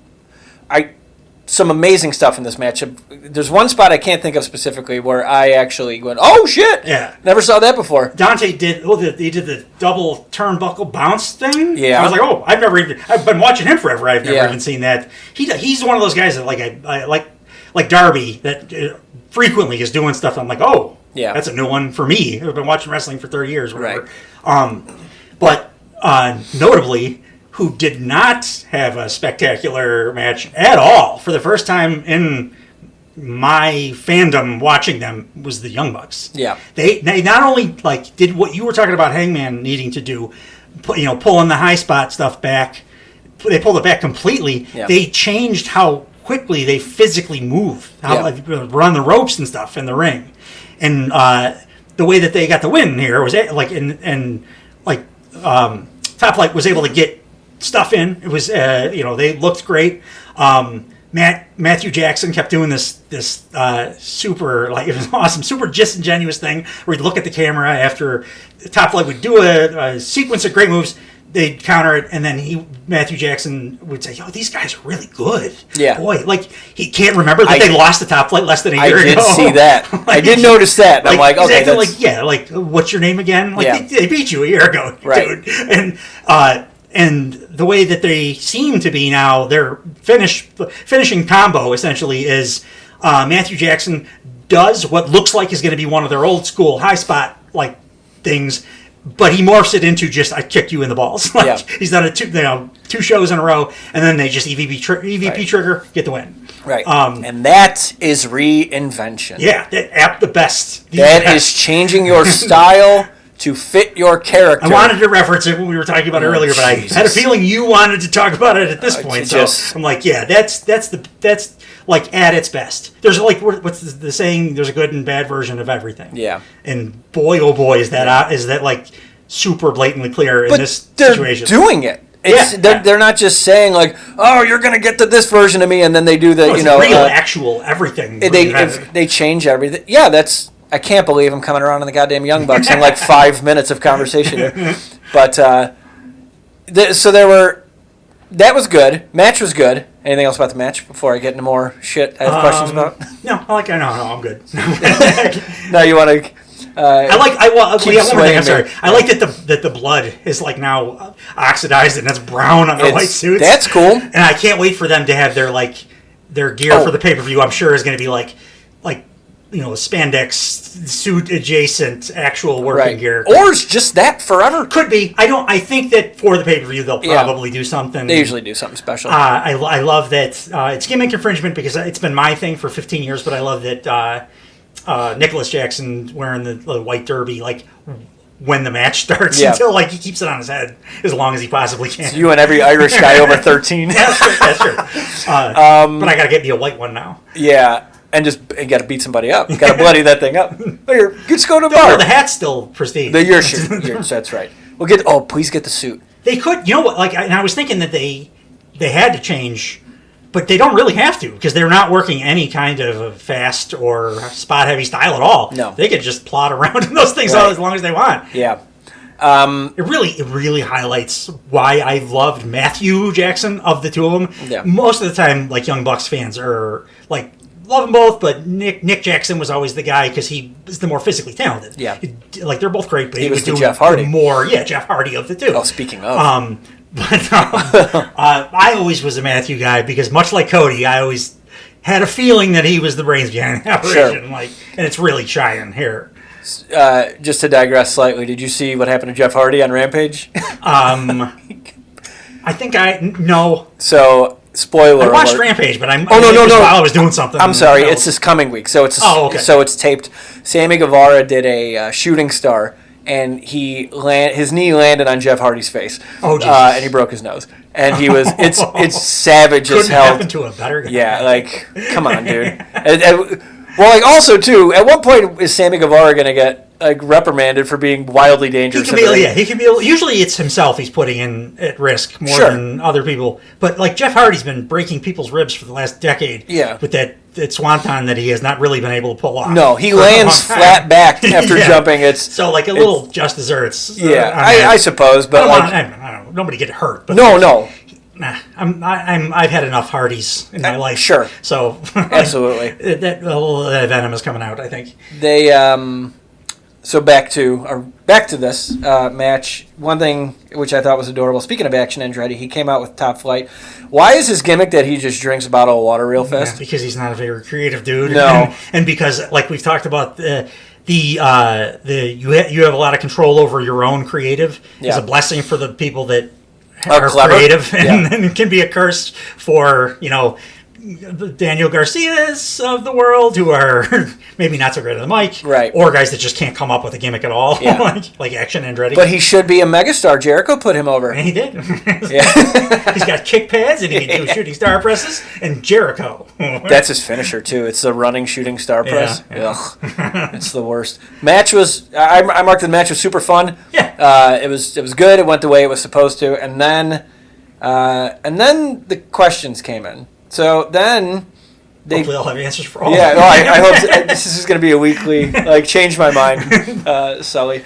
amazing stuff in this matchup. There's one spot I can't think of specifically where I actually went, oh shit! Yeah. Never saw that before. Dante did. He did the double turnbuckle bounce thing. Yeah. I was like, oh, I've been watching him forever. I've never even seen that. He's one of those guys that like I like Darby that. Frequently is doing stuff. I'm like, oh, that's a new one for me. I've been watching wrestling for 30 years, whatever. Right. But notably, who did not have a spectacular match at all for the first time in my fandom watching them was the Young Bucks. Yeah. They not only like did what you were talking about Hangman needing to do, pulling the high spot stuff back. They pulled it back completely. Yeah. They changed how quickly they physically move, run the ropes and stuff in the ring, and the way that they got the win here was like Top Flight was able to get stuff in. It was they looked great. Matthew Jackson kept doing this super it was awesome, super disingenuous thing where he'd look at the camera after Top Flight would do a sequence of great moves. They'd counter it, and then Matthew Jackson would say, "Yo, these guys are really good." Yeah, boy, like he can't remember that they lost the Top Flight less than a year ago. I did see that. Like, I did notice that. And I'm like, okay, that's... what's your name again? Like they beat you a year ago, right? Dude. And the way that they seem to be now, their finishing combo essentially is Matthew Jackson does what looks like is going to be one of their old school high spot like things. But he morphs it into just I kick you in the balls. He's done it two shows in a row, and then they just EVP trigger, get the win. Right. And that is reinvention. Yeah, the best. That is changing your style to fit your character. I wanted to reference it when we were talking about it earlier, but I had a feeling you wanted to talk about it at this point. So I'm like, yeah, that's like at its best. There's like, what's the saying? There's a good and bad version of everything. Yeah. And boy, oh boy, is that like super blatantly clear in this situation. They're doing it. They're not just saying like, oh, you're gonna get to this version of me, and then they do the real actual everything. They change everything. Yeah, I can't believe I'm coming around on the goddamn Young Bucks in like 5 minutes of conversation here. But so there were. That was good. Match was good. Anything else about the match before I get into more shit I have questions about? No, I'm good. No, you want to. I like that the blood is like now oxidized and it's brown on their white suits. That's cool. And I can't wait for them to have their gear for the pay-per-view. I'm sure is going to be like spandex suit adjacent actual working gear. Or it's just that forever. Could be. I think that for the pay-per-view they'll probably do something. They usually do something special. I love that it's gimmick infringement because it's been my thing for 15 years, but I love that Nicholas Jackson wearing the white derby when the match starts until he keeps it on his head as long as he possibly can. So you and every Irish guy over 13. That's true. But I got to get me a white one now. Yeah. And got to beat somebody up. Got to bloody that thing up. Just go to the bar. The hat's still pristine. That's right. Please get the suit. They could, and I was thinking that they had to change, but they don't really have to because they're not working any kind of fast or spot heavy style at all. No, they could just plod around in those things as long as they want. Yeah. It really highlights why I loved Matthew Jackson of the two of them. Yeah. Most of the time, Young Bucks fans are love them both, but Nick Jackson was always the guy because he was the more physically talented. Yeah. They're both great, but he was do Jeff Hardy. Jeff Hardy of the two. Oh, speaking of. I always was a Matthew guy because much like Cody, I always had a feeling that he was the brains behind the operation. Sure. And it's really shining here. Just to digress slightly, did you see what happened to Jeff Hardy on Rampage? I think no. So, spoiler I watched alert. Rampage, but no. While I was doing something. I'm sorry, it's this coming week, so it's so it's taped. Sammy Guevara did a shooting star, and his knee landed on Jeff Hardy's face. Oh, Jesus. And he broke his nose. And he was it's savage as hell. Couldn't happen to a better guy. Yeah, come on, dude. Also too, at what point is Sammy Guevara going to get reprimanded for being wildly dangerous? He can be. Usually, it's himself he's putting in at risk more than other people. But Jeff Hardy's been breaking people's ribs for the last decade. Yeah. With that swanton that he has not really been able to pull off. No, he lands flat back after jumping. So a little just desserts. Yeah, I suppose, but I don't know, nobody get hurt. But no. Nah, I've had enough Hardys in my life. Sure. So absolutely, that venom is coming out. I think they. So back to this match. One thing which I thought was adorable. Speaking of action Andretti, he came out with Top Flight. Why is his gimmick that he just drinks a bottle of water real fast? Yeah, because he's not a very creative dude. No, and because we've talked about you have a lot of control over your own creative. Yeah. Is a blessing for the people that are creative, and can be a curse for the Daniel Garcias of the world who are maybe not so great on the mic, right? Or guys that just can't come up with a gimmick at all, like Action Andretti. But he should be a megastar. Jericho put him over, and he did. Yeah. He's got kick pads and he can do shooting star presses. And Jericho, that's his finisher too. It's the running shooting star press. Yeah. Ugh, it's the worst. Match was I marked the match was super fun. Yeah, it was good. It went the way it was supposed to, and then the questions came in. So then hopefully I'll have answers for all. Yeah, no, I hope this is going to be a weekly change my mind, Sully.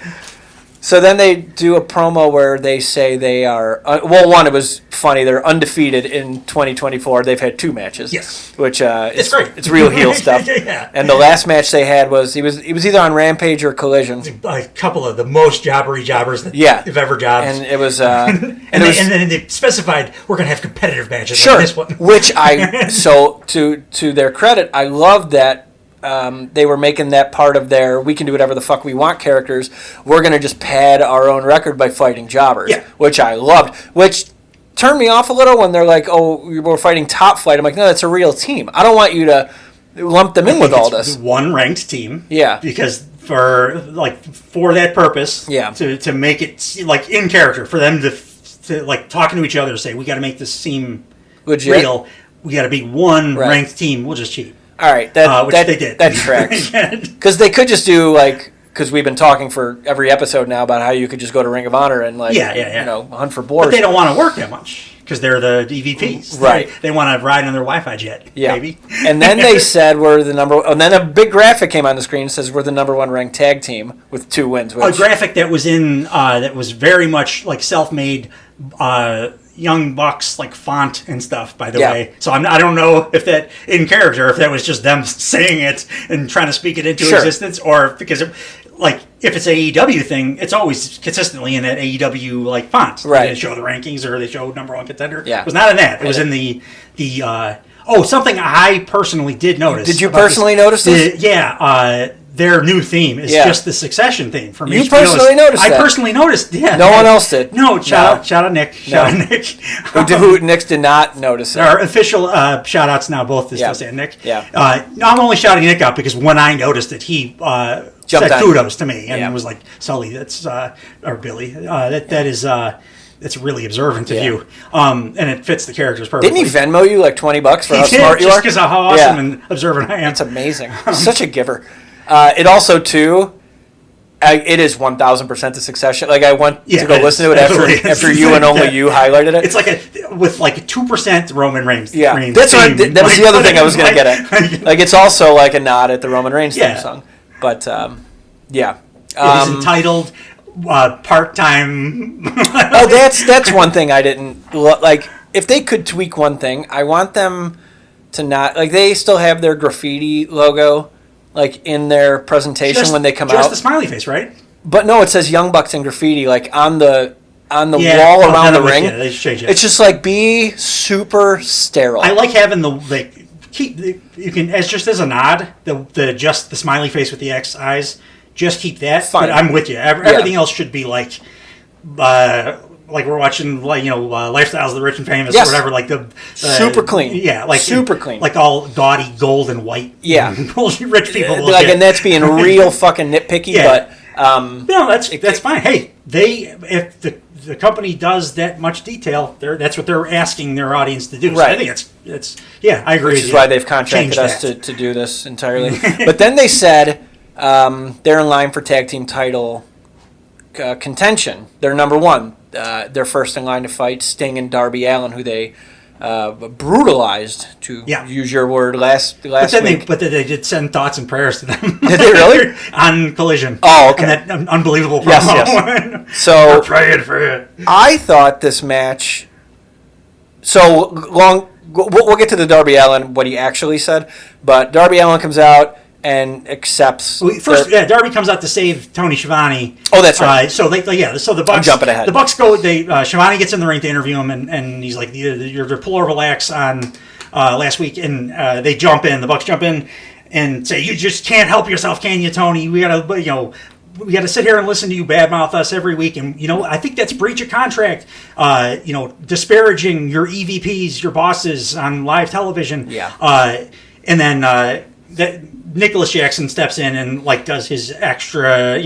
So then they do a promo where they say they are one, it was funny, they're undefeated in 2024. They've had 2 matches. Yes. Which it's great. It's real heel stuff. Yeah. And the last match they had was he was either on Rampage or Collision. A couple of the most jobbers that have ever jobbed. And it was and then they specified we're going to have competitive matches sure, like this one. Which to their credit, I love that. They were making that part of their we can do whatever the fuck we want characters. We're going to just pad our own record by fighting jobbers, which I loved. Which turned me off a little when they're like, oh, we're fighting Top Flight. I'm like, no, that's a real team. I don't want you to lump them in with all this. One ranked team. Yeah. Because for that purpose. Yeah. To make it like in character for them to like talking to each other, say we got to make this seem legit. Real. We got to be one ranked team. We'll just cheat. All right, which they did. That tracks. Because they could just do because we've been talking for every episode now about how you could just go to Ring of Honor and hunt for boars. But they don't want to work that much because they're the EVPs. Right. They want to ride on their Wi-Fi jet. Yeah. Maybe. And then they said we're the number. And then a big graphic came on the screen that says we're the number 1 ranked tag team with 2 wins. A graphic that was that was very much like self-made. Young Bucks like font and stuff, by the way. So I don't know if that in character, if that was just them saying it and trying to speak it into existence, or because if it's an AEW thing, it's always consistently in that AEW like font. Right. They show the rankings or they show number 1 contender. Yeah. It was not in that. It was in the something I personally did notice. Did you personally notice this? Their new theme is just the Succession theme from HBO. You personally noticed that? I personally noticed, yeah. No one else did. No, shout out Nick. Shout out Nick. Who Nick did not notice it. Our official shout-outs now, both this and Nick. Yeah. I'm only shouting Nick out because when I noticed it, he said kudos to me and was like, Sully, that's, or Billy, that is... it's really observant of you, and it fits the characters perfectly. Didn't he Venmo you like $20 for how smart you are? Just because of how awesome and observant I am. That's amazing. Such a giver. It also too, it is 1,000% the Succession. Like I went to go listen to it after you and only you highlighted it. It's like with 2% Roman Reigns. Yeah, that's right. That was the other thing I was going to get at. Like it's also like a nod at the Roman Reigns theme song. But yeah, it is entitled. Part-time. That's one thing I didn't like. If they could tweak one thing, I want them to not like they still have their graffiti logo like in their presentation when they come out. Just the smiley face, right? But no, it says Young Bucks and graffiti like on the wall around the ring. They change it. It's just like be super sterile. I like having you can as just as a nod the smiley face with the X eyes. Just keep that. Fine. But I'm with you. Everything else should be like we're watching Lifestyles of the Rich and Famous or whatever. Like the super clean. Yeah, like super clean. Like all gaudy gold and white. Yeah, rich people. And that's being real fucking nitpicky. Yeah. But no, that's fine. Hey, if the company does that much detail, that's what they're asking their audience to do. So right. I think it's I agree. Which is why they've contracted us to do this entirely. But then they said. They're in line for tag team title contention. They're number 1. They're first in line to fight Sting and Darby Allin, who they brutalized, to use your word, last week. But they did send thoughts and prayers to them. Did they really? On Collision. Oh, okay. And that unbelievable promo. Yes. So we're praying for you. I thought this match... So, we'll get to the Darby Allin, what he actually said, but Darby Allin comes out and accepts. Darby comes out to save Tony Schiavone. Oh, that's right. So the Bucks. I'm jumping ahead. The Bucks go. Schiavone gets in the ring to interview him, and he's like, "Your deplorable acts on last week," and they jump in. The Bucks jump in and say, "You just can't help yourself, can you, Tony? We gotta, we got to sit here and listen to you badmouth us every week, and I think that's breach of contract. Disparaging your EVPs, your bosses on live television. Yeah. And then that Nicholas Jackson steps in and does his extra,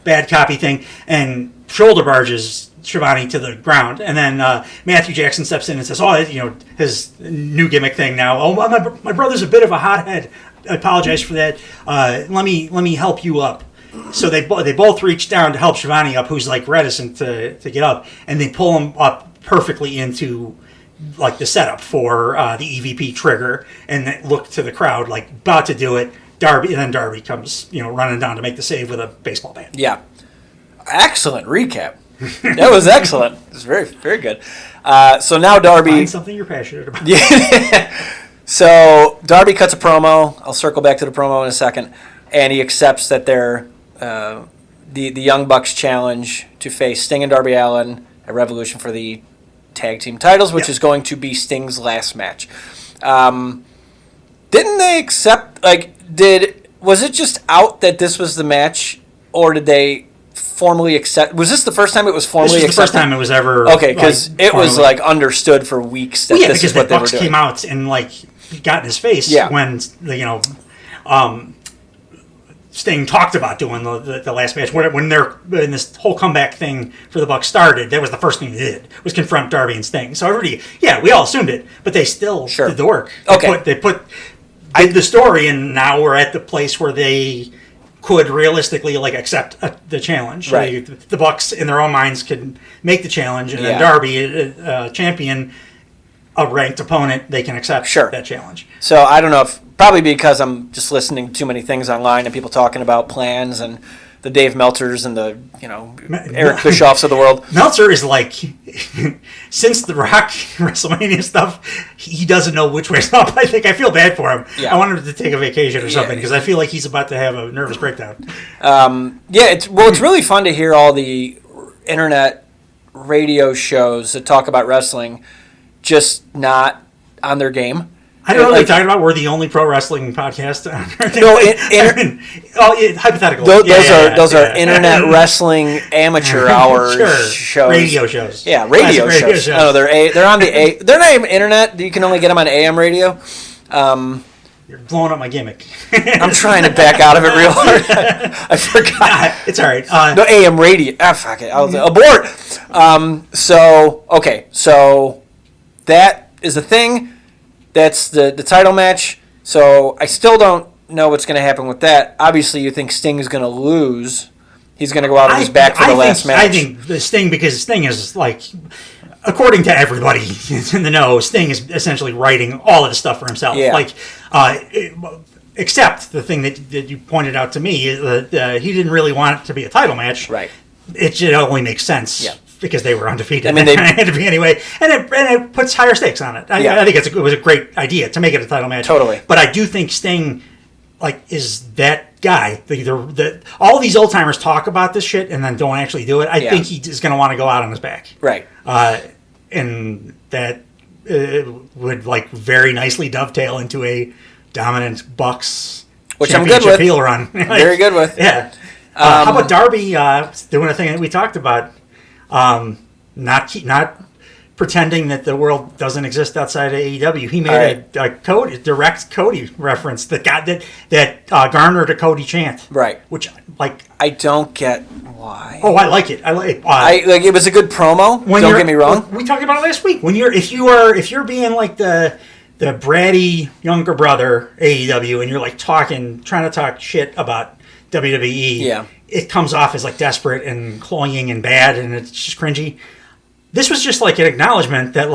bad copy thing and shoulder barges Schiavone to the ground, and then Matthew Jackson steps in and says, his new gimmick thing now. Oh, my brother's a bit of a hothead. I apologize for that. Let me help you up. So they both reach down to help Schiavone up, who's reticent to get up, and they pull him up perfectly into the setup for the EVP trigger, and they look to the crowd about to do it. Darby comes running down to make the save with a baseball bat. Yeah, excellent recap. That was excellent. It was very, very good. So now Darby... Find something you're passionate about. Yeah. So Darby cuts a promo. I'll circle back to the promo in a second. And he accepts that they're the Young Bucks challenge to face Sting and Darby Allin at Revolution for the tag team titles, which is going to be Sting's last match. Didn't they accept... was it just out that this was the match, or did they formally accept? Was this the first time it was formally accepted? This was the first time it was ever. Okay, because it was understood for weeks that this is what they were doing. Bucks came out and got in his face when Sting talked about doing the last match when this whole comeback thing for the Bucks started. That was the first thing they did, was confront Darby and Sting. So everybody, we all assumed it, but they still did the work. They put the story, and now we're at the place where they could realistically accept the challenge. Right. The Bucks in their own minds could make the challenge, and then Darby, champion, a ranked opponent, they can accept that challenge. So I don't know if probably because I'm just listening to too many things online and people talking about plans and the Dave Meltzers and the Eric Bischoffs of the world. Meltzer is since the Rock WrestleMania stuff, he doesn't know which way's up. I feel bad for him. Yeah. I want him to take a vacation or something because I feel like he's about to have a nervous breakdown. It's really fun to hear all the internet radio shows that talk about wrestling just not on their game. I don't know what they're talking about. We're the only pro wrestling podcast. Hypothetical. Those are internet wrestling amateur hour shows. Radio shows. Yeah, radio shows. No, they're on the A. They're not even internet. You can only get them on AM radio. You're blowing up my gimmick. I'm trying to back out of it real hard. I forgot. It's all right. No, AM radio. Fuck it. I was abort. So that is the thing. That's the title match. So I still don't know what's going to happen with that. Obviously, you think Sting is going to lose. He's going to go out on his back for the last match. I think the Sting, because Sting is according to everybody in the know, Sting is essentially writing all of the stuff for himself. Yeah. Except the thing that you pointed out to me is that he didn't really want it to be a title match. Right. It only makes sense. Yeah. Because they were undefeated. I mean, they had to be anyway, and it puts higher stakes on it. I think it was a great idea to make it a title match. Totally. But I do think Sting, is that guy. All these old timers talk about this shit and then don't actually do it. I think he is going to want to go out on his back. Right. And that would very nicely dovetail into a dominant Bucks, which I'm good with. Heel run. Very good with. Yeah. How about Darby doing a thing that we talked about? Not pretending that the world doesn't exist outside of AEW. He made a direct Cody reference that garnered a Cody chant. Right. Which I don't get why. Oh, I like it. I like it. It was a good promo. Don't get me wrong. We talked about it last week. If you're being the bratty younger brother AEW and you're trying to talk shit about WWE. Yeah. It comes off as desperate and cloying and bad, and it's just cringy. This was just an acknowledgement that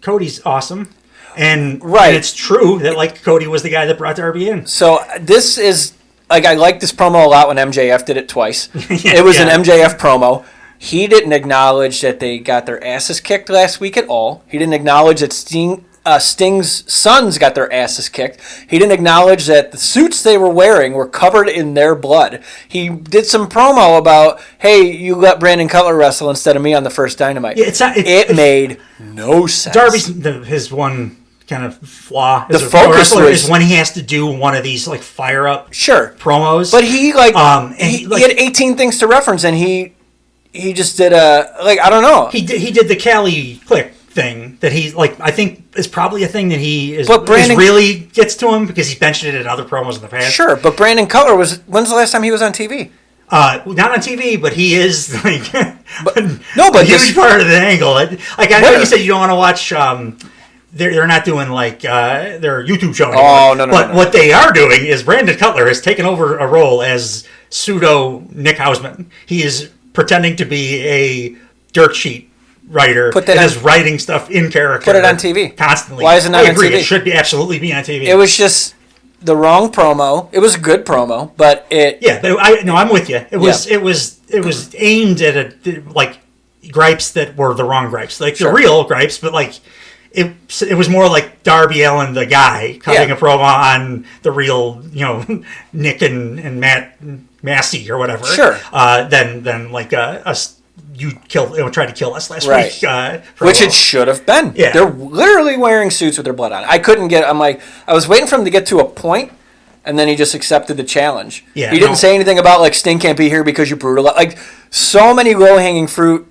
Cody's awesome, and it's true that Cody was the guy that brought Darby in. So this is I like this promo a lot when MJF did it twice. It was an MJF promo. He didn't acknowledge that they got their asses kicked last week at all. He didn't acknowledge that Sting's sons got their asses kicked. He didn't acknowledge that the suits they were wearing were covered in their blood. He did some promo about, hey, you let Brandon Cutler wrestle instead of me on the first Dynamite. Yeah, it made no sense. Darby's his one kind of flaw the focus is when he has to do one of these fire up promos. But he he had 18 things to reference, and he just did I don't know. He did the Cali click thing that he I think is probably a thing that he is really gets to him because he's mentioned it in other promos in the past. Sure, but Brandon Cutler when's the last time he was on TV? Not on TV, but he is a huge part of the angle. I know you said you don't want to watch. They're not doing their YouTube show anymore. Oh no! But what they are doing is Brandon Cutler has taken over a role as pseudo Nick Hausman. He is pretending to be a dirt sheet writer that is writing stuff in character. Put it on TV constantly. Why is it not on TV? It should absolutely be on TV. It was just the wrong promo. It was a good promo, but it. Yeah, but I'm with you. It was aimed at gripes that were the wrong gripes, the real gripes, but it was more like Darby Allin, the guy, cutting a promo on the real, Nick and Matt Massey or whatever. Sure. Than you tried to kill us last week. Which it should have been. Yeah. They're literally wearing suits with their blood on. I was waiting for him to get to a point, and then he just accepted the challenge. Yeah, he didn't say anything about Sting can't be here because you brutalized. So many low-hanging fruit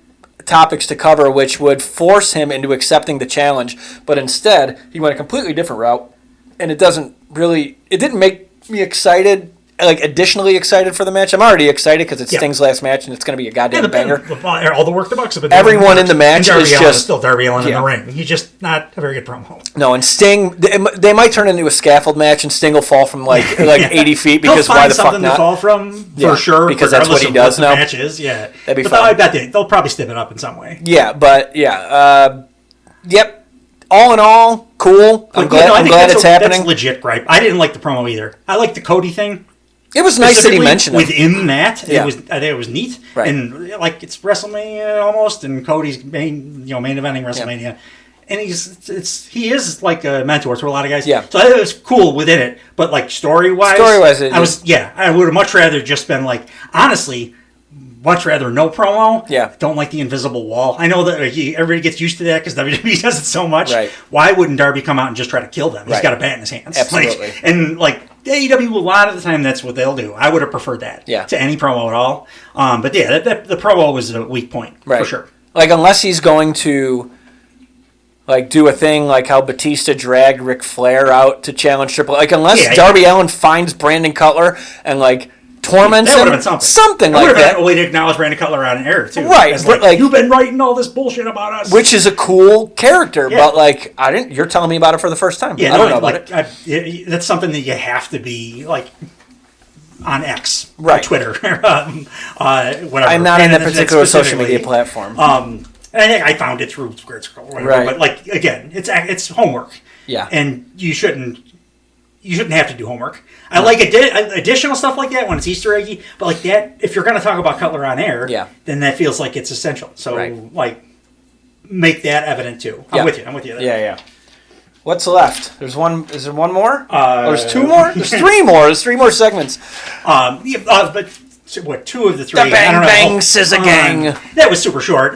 topics to cover, which would force him into accepting the challenge. But instead, he went a completely different route, and it didn't make me excited like additionally excited for the match. I'm already excited because it's Sting's last match and it's going to be a goddamn banger. All the work the Bucks have been doing. Everyone in the match is just still Darby Allin in the ring. He's just not a very good promo. No, and Sting, they might turn into a scaffold match and Sting will fall from like 80 feet because why the fuck not? Something to fall from for sure because that's what he does now. Match is, yeah. That'd be fun. I bet they'll probably step it up in some way. Yeah, but yep. All in all, cool. I'm glad it's happening. That's legit gripe. I didn't like the promo either. I liked the Cody thing. It was nice that he mentioned it. Within that, I think it was neat. Right. And like it's WrestleMania almost, and Cody's main eventing WrestleMania. Yeah. And he is like a mentor to a lot of guys. Yeah. So I think it was cool within it. But like story wise, I would have much rather just been like, honestly, much rather no promo. Yeah. Don't like the invisible wall. I know that everybody gets used to that because WWE does it so much. Right. Why wouldn't Darby come out and just try to kill them? He's got a bat in his hands. Absolutely. AEW, a lot of the time, that's what they'll do. I would have preferred that to any promo at all. But yeah, the promo was a weak point for sure. Like, unless he's going to like do a thing like how Batista dragged Ric Flair out to challenge Triple H. Like, unless Darby Allin finds Brandon Cutler and like torments him, something like that. Would have been a way to acknowledge Brandon Cutler on air too, right? But like you've been writing all this bullshit about us, which is a cool character. But like I didn't. You're telling me about it for the first time. Yeah, I don't know about it. That's something that you have to be like on X, right? Or Twitter, whatever. I'm not in that particular social media platform. And I think I found it through Squared Circle, whatever. Right. But like again, it's homework. Yeah, and you shouldn't have to do homework. I like additional stuff like that when it's Easter eggy, but like that, if you're going to talk about Cutler on air, then that feels like it's essential. So like, make that evident too. I'm with you. Yeah. What's left? There's one. Is there one more? There's two more. There's three more. There's three more segments. But what, two of the three? The Bang Bang Scissor Gang. That was super short,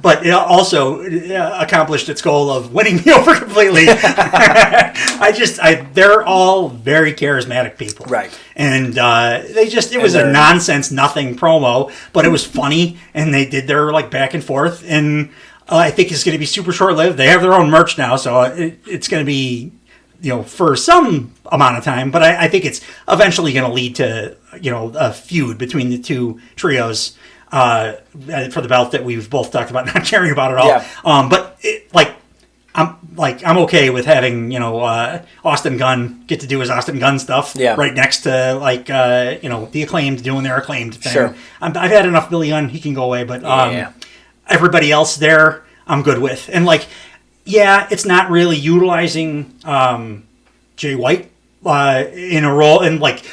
but it also accomplished its goal of winning me over completely. They're all very charismatic people, right? And it was a nonsense, nothing promo, but it was funny, and they did their like back and forth, and I think it's going to be super short lived. They have their own merch now, so it's going to be, for some amount of time, but I think it's eventually going to lead to, a feud between the two trios for the belt that we've both talked about not caring about at all. Yeah. I'm okay with having, Austin Gunn get to do his Austin Gunn stuff right next to the Acclaimed doing their Acclaimed thing. Sure. I've had enough Billy Gunn, he can go away, but everybody else there I'm good with. And it's not really utilizing Jay White in a role in like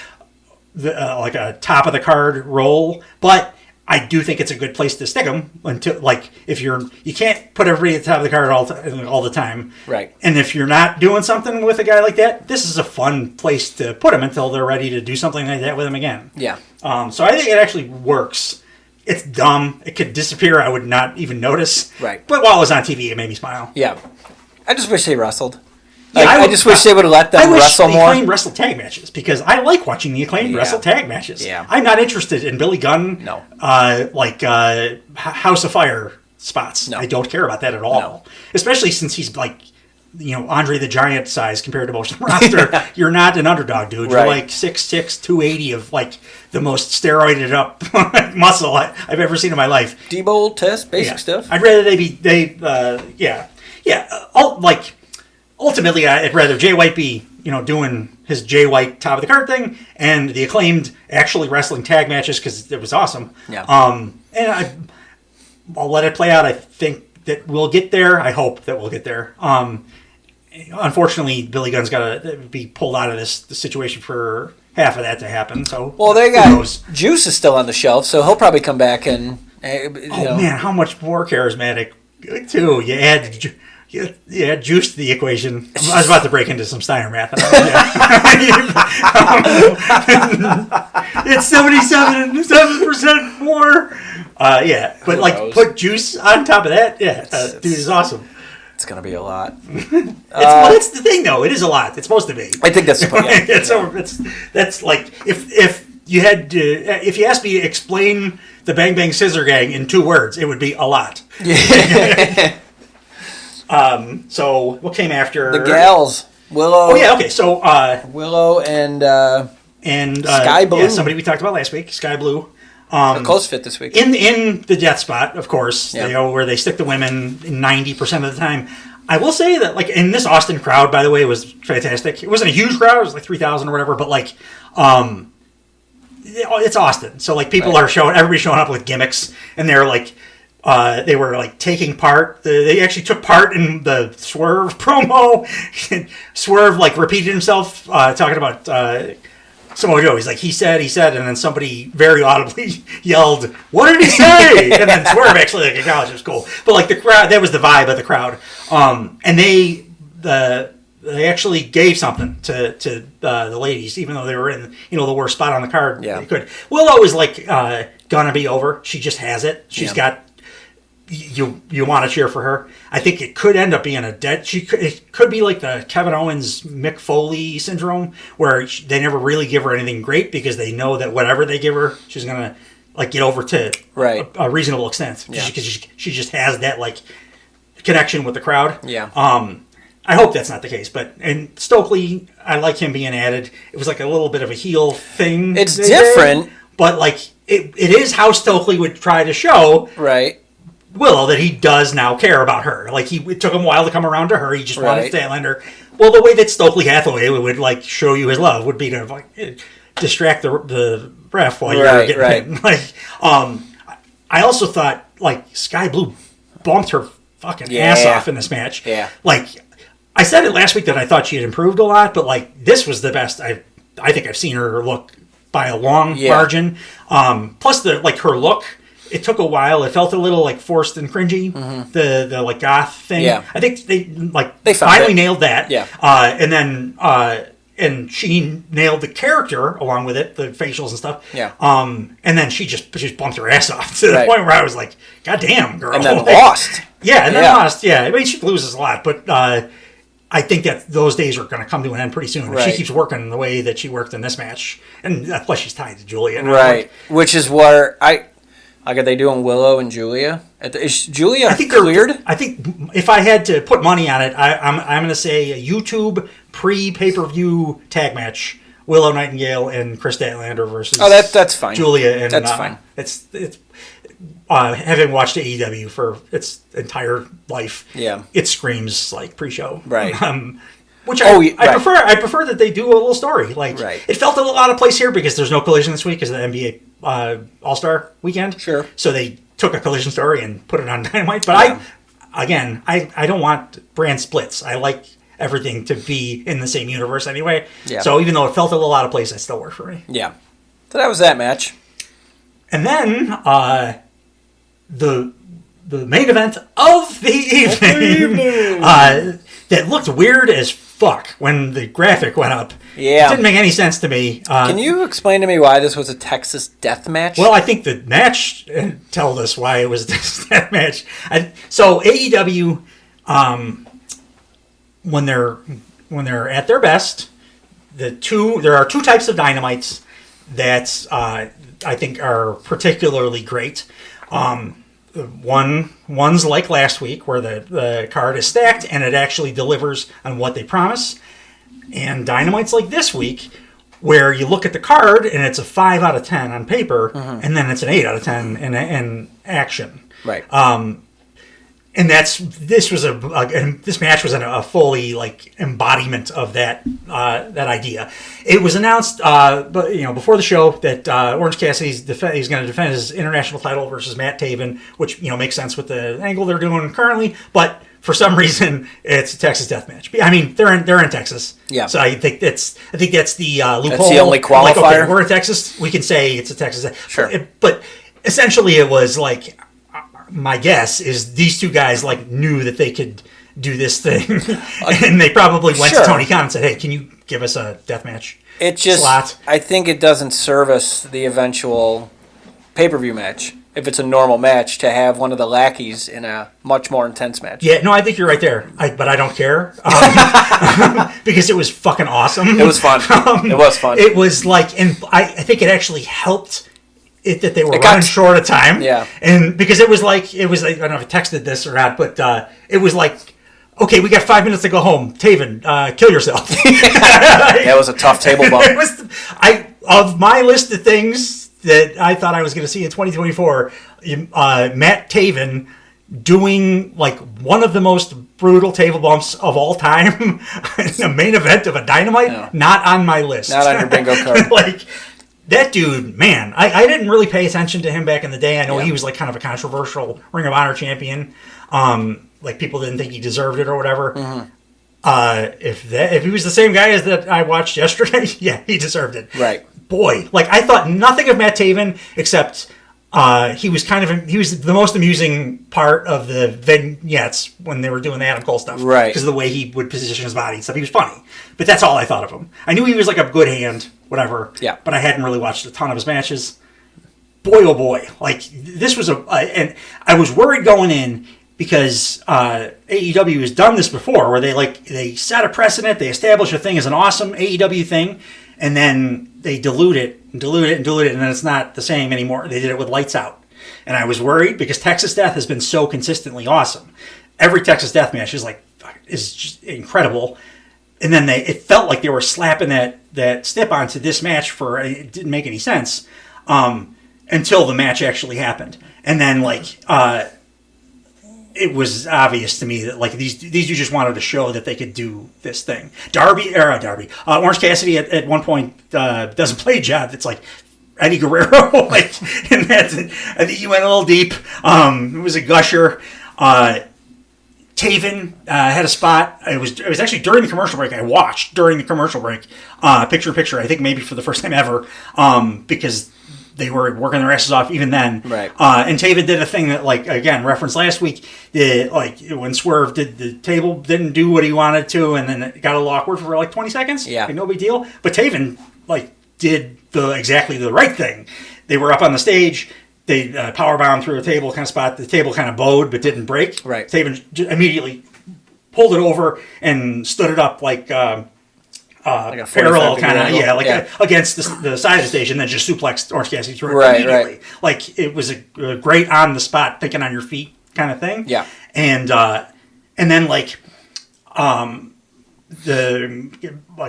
a top of the card role, but I do think it's a good place to stick him until if you can't put everybody at the top of the card all the time, right? And if you're not doing something with a guy like that, this is a fun place to put him until they're ready to do something like that with him again. Yeah. So I think it actually works. It's dumb. It could disappear. I would not even notice. Right. But while it was on TV, it made me smile. Yeah. I just wish they wrestled. I just wish they would have let them wrestle more. I wish the Acclaimed wrestle tag matches because I like watching the Acclaimed wrestle tag matches. Yeah. I'm not interested in Billy Gunn, House of Fire spots. No. I don't care about that at all. No. Especially since he's Andre the Giant size compared to most of the roster. You're not an underdog, dude. You're 6'6", 280 of the most steroided up muscle I've ever seen in my life. Debo test, basic stuff. I'd rather ultimately, I'd rather Jay White be, doing his Jay White top of the card thing, and the Acclaimed actually wrestling tag matches because it was awesome. Yeah. And I'll let it play out. I think that we'll get there. I hope that we'll get there. Unfortunately, Billy Gunn's got to be pulled out of this situation for half of that to happen. So, they got Juice is still on the shelf, so he'll probably come back and. Man, how much more charismatic too? You add Juice to the equation. I was about to break into some Steiner math. It's 77% more. But put Juice on top of that. Dude is awesome. It's gonna be a lot. That's the thing, though. It is a lot. It's supposed to be. I think that's the point. That's like if you had to, if you asked me to explain the Bang Bang Scissor Gang in 2 words, it would be a lot. Yeah. So what came after the gals? Willow. Oh yeah, okay. So Willow and and Sky Blue. Yeah, somebody we talked about last week, Sky Blue. A close fit this week. In the death spot, of course, where they stick the women 90% of the time. I will say that, like, in this Austin crowd, by the way, was fantastic. It wasn't a huge crowd; it was like 3,000 or whatever. But like, it's Austin, so like people are everybody's showing up with gimmicks, and they're like, they were like taking part. They actually took part in the Swerve promo. Swerve like repeated himself talking about. Samoa Joe, he's like, he said, and then somebody very audibly yelled, "What did he say?" And then Swerve actually like acknowledged it was cool. But like the crowd, that was the vibe of the crowd. And they actually gave something to the ladies, even though they were in the worst spot on the card. Yeah. They could. Willow is like gonna be over. She just has it. She's got. You want to cheer for her. I think it could end up being it could be like the Kevin Owens Mick Foley syndrome, where they never really give her anything great because they know that whatever they give her, she's gonna like get over to a reasonable extent because she just has that like connection with the crowd. Yeah. I hope that's not the case, and Stokely, I like him being added. It was like a little bit of a heel thing. It's different, but like it is how Stokely would try to show. Right. Willow that he does now care about her. Like it took him a while to come around to her. He just wanted Statlander. Well, the way that Stokely Hathaway would like show you his love would be to like distract the ref while you're getting hit. Like, I also thought like Sky Blue bumped her fucking ass off in this match. Yeah. Like I said it last week that I thought she had improved a lot, but like this was the best I think I've seen her look by a long margin. Plus her look. It took a while. It felt a little like forced and cringy. Mm-hmm. The like goth thing. Yeah. I think they finally nailed that. Yeah. And then and she nailed the character along with it, the facials and stuff. Yeah. And then she just bumped her ass off to the point where I was like, God damn, girl. And then lost. Yeah. And then lost. Yeah. I mean, she loses a lot, but I think that those days are going to come to an end pretty soon. If she keeps working the way that she worked in this match, and plus she's tied to Julia. Right. Which is where Like, are they doing Willow and Julia? Is Julia cleared? I think if I had to put money on it, I'm going to say a YouTube pre-pay-per-view tag match: Willow Nightingale and Chris Statlander versus. Oh, that's fine. Julia and that's fine. It's having watched AEW for its entire life. Yeah, it screams like pre-show. Right. Which I prefer. I prefer that they do a little story. Like it felt a little out of place here because there's no Collision this week because of the NBA All-Star weekend. Sure. So they took a Collision story and put it on Dynamite. But I don't want brand splits. I like everything to be in the same universe anyway. Yeah. So even though it felt a little out of place, it still worked for me. Yeah. So that was that match. And then the main event of the evening. That looked weird as fuck when the graphic went up. Yeah. It didn't make any sense to me. Can you explain to me why this was a Texas death match? Well, I think the match told us why it was a Texas death match. So AEW, when they're at their best, there are two types of Dynamites that I think are particularly great. One's like last week where the card is stacked and it actually delivers on what they promise. And Dynamite's like this week where you look at the card and it's a 5 out of 10 on paper and then it's an 8 out of 10 in action. Right. And this match was a fully like embodiment of that idea. It was announced, before the show that Orange Cassidy's he's going to defend his international title versus Matt Taven, which makes sense with the angle they're doing currently. But for some reason, it's a Texas death match. I mean, they're in Texas, yeah. So I think that's the loophole. That's the only qualifier. Like, okay, we're in Texas. We can say it's a Texas. Sure. But essentially, it was like. My guess is these two guys like knew that they could do this thing, and they probably went to Tony Khan and said, "Hey, can you give us a deathmatch slot?" I think it doesn't service the eventual pay-per-view match if it's a normal match to have one of the lackeys in a much more intense match. Yeah, no, I think you're right there, but I don't care because it was fucking awesome. It was fun. It was fun. It was like, and I think it actually helped. That they were running short of time. Yeah. And because it was like, I don't know if I texted this or not, but it was like, okay, we got 5 minutes to go home. Taven, kill yourself. That was a tough table bump. of my list of things that I thought I was going to see in 2024, Matt Taven doing like one of the most brutal table bumps of all time in the main event of a Dynamite, not on my list. Not on your bingo card. Like, that dude, man, I didn't really pay attention to him back in the day. I know he was like kind of a controversial Ring of Honor champion. Like, people didn't think he deserved it or whatever. Mm-hmm. If he was the same guy as that I watched yesterday, yeah, he deserved it. Right. Boy, like, I thought nothing of Matt Taven except he was the most amusing part of the vignettes when they were doing the Adam Cole stuff. Right. Because of the way he would position his body and stuff. He was funny. But that's all I thought of him. I knew he was like a good hand, whatever. Yeah. But I hadn't really watched a ton of his matches. Boy, oh boy. Like, this was and I was worried going in because AEW has done this before where they set a precedent, they establish a thing as an awesome AEW thing, and then they dilute it, and then it's not the same anymore. They did it with Lights Out. And I was worried because Texas Death has been so consistently awesome. Every Texas Death match is just incredible. And then it felt like they were slapping that stip onto this match it didn't make any sense until the match actually happened. And then it was obvious to me that like these dudes just wanted to show that they could do this thing. Orange Cassidy at one point doesn't play a job that's like Eddie Guerrero, like, and I think he went a little deep. It was a gusher. Taven had a spot. It was actually during the commercial break. I watched during the commercial break, picture in picture. I think maybe for the first time ever, because they were working their asses off even then. Right. And Taven did a thing that, like, again, referenced last week. When Swerve did the table, didn't do what he wanted to, and then it got a little awkward for like 20 seconds. Yeah. Like, no big deal. But Taven did exactly the right thing. They were up on the stage. They powerbombed through a table kind of spot. The table kind of bowed but didn't break. Right. Taven immediately pulled it over and stood it up like a parallel kind of, against the side of the stage, and then just suplexed Orange Cassidy through it immediately. Right. Like, it was a great on the spot, thinking on your feet kind of thing. Yeah. And then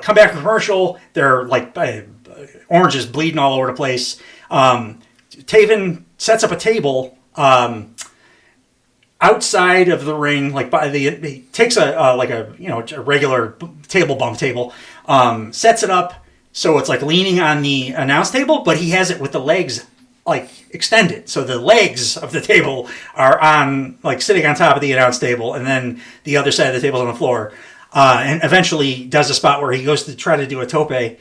come back from commercial, they're like Orange is bleeding all over the place. Taven sets up a table outside of the ring, he takes a regular table, sets it up so it's like leaning on the announce table, but he has it with the legs like extended, so the legs of the table are on sitting on top of the announce table, and then the other side of the table's on the floor. And eventually does a spot where he goes to try to do a tope, and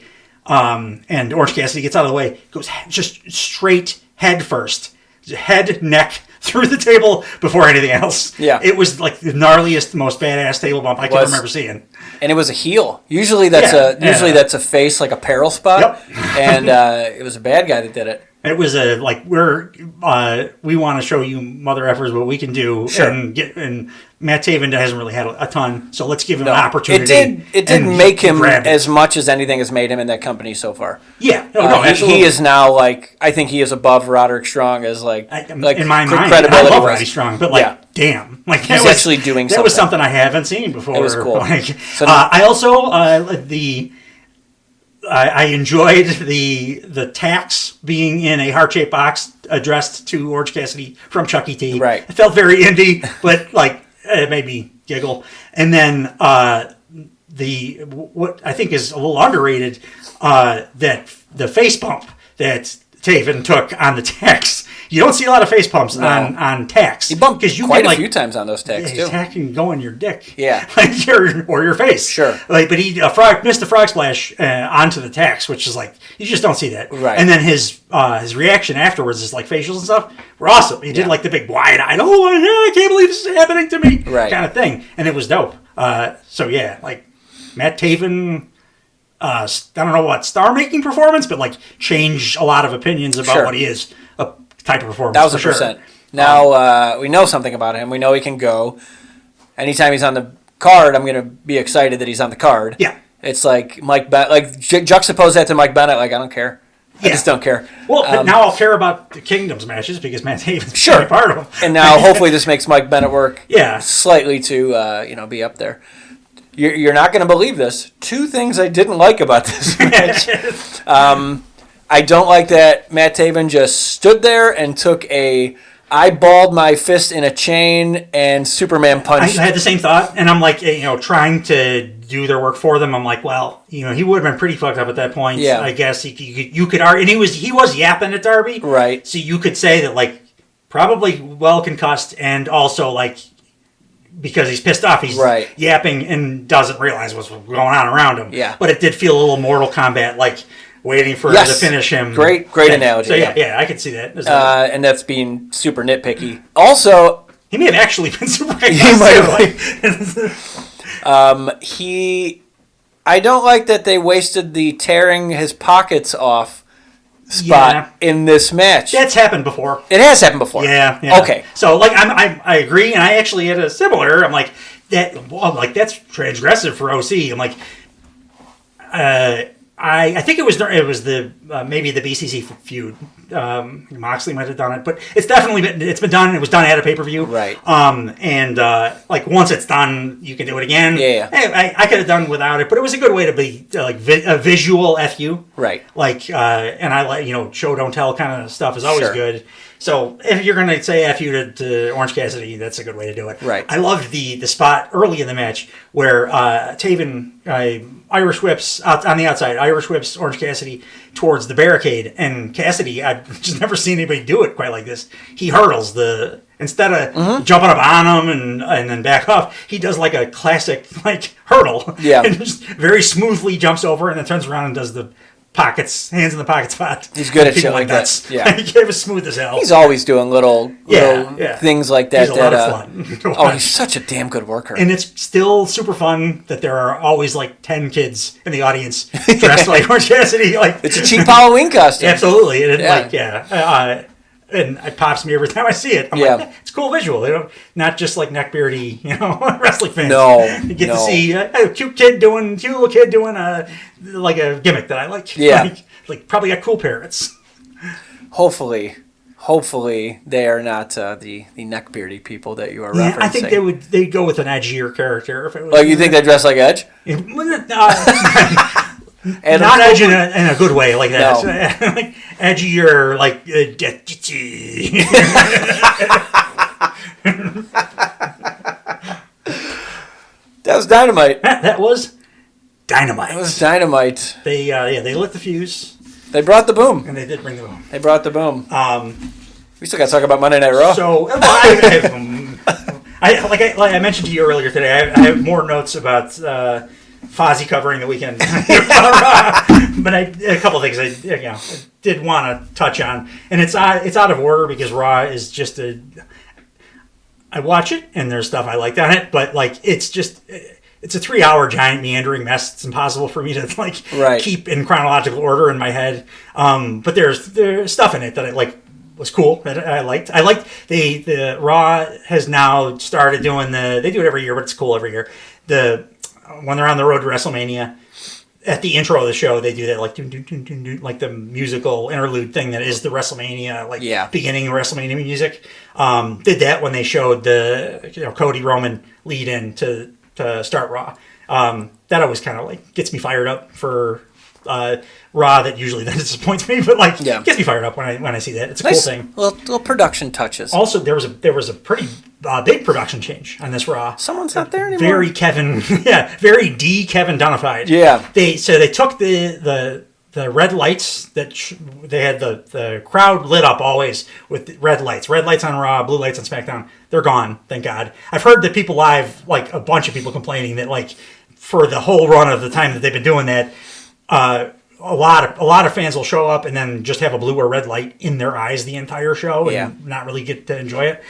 Orange Cassidy gets out of the way, goes just straight head first, head, neck, through the table before anything else. Yeah. It was like the gnarliest, most badass table bump I can remember seeing. And it was a heel. Usually that's a face, like a peril spot. Yep. And it was a bad guy that did it. It was we want to show you mother effers what we can do. Sure. And Matt Taven hasn't really had a ton, so let's give him an opportunity. It didn't make him as much as anything has made him in that company so far. Yeah. He is now I think he is above Roderick Strong as in my mind, credibility. I love Roderick Strong, but damn, he's actually doing something. That was something I haven't seen before. It was cool. I also I enjoyed the tax being in a heart-shaped box addressed to Orange Cassidy from Chuck E. T. Right. It felt very indie, but it made me giggle. And then what I think is a little underrated, that the face bump that Taven took on the tax. You don't see a lot of face pumps on tax. He bumped quite a few times on those tax too. Tax can go in your dick. Yeah. or your face. Sure. But he missed the frog splash onto the tax, which is you just don't see that. Right. And then his reaction afterwards is facials and stuff were awesome. He did the big wide-eyed, oh my God, I can't believe this is happening to me, kind of thing. And it was dope. Matt Taven, I don't know what star-making performance, but changed a lot of opinions about what he is. Type of performance. 1,000%. Sure. Now we know something about him. We know he can go. Anytime he's on the card, I'm going to be excited that he's on the card. Yeah. It's like Mike Bennett. Juxtapose that to Mike Bennett. I don't care. I just don't care. Well, but now I'll care about the Kingdoms matches because Matt Taven's part of them. And now hopefully this makes Mike Bennett work slightly to be up there. You're not going to believe this. 2 things I didn't like about this match. I don't like that Matt Taven just stood there and took I balled my fist in a chain and Superman punched. I had the same thought, and I'm like, trying to do their work for them. I'm like, well, he would have been pretty fucked up at that point. Yeah. I guess you could argue, and he was yapping at Darby. Right. So you could say that, like, probably well concussed, and also, like, because he's pissed off, he's yapping and doesn't realize what's going on around him. Yeah. But it did feel a little Mortal Kombat, like, waiting for her to finish him. Great analogy. So yeah, I could see that. And that's being super nitpicky. Also, he may have actually been super He might have. I don't like that they wasted the tearing his pockets off spot in this match. That's happened before. It has happened before. Yeah. Okay. So, like, I agree, and I actually had a similar. I'm like, that's transgressive for OC. I'm like, I think it was the maybe the BCC feud. Moxley might have done it, but it's definitely been done. It was done at a pay-per-view, right? And like, once it's done, you can do it again. Yeah. I could have done without it, but it was a good way to be like a visual FU, right? Like, and I like show don't tell kind of stuff is always good. So if you're going to say F you to Orange Cassidy, that's a good way to do it. Right. I loved the spot early in the match where Taven Irish whips out on the outside, Irish whips Orange Cassidy towards the barricade, and Cassidy, I've just never seen anybody do it quite like this. He hurdles instead of jumping up on him and then back off, he does like a classic like hurdle. Yeah. And just very smoothly jumps over and then turns around and does the hands in the pocket spot. He's good at shit like that. Yeah. He was smooth as hell. He's always doing little things like that. He's a lot of fun. He's such a damn good worker. And it's still super fun that there are always like 10 kids in the audience dressed like Orange Cassidy. Like, it's a cheap Halloween costume. Absolutely. And and it pops me every time I see it. I'm like, it's a cool visual. Not just like neckbeardy, wrestling fans. No. You get to see a cute little kid doing like a gimmick that I like. Yeah. Like probably got cool parrots. Hopefully they are not the neckbeardy people that you are referencing. I think they'd go with an edgier character if it was. Oh, you think they dress like Edge? And not edgy in a good way like that. No. Like edgier, like that was Dynamite. That was Dynamite. It was Dynamite. They lit the fuse. They brought the boom. And they did bring the boom. They brought the boom. We still got to talk about Monday Night Raw. So, I mentioned to you earlier today, I have more notes about Fozzy covering the weekend. But a couple of things I did want to touch on. And it's out of order because Raw is just I watch it and there's stuff I liked on it, but like it's a 3-hour giant meandering mess. It's impossible for me to keep in chronological order in my head. But there's stuff in it that I like was cool that I liked. I liked the Raw has now started doing they do it every year, but it's cool every year. When they're on the road to WrestleMania, at the intro of the show, they do that like dun, dun, dun, dun, dun, like the musical interlude thing that is the WrestleMania beginning of WrestleMania music. Did that when they showed the Cody Roman lead in to start Raw. That always kind of like gets me fired up for Raw. That usually then disappoints me, but gets me fired up when I see that. It's a nice, cool thing. Little production touches. Also, there was a pretty big production change on this Raw. Someone's not there anymore. Very Kevin Dunnified. Yeah. They took the red lights that they had the crowd lit up always with red lights on Raw, blue lights on SmackDown. They're gone, thank God. I've heard that people live, like a bunch of people complaining that like for the whole run of the time that they've been doing that, a lot of fans will show up and then just have a blue or red light in their eyes the entire show and not really get to enjoy it.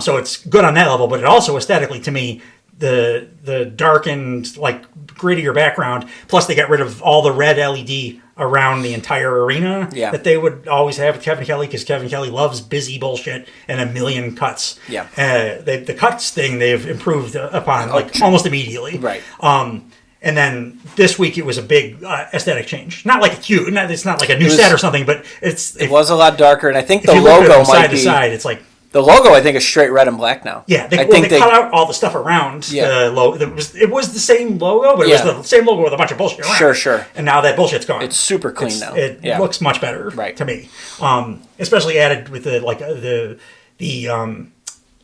So it's good on that level, but it also aesthetically to me, the darkened, like grittier background, plus they got rid of all the red LED around the entire arena that they would always have with Kevin Kelly, because Kevin Kelly loves busy bullshit and a million cuts. The cuts thing they've improved upon almost immediately. Right. And then this week it was a big aesthetic change. Not like it's not like a new set or something, but it was a lot darker, and I think the logo might side be to side. It's like The logo, I think, is straight red and black now. Yeah, they cut out all the stuff around the logo. It was the same logo, but it was the same logo with a bunch of bullshit around. Sure. And now that bullshit's gone. It's super clean now. It looks much better to me. Especially added with the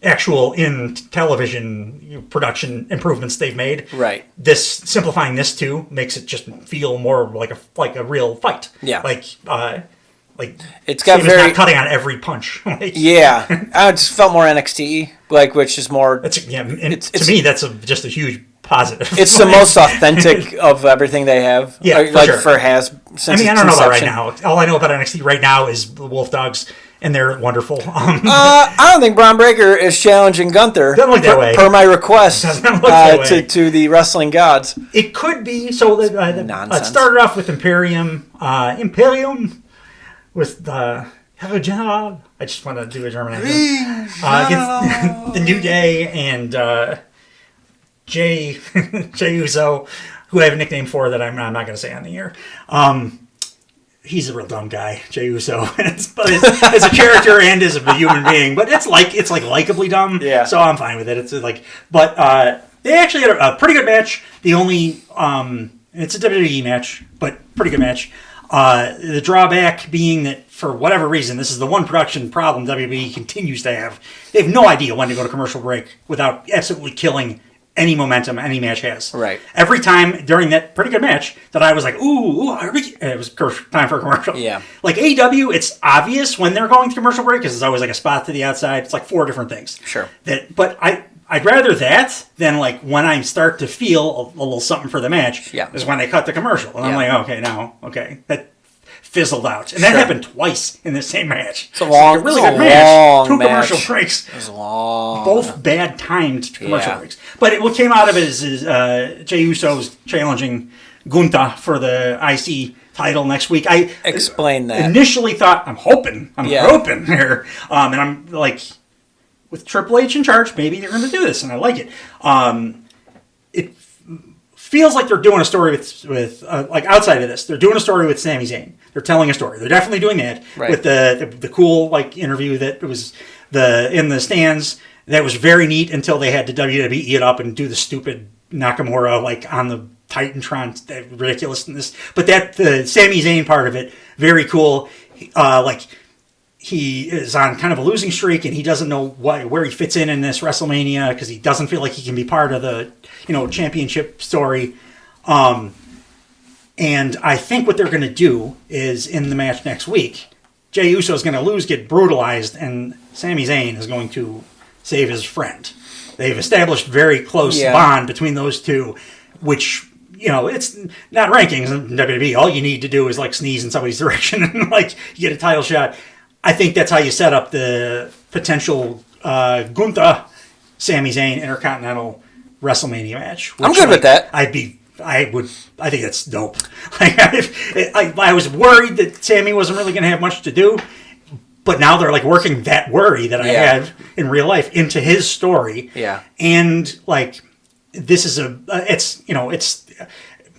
actual in television production improvements they've made. Right. Simplifying this too makes it just feel more like a real fight. Yeah. Like it's got not cutting on every punch. I just felt more NXT, which is more. To me, that's just a huge positive. It's the most authentic of everything they have. Yeah, for has. I mean, I don't know about right now. All I know about NXT right now is the Wolf Dogs, and they're wonderful. I don't think Braun Breaker is challenging Gunther. Doesn't look that way. Per my request to the wrestling gods. It could be. So it started off with Imperium. With Hello General. I just want to do a German accent. The New Day and Jay Uso, who I have a nickname for that I'm not going to say on the air. He's a real dumb guy, Jay Uso, as a character and as a human being. But it's likably dumb. Yeah. So I'm fine with it. It's they actually had a pretty good match. The only it's a WWE match, but pretty good match. The drawback being that for whatever reason, this is the one production problem WWE continues to have. They have no idea when to go to commercial break without absolutely killing any momentum any match has. Right. Every time during that pretty good match that I was like, it was time for a commercial. Yeah. Like AEW, it's obvious when they're going to commercial break because there's always like a spot to the outside. It's like 4 different things. Sure. But I'd rather that than like when I start to feel a little something for the match is when they cut the commercial. And I'm like, that fizzled out. And that happened twice in the same match. It's a long, really good match. 2 match. commercial breaks. It was long. Both bad timed commercial breaks. But what came out of it is Jey Uso's challenging Gunther for the IC title next week. I explain that. Initially thought, I'm hoping here. And I'm like, with Triple H in charge, maybe they're going to do this, and I like it. It feels like they're doing a story with outside of this. They're doing a story with Sami Zayn. They're telling a story. They're definitely doing that with the cool interview that was in the stands. That was very neat until they had to WWE it up and do the stupid Nakamura on the Titantron ridiculousness. But the Sami Zayn part of it, very cool. He is on kind of a losing streak, and he doesn't know where he fits in this WrestleMania because he doesn't feel like he can be part of the championship story. And I think what they're going to do is in the match next week, Jey Uso is going to lose, get brutalized, and Sami Zayn is going to save his friend. They've established very close bond between those two, which it's not rankings in WWE. All you need to do is sneeze in somebody's direction and you get a title shot. I think that's how you set up the potential Gunther Sami Zayn Intercontinental WrestleMania match. I'm good with that. I think that's dope. I was worried that Sammy wasn't really going to have much to do, but now they're working that worry that I had in real life into his story. Yeah. And this is it's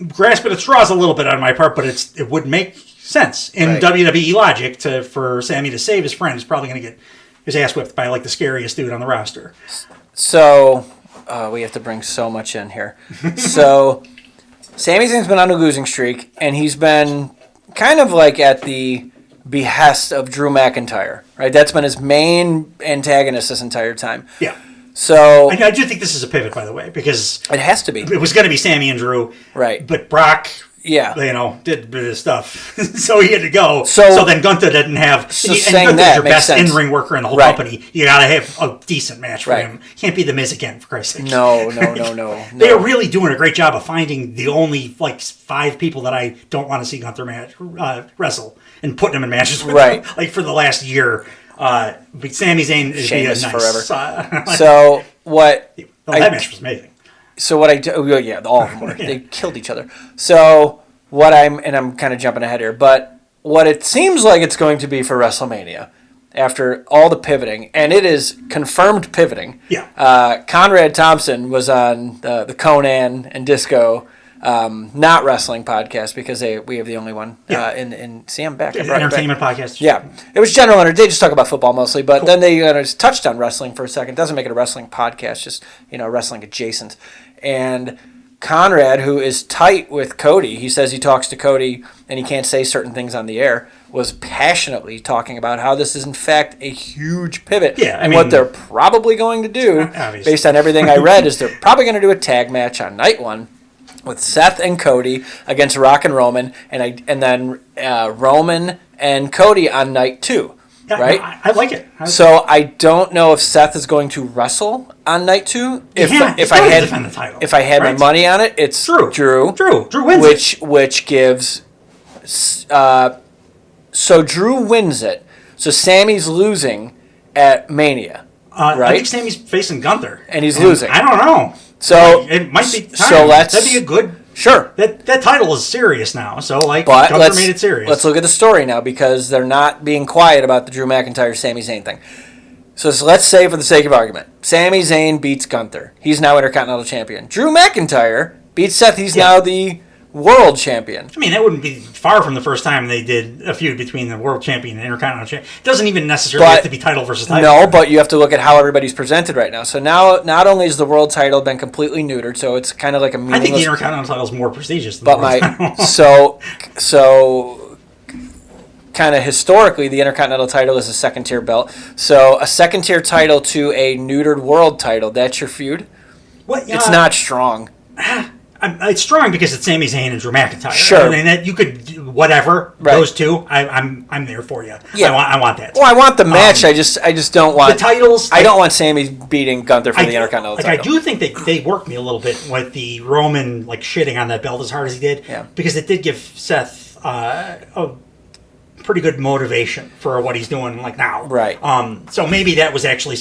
grasping at straws a little bit on my part, but it would make sense in WWE logic for Sammy to save his friend is probably going to get his ass whipped by the scariest dude on the roster. So we have to bring so much in here. So Sami Zayn's been on a losing streak, and he's been kind of at the behest of Drew McIntyre, right? That's been his main antagonist this entire time. Yeah. So I do think this is a pivot, by the way, because it has to be. It was going to be Sammy and Drew, right? But Brock, did his stuff, so he had to go. So then Gunther didn't have. So and saying Gunther's that your makes best sense. in-ring worker in the whole company. You got to have a decent match for him. Can't be the Miz again, for Christ's sake. No. They are really doing a great job of finding the only 5 people that I don't want to see Gunther wrestle and putting them in matches with them, for the last year. But Sami Zayn is Sheamus nice forever. So what? That match was amazing. So what I do? All of them were. They killed each other. So what I'm kind of jumping ahead here, but what it seems like it's going to be for WrestleMania after all the pivoting, and it is confirmed pivoting. Yeah. Conrad Thompson was on the Conan and Disco not wrestling podcast because we have the only one. See, I'm back. Entertainment podcast. Yeah, it was general entertainment. They just talk about football mostly, but then they just touched on wrestling for a second. Doesn't make it a wrestling podcast, just wrestling adjacent. And Conrad, who is tight with Cody, he says he talks to Cody and he can't say certain things on the air, was passionately talking about how this is in fact a huge pivot. Yeah, and what they're probably going to do, based on everything I read, is they're probably going to do a tag match on night one with Seth and Cody against Rock and Roman, and then Roman and Cody on night 2. Yeah, right? No, I like it. So I don't know if Seth is going to wrestle on night 2. If I had my money on it, it's Drew. Drew wins which gives. So Drew wins it. So Sammy's losing at Mania, right? I think Sammy's facing Gunther, and he's losing. I don't know. So it might be time. So that'd be a good. Sure. That title is serious now. So Gunther made it serious. Let's look at the story now because they're not being quiet about the Drew McIntyre Sami Zayn thing. So let's say, for the sake of argument, Sami Zayn beats Gunther. He's now Intercontinental Champion. Drew McIntyre beats Seth. He's now the World Champion. I mean, that wouldn't be far from the first time they did a feud between the World Champion and Intercontinental Champion. It doesn't even necessarily have to be title versus title. No, but you have to look at how everybody's presented right now. So now, not only has the World title been completely neutered, so it's kind of like a meaningless... I think the Intercontinental title is more prestigious than the World title. So kind of historically, the Intercontinental title is a second-tier belt. So a second-tier title to a neutered World title, that's your feud? It's not strong. It's strong because it's Sami Zayn and Drew McIntyre. Sure. I mean, that you could whatever those two. I'm there for you. Yeah. I want that. Well, I want the match. I just don't want the titles. I don't want Sami beating Gunther for the Intercontinental title. I do think they worked me a little bit with the Roman shitting on that belt as hard as he did. Yeah. Because it did give Seth a pretty good motivation for what he's doing now. Right. So maybe that was actually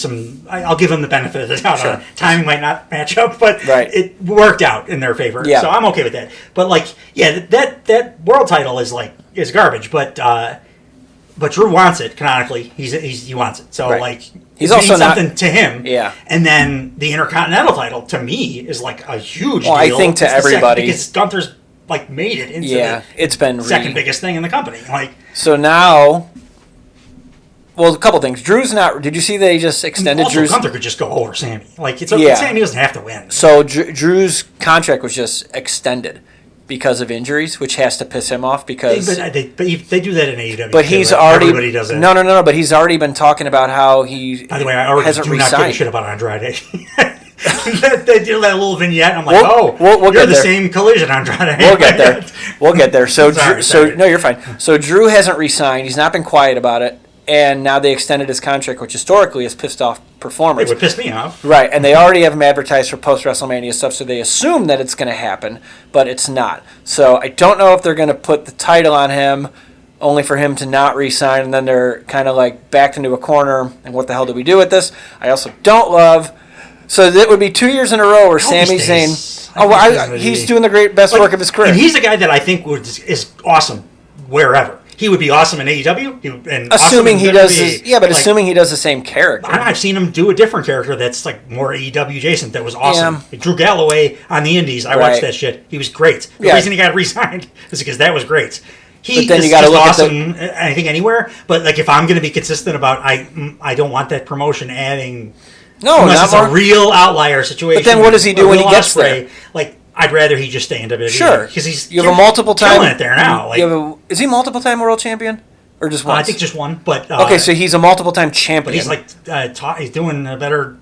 I'll give him the benefit of the doubt. Sure. Timing might not match up, but it worked out in their favor. Yeah. So I'm okay with that. But that world title is garbage, but Drew wants it canonically. He wants it. So he's also something to him. Yeah. And then the Intercontinental title to me is a huge deal. I think to everybody because Gunther's made it into it's been second biggest thing in the company. So now, a couple things. Drew's not. Did you see they just extended Drew's? Gunther could just go over Sammy. It's okay. Sammy doesn't have to win. So Drew's contract was just extended because of injuries, which has to piss him off because they do that in AEW. But he's already everybody does it. No. But he's already been talking about how he. By the way, I already hasn't do not resigned. give a shit about Andrade. They do that little vignette. I'm like, we'll you're get the there. Same Collision, Andrade. We'll get there. So, sorry. No, you're fine. So Drew hasn't resigned. He's not been quiet about it, and now they extended his contract, which historically has pissed off performers. It would piss me off. Right, and they already have him advertised for post-WrestleMania stuff, so they assume that it's going to happen, but it's not. So I don't know if they're going to put the title on him, only for him to not re-sign, and then they're kind of backed into a corner, and what the hell do we do with this? I also don't love... So that would be 2 years in a row where Sami Zayn... he's doing the best work of his career. And he's a guy that I think is awesome wherever. He would be awesome in AEW. Assuming he does... assuming he does the same character. I've seen him do a different character that's more AEW adjacent that was awesome. Yeah. Drew Galloway on the Indies. I watched that shit. He was great. The reason he got re-signed is because that was great. He is just awesome, I think, anywhere. But if I'm going to be consistent about I don't want that promotion adding... No, unless it's a real outlier situation. But then what does he do when he gets there? I'd rather he just stay in WWE. Sure, because he's you have a multiple time killing it there now. Is he multiple time world champion or just once? I think just one. But okay, so he's a multiple time champion. But he's he's doing a better.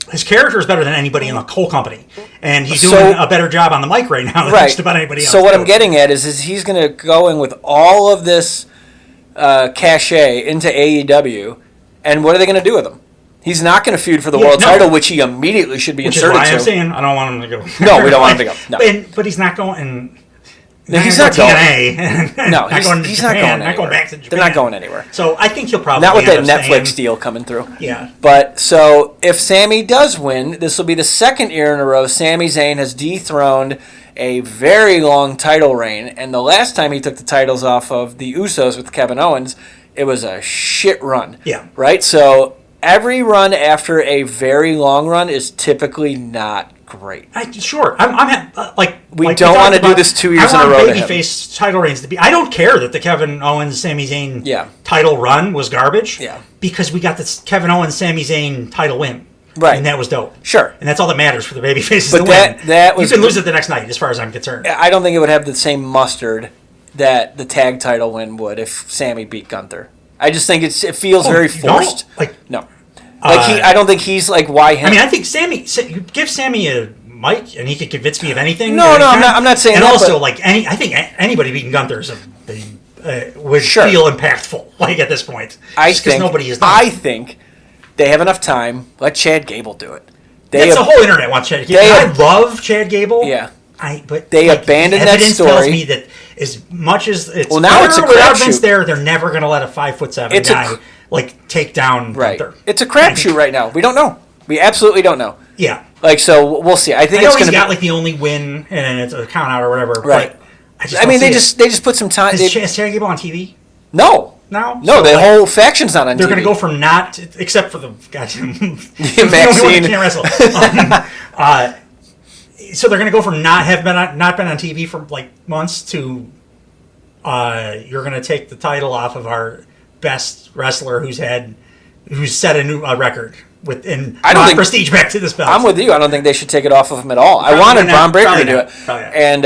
His character is better than anybody in the whole company, and he's doing a better job on the mic right now than just about anybody else. So what I'm getting at is he's going to go in with all of this cachet into AEW, and what are they going to do with him? He's not going to feud for the world title, which he immediately should be inserted to. Which is why I'm saying I don't want him to go. No, we don't want him to go. No. But he's not going. He's not going. TNA. No, he's not going anywhere. Not going back to Japan. They're not going anywhere. So I think he'll probably not with that Netflix deal coming through. Yeah. But so if Sami does win, this will be the second year in a row Sami Zayn has dethroned a very long title reign, and the last time he took the titles off of the Usos with Kevin Owens, it was a shit run. Yeah. Right. So every run after a very long run is typically not great. Sure. I'm we don't want to do this 2 years in a row. I want babyface title reigns to be. I don't care that the Kevin Owens, Sami Zayn title run was garbage. Yeah. Because we got this Kevin Owens, Sami Zayn title win. Right. And that was dope. Sure. And that's all that matters for the babyfaces to win. That was, you can lose it the next night, as far as I'm concerned. I don't think it would have the same mustard that the tag title win would if Sammy beat Gunther. I just think it feels very forced. No. I don't think he's like, why him? I mean, I think you give Sammy a mic and he could convince me of anything. No, I'm not saying and that. And also, I think anybody beating Gunther is would feel impactful, at this point. Because nobody is done. I think they have enough time. Let Chad Gable do it. The whole internet wants Chad Gable. I love Chad Gable. Yeah. But they abandoned that story. Evidence tells me that as much as it's now it's a crapshoot. They're never going to let a 5'7" guy take down Gunther. It's a crapshoot right now. We don't know. We absolutely don't know. Yeah. So we'll see. I think it's going to be got the only win and it's a count out or whatever. Right. But they just put some time. Is Chad Gable on TV? No. No, the whole faction's not on TV. They're going to go from not, except for the goddamn Maxine. Can't wrestle. So they're going to go from not been on TV for months to you're going to take the title off of our best wrestler who's set a new record and brought prestige back to this belt. I'm with you. I don't think they should take it off of him at all. I wanted Braun Breaker to do it. And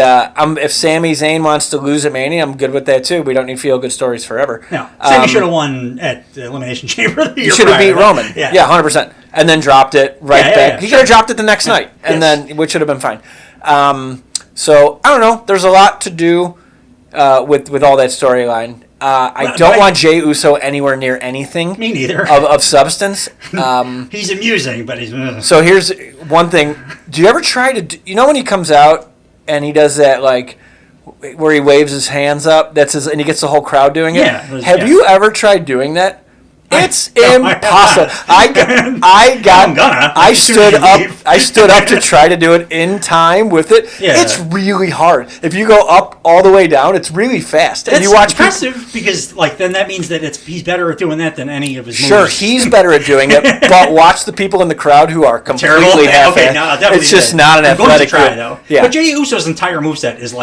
if Sami Zayn wants to lose at Mania, I'm good with that too. We don't need feel-good stories forever. No. Sami should have won at the Elimination Chamber. He should have beat Roman. Yeah, 100%. And then dropped it back. Yeah, he could have dropped it the next night, and then which would have been fine. So, I don't know. There's a lot to do with all that storyline. I don't want Jey Uso anywhere near anything. Me neither. Of substance. He's amusing, but he's... So here's one thing. Do you ever try to... when he comes out and he does that, where he waves his hands up, and he gets the whole crowd doing it? Yeah. Have you ever tried doing that? It's impossible. I stood up to try to do it in time with it. Yeah. It's really hard. If you go up all the way down, it's really fast. That's impressive because then that means that he's better at doing that than any of his moves. Sure, he's better at doing it, but watch the people in the crowd who are completely half-assed. It's just not an athletic try though. Yeah. But Jey Uso's entire moveset is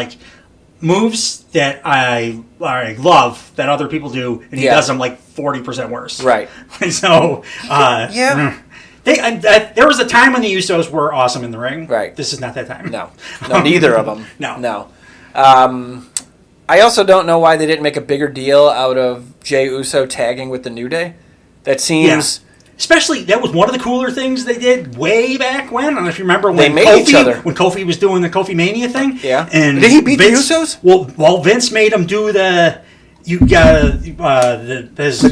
moves that I love that other people do, and he does them 40% worse. Right. So, there was a time when the Usos were awesome in the ring. Right. This is not that time. No, neither of them. No. I also don't know why they didn't make a bigger deal out of Jey Uso tagging with the New Day. That seems... Especially, that was one of the cooler things they did way back when. I don't know if you remember when they made each other. When Kofi was doing the Kofi Mania thing. Yeah. And did he beat Vince, the Usos? Well, Vince made him do the... his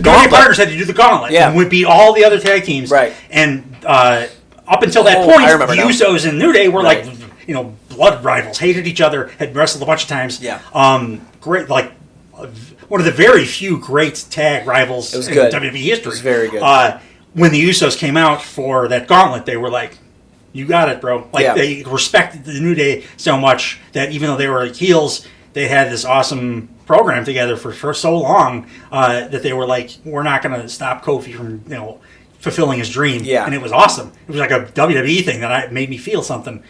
partners had to do the gauntlet. Yeah. And would beat all the other tag teams. Right. And up until that point, the Usos and New Day were blood rivals, hated each other, had wrestled a bunch of times. Yeah. Great, one of the very few great tag rivals in WWE history. It was very good. When the Usos came out for that gauntlet, they were like, you got it, bro. They respected the New Day so much that even though they were heels, they had this awesome program together for so long that they were like, we're not going to stop Kofi from, fulfilling his dream. Yeah. And it was awesome. It was like a WWE thing that made me feel something.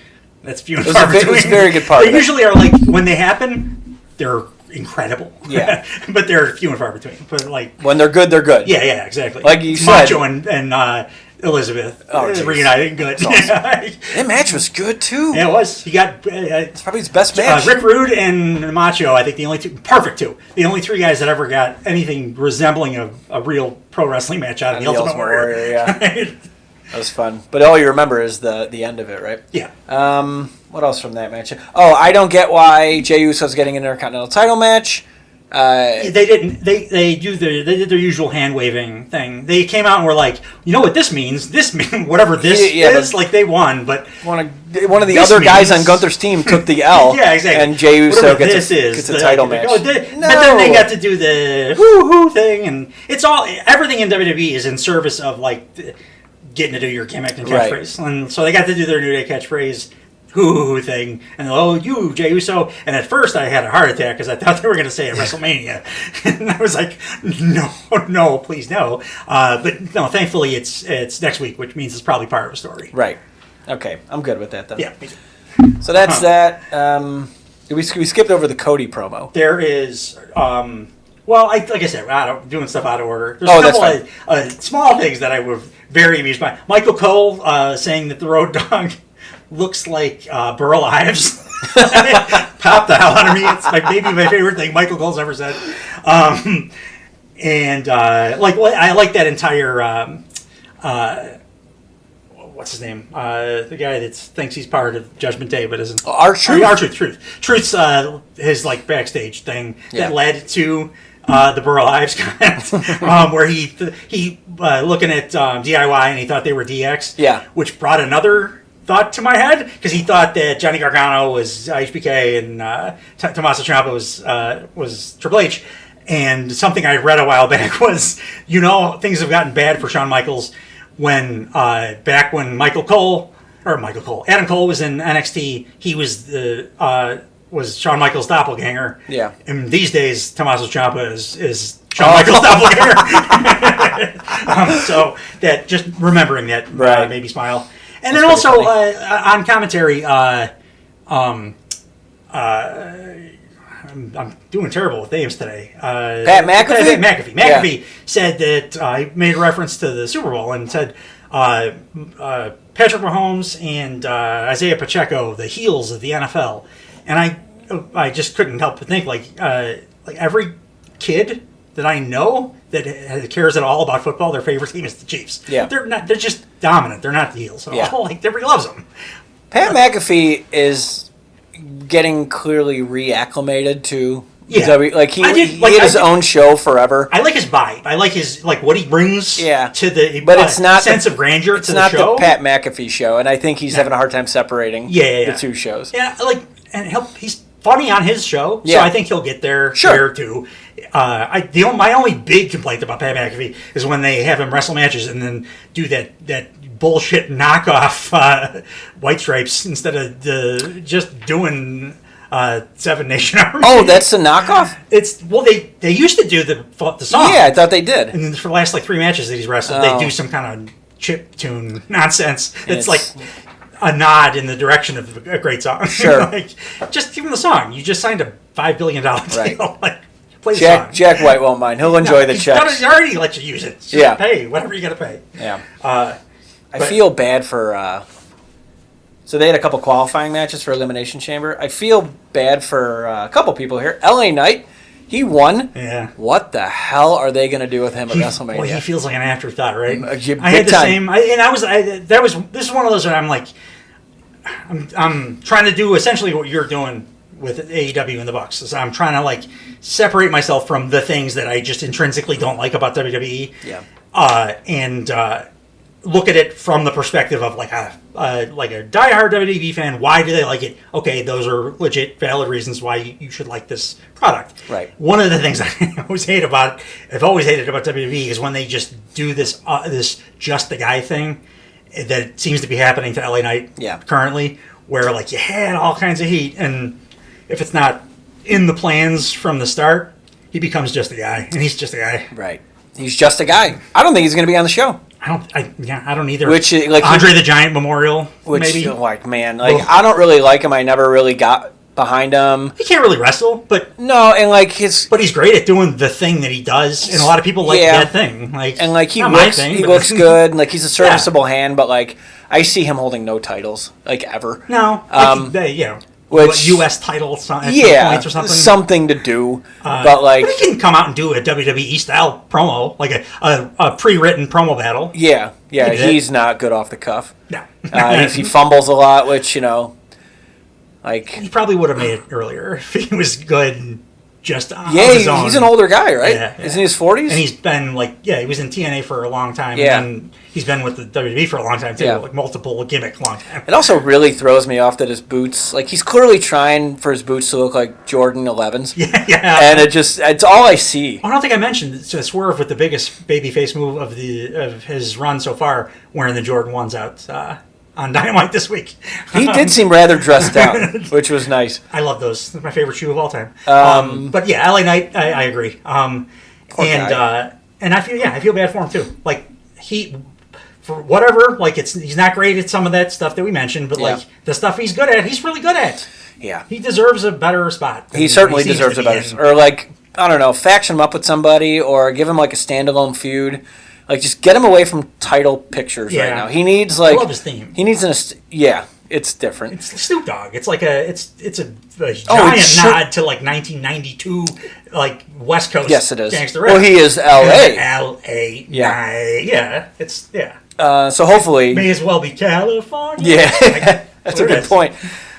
That's few and far between. It was a very good part. They usually are when they happen, they're incredible. Yeah. But they're few and far between. But when they're good, they're good. Yeah, exactly. Like you said. Macho and Elizabeth reunited good. Awesome. That match was good too. Yeah, it was. He got it's probably his best match. Rick Rude and Macho, I think the only two the only three guys that ever got anything resembling a real pro wrestling match out of the Ultimate Warrior. Yeah. That was fun. But all you remember is the end of it, right? Yeah. What else from that match? Oh, I don't get why Jey Uso's getting an Intercontinental title match. They didn't. They did their usual hand waving thing. They came out and were like, you know what this means? This means whatever this is. They won, but one of the other guys on Gunther's team took the L. Yeah, exactly. And Jey Uso gets a title match. But then they got to do the hoo thing, and it's all everything in WWE is in service of getting to do your gimmick and catchphrase. Right. And so they got to do their New Day catchphrase. Hoo thing, and you, Jey Uso. And at first I had a heart attack because I thought they were going to say at WrestleMania. And I was like, no, please no. But no, thankfully it's next week, which means it's probably part of a story. Right. Okay, I'm good with that then. Yeah, me too. So that's that. We skipped over the Cody promo. There is, like I said, doing stuff out of order. There's a couple of small things that I was very amused by. Michael Cole saying that the Road Dogg looks like Burl Ives. Popped the hell out of me. It's maybe my favorite thing Michael Cole's ever said. I like that entire what's his name? The guy that thinks he's part of Judgment Day but isn't. R-Truth. Truth's his backstage thing that led to the Burl Ives comment, where he looking at DIY and he thought they were DX, which brought another thought to my head, because he thought that Johnny Gargano was HBK and Tommaso Ciampa was Triple H. And something I read a while back was, things have gotten bad for Shawn Michaels when back when Adam Cole was in NXT, he was Shawn Michaels' doppelganger. Yeah. And these days, Tommaso Ciampa is Shawn Michaels' doppelganger. So that, just remembering that made me smile. And then also on commentary, I'm doing terrible with names today. Pat McAfee? McAfee said that he made a reference to the Super Bowl and said Patrick Mahomes and Isaiah Pacheco, the heels of the NFL. And I just couldn't help but think, every kid that I know that cares at all about football, their favorite team is the Chiefs. Yeah. They're just dominant. They're not the heels. So everybody loves them. Pat McAfee is getting clearly reacclimated to W. He had his own show forever. I like his vibe. I like his what he brings to the it's not sense of grandeur to the show. It's not the Pat McAfee show, and I think he's having a hard time separating the two shows. Yeah, he's funny on his show, so I think he'll get there too. My only big complaint about Pat McAfee is when they have him wrestle matches and then do that bullshit knockoff White Stripes instead of just doing Seven Nation Army. Oh, that's a knockoff? They used to do the song. Yeah, I thought they did. And then for the last 3 matches that he's wrestled, they do some kind of chip tune nonsense. It's a nod in the direction of a great song. Sure. Just give him the song. You just signed a $5 billion deal. Play the song. Jack White won't mind. He'll enjoy the checks. He already let you use it. Just pay whatever you got to pay. Yeah. I feel bad for... so they had a couple qualifying matches for Elimination Chamber. I feel bad for a couple people here. LA Knight, he won. Yeah. What the hell are they going to do with him at WrestleMania? Well, he feels like an afterthought, right? I had the same. This is one of those where I'm I'm trying to do essentially what you're doing with AEW and the Bucks. So I'm trying to separate myself from the things that I just intrinsically don't like about WWE. Yeah. And look at it from the perspective of a diehard WWE fan. Why do they like it? Okay, those are legit, valid reasons why you should like this product. Right. One of the things I've always hated about WWE is when they just do this just the guy thing that seems to be happening to LA Knight currently, where you had all kinds of heat, and if it's not in the plans from the start, he becomes just a guy, and he's just a guy. Right. He's just a guy. I don't think he's going to be on the show. I don't either. Which Andre the Giant Memorial, maybe. I don't really like him. I never really got behind him. He can't really wrestle, but no, and but he's great at doing the thing that he does, and a lot of people like that thing. He looks good, and he's a serviceable hand, but I see him holding no titles ever. No, which U.S. title points or something. Something to do, but he can come out and do a WWE style promo, a pre-written promo battle. Yeah, he's not good off the cuff. No, he fumbles a lot, which he probably would have made it earlier if he was good. Just on his own. He's an older guy, right? Yeah. Isn't he his 40s? And he's been he was in TNA for a long time. Yeah. And he's been with the WWE for a long time too, multiple gimmick long time. It also really throws me off that his boots, he's clearly trying for his boots to look like Jordan 11s. Yeah. And it's all I see. I don't think I mentioned Swerve with the biggest babyface move of his run so far, wearing the Jordan 1s out. On Dynamite this week. He did seem rather dressed down, which was nice. I love those. They're my favorite shoe of all time. But yeah, LA Knight, I agree. And I feel bad for him too. for whatever, like he's not great at some of that stuff that we mentioned, but like the stuff he's good at, he's really good at. Yeah. He deserves a better spot. He certainly deserves a better, or like, I don't know, faction him up with somebody, or give him like a standalone feud. Like, just get him away from title pictures right now. He needs like, I love his theme. He needs it's different. It's Snoop Dogg. It's like it's a giant nod to like 1992, like West Coast. Yes, it is. Gangster rap. Well, he is L.A. L.A. Yeah. It's so hopefully, may as well be California. Yeah, like, that's a good point.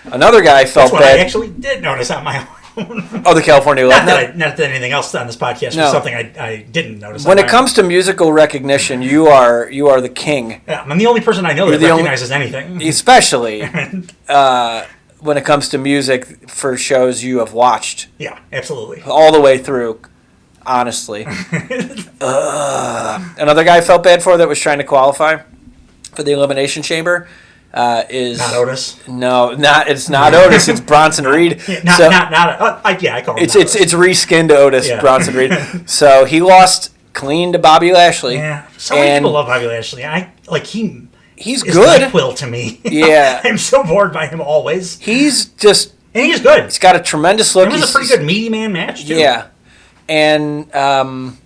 Another guy felt that's what bad. I actually did notice on my own. Oh, the California Love. Not that anything else on this podcast was something I didn't notice. When it comes to musical recognition, you are the king. Yeah, I'm the only person I know that recognizes anything. Especially when it comes to music for shows you have watched. Yeah, absolutely. All the way through, honestly. Another guy I felt bad for that was trying to qualify for the Elimination Chamber. Is not Otis? No, it's not Otis. It's Bronson Reed. I call him. It's reskinned Otis, Bronson Reed. So he lost clean to Bobby Lashley. Yeah, so many people love Bobby Lashley. He's good. NyQuil to me. Yeah, I'm so bored by him always. He's good. He's got a tremendous look. It was a pretty good meaty man match too. Yeah, and then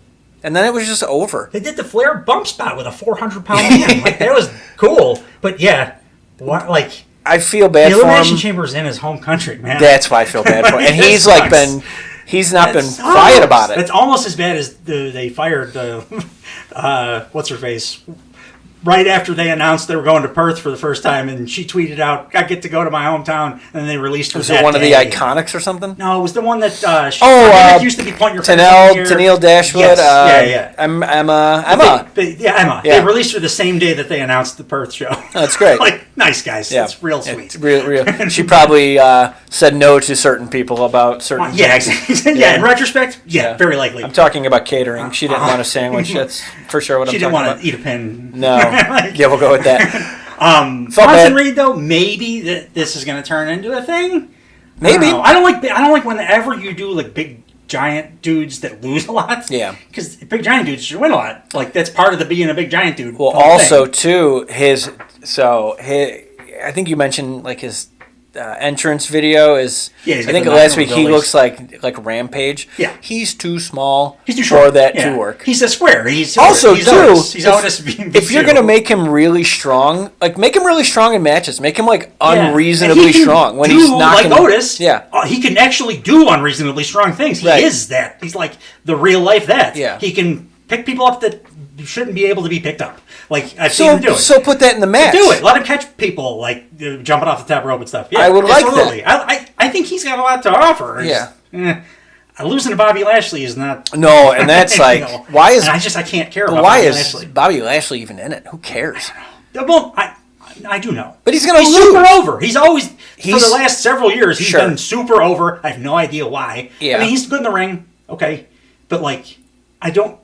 it was just over. They did the Flair bump spot with a 400-pound man. Like, that was cool, but yeah. What, like, I feel bad for him. The Elimination Chamber's in his home country, man. That's why I feel bad for him. And he's not been quiet about it. It's almost as bad as they fired the what's her face right after they announced they were going to Perth for the first time, and she tweeted out, "I get to go to my hometown," and then they released her. Was it one of the Iconics or something? No, it was the one that used to be Point Your Tennille Dashwood. Yes. Emma. Emma. Yeah. They released her the same day that they announced the Perth show. Oh, that's great. Like, nice guys. Yeah. It's real sweet. It's real. She probably said no to certain people about certain things. Exactly. In retrospect, very likely. I'm talking about catering. She didn't want a sandwich. That's for sure what I'm talking about. She didn't want to eat a pin. No. Yeah, we'll go with that. Bronson Reed, though, maybe this is going to turn into a thing. Maybe. I don't like whenever you do like big giant dudes that lose a lot. Yeah. Because big giant dudes should win a lot. Like, that's part of the being a big giant dude. Well, also too his I think you mentioned like his entrance video is. Yeah, I think last week he looks like Rampage. Yeah, he's too small. He's too short for that to work. He's a square. He's also he's too. Otis. He's Otis if you're gonna make him really strong, make him really strong in matches. Make him like unreasonably strong when he's not like Otis. Yeah, he can actually do unreasonably strong things. He is that. He's like the real life that. Yeah, he can pick people up that shouldn't be able to be picked up. Like, I've seen him do it. So put that in the match. Do it. Let him catch people, like, jumping off the top rope and stuff. Yeah, I would like that. I think he's got a lot to offer. Yeah. Losing to Bobby Lashley is not... No, and that's like... Why is... I can't care about Bobby Lashley. Why is Bobby Lashley even in it? Who cares? Well, I do know. But he's going to lose. He's super over. He's always... for the last several years, he's been super over. I have no idea why. Yeah. I mean, he's good in the ring. Okay. But, like,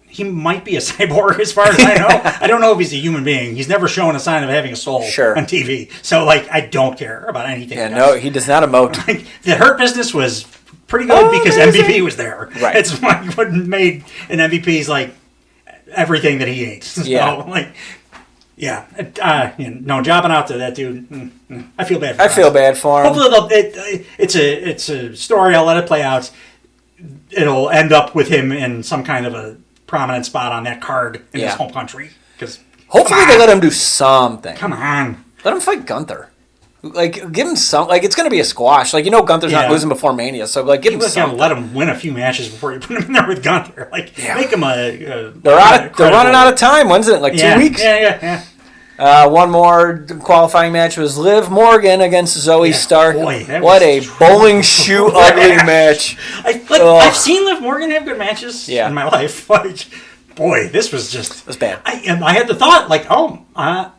he might be a cyborg as far as I know. I don't know if he's a human being. He's never shown a sign of having a soul on TV. So, like, I don't care about anything. Yeah, no, he does not emote. The Hurt Business was pretty good because MVP was there. Right. It's what made an MVP's, like, everything that he ate. So, like, jobbing out to that dude. I feel bad for him. I feel bad for him. Hopefully, it's a story. I'll let it play out. It'll end up with him in some kind of a prominent spot on that card in his home country. Because hopefully they let him do something. Come on, let him fight Gunther. Like, give him some. Like, it's going to be a squash. Like, Gunther's not losing before Mania, so like, give him something. Let him win a few matches before you put him in there with Gunther. Like, make him a. They're running out of time. When's it? Like 2 weeks. Yeah. One more qualifying match was Liv Morgan against Zoe Stark. Boy, what a bowling shoe ugly match. I've seen Liv Morgan have good matches in my life. Boy, this was just... It was bad. I had the thought, I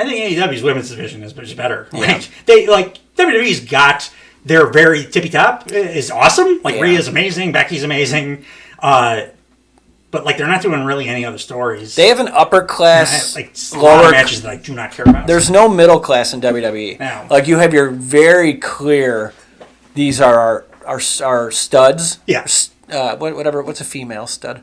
think AEW's women's division is better. Yeah. WWE's got their very tippy-top is awesome. Rhea's amazing, Becky's amazing. But, they're not doing really any other stories. They have an upper class, lower matches that I do not care about. There's no middle class in WWE. No. You have your very clear, these are our studs. Yeah. Whatever. What's a female stud?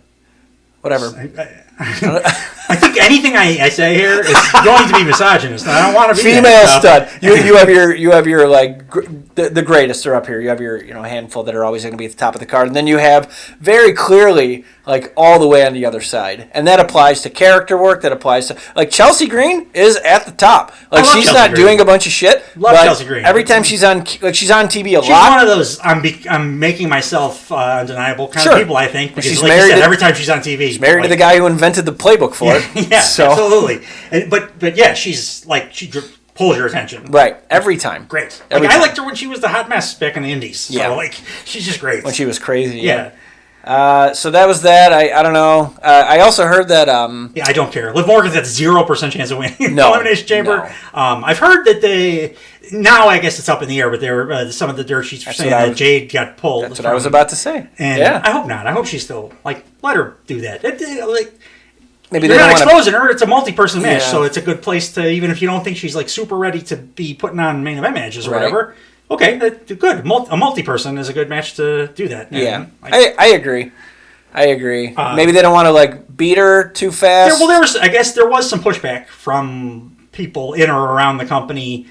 Whatever. I think anything I say here is going to be misogynist. I don't want to be female stud. You have your like the greatest are up here. You have your handful that are always going to be at the top of the card, and then you have very clearly like all the way on the other side, and that applies to character work. That applies to like Chelsea Green is at the top. Like she's Chelsea not Green. doing a bunch of shit. Love but Chelsea Green. Every time she's on TV a She's lot. one of those I'm making myself undeniable kind Sure. of people. I think because She's like married you said, to- every time she's on TV, She's married to the guy who invented the playbook for it. Yeah, so, absolutely. But yeah, she's like she pulls your attention. Right, every time. Great. Every I time. liked her when she was the hot mess back in the Indies. So, Yeah. like she's just great. When she was crazy. Yeah. So that was that. I don't know. I also heard that. Yeah, I don't care. Liv Morgan's at 0% chance of winning No, the Elimination Chamber. no. I've heard that they now I guess it's up in the air, but there were some of the dirt sheets were saying that Jade got pulled. That's what I was about to say. And yeah. I hope not. I hope she's still like let her do that. Like Maybe you're they not don't want exposing her. It's a multi-person match, Yeah. so it's a good place to even if you don't think she's like super ready to be putting on main event matches or Right. whatever. Okay, that's good. A multi-person is a good match to do that. Yeah, And I agree. I agree. Maybe they don't want to like beat her too fast. I guess there was some pushback from people in or around the company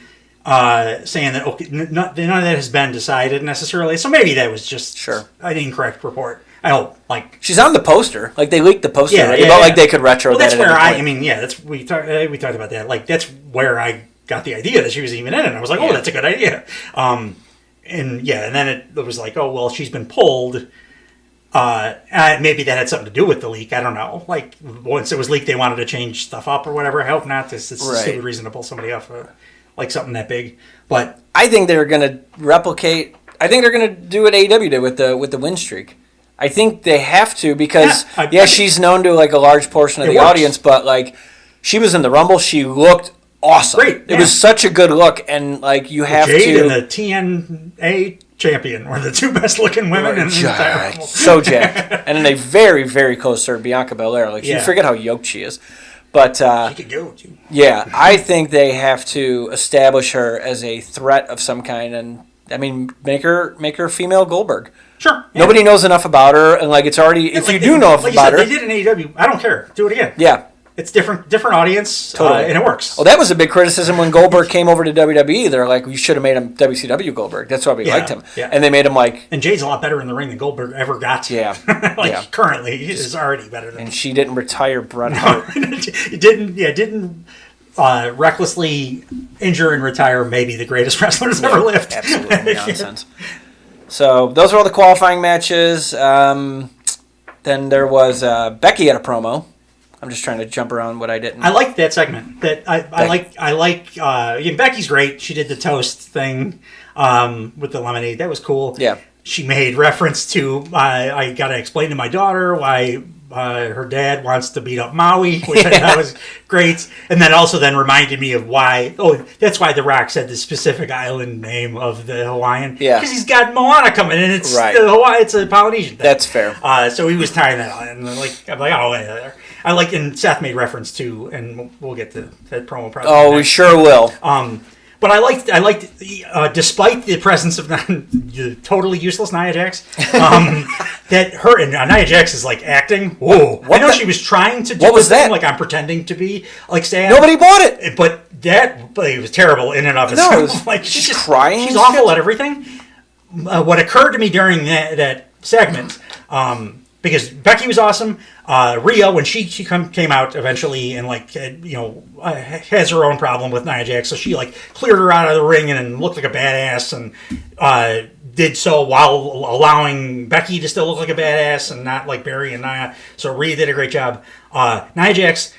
saying that okay, none of that has been decided necessarily. So maybe that was just an incorrect report. I hope. Like she's on the poster. Like they leaked the poster. Yeah, already, yeah, but yeah. like they could retro well, that. that's where that's we talked about that. Like that's where I got the idea that she was even in it. And I was like, oh, that's a good idea. And then it was like, oh well, she's been pulled. Maybe that had something to do with the leak. I don't know. Like once it was leaked, they wanted to change stuff up or whatever. I hope not. It's a stupid reason to pull somebody off like something that big. But I think they're going to replicate. I think they're going to do what AEW did with the win streak. I think they have to because she's known to like a large portion of the audience, but like she was in the Rumble, she looked awesome. Great. It was such a good look, and like you have Jade to. and the TNA champion were the two best looking women in the entire Rumble. So jacked, and in a very very close third, Bianca Belair. Like you forget how yoked she is, but she could go too. Yeah, I think they have to establish her as a threat of some kind, and I mean make her female Goldberg. Sure. Yeah. Nobody knows enough about her, and like it's already. If you do know enough about her, they did an AEW. I don't care. Do it again. Yeah, it's different audience, totally, and it works. Well, that was a big criticism when Goldberg came over to WWE. They're like, "We should have made him WCW Goldberg." That's why we liked him, and they made him like. And Jade's a lot better in the ring than Goldberg ever got. Yeah, currently he is already better than. And she didn't retire Bret Hart. didn't recklessly injure and retire maybe the greatest wrestler that's ever lived. Absolutely nonsense. So those are all the qualifying matches. Then there was Becky had a promo. I'm just trying to jump around what I didn't. I liked that segment. I like. Becky's great. She did the toast thing with the lemonade. That was cool. Yeah. She made reference to I got to explain to my daughter why her dad wants to beat up Maui, which I thought was great. And then also reminded me of why. Oh, that's why The Rock said the specific island name of the Hawaiian. Yeah, because he's got Moana coming, and it's Hawaii. It's a Polynesian thing. That's fair. So he was tying that on, and I'm like, oh, yeah. I like, and Seth made reference to, and we'll get to that promo probably. Oh, we sure will. But I liked, despite the presence of the totally useless Nia Jax, that her and Nia Jax is like acting. Whoa! I know she was trying to do what was that? Like I'm pretending to be like sad. Nobody bought it. But it was terrible in and of itself. No, it was like she's just crying. She's awful at everything. What occurred to me during that segment, because Becky was awesome. Rhea, when she came out eventually and has her own problem with Nia Jax, so she like cleared her out of the ring and looked like a badass, and did so while allowing Becky to still look like a badass and not like Barry and Nia. So Rhea did a great job. Nia Jax,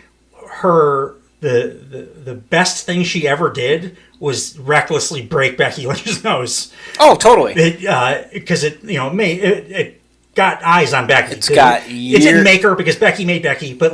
the best thing she ever did was recklessly break Becky Lynch's nose. Oh, totally. Because it got eyes on Becky. It didn't make her because Becky made Becky, but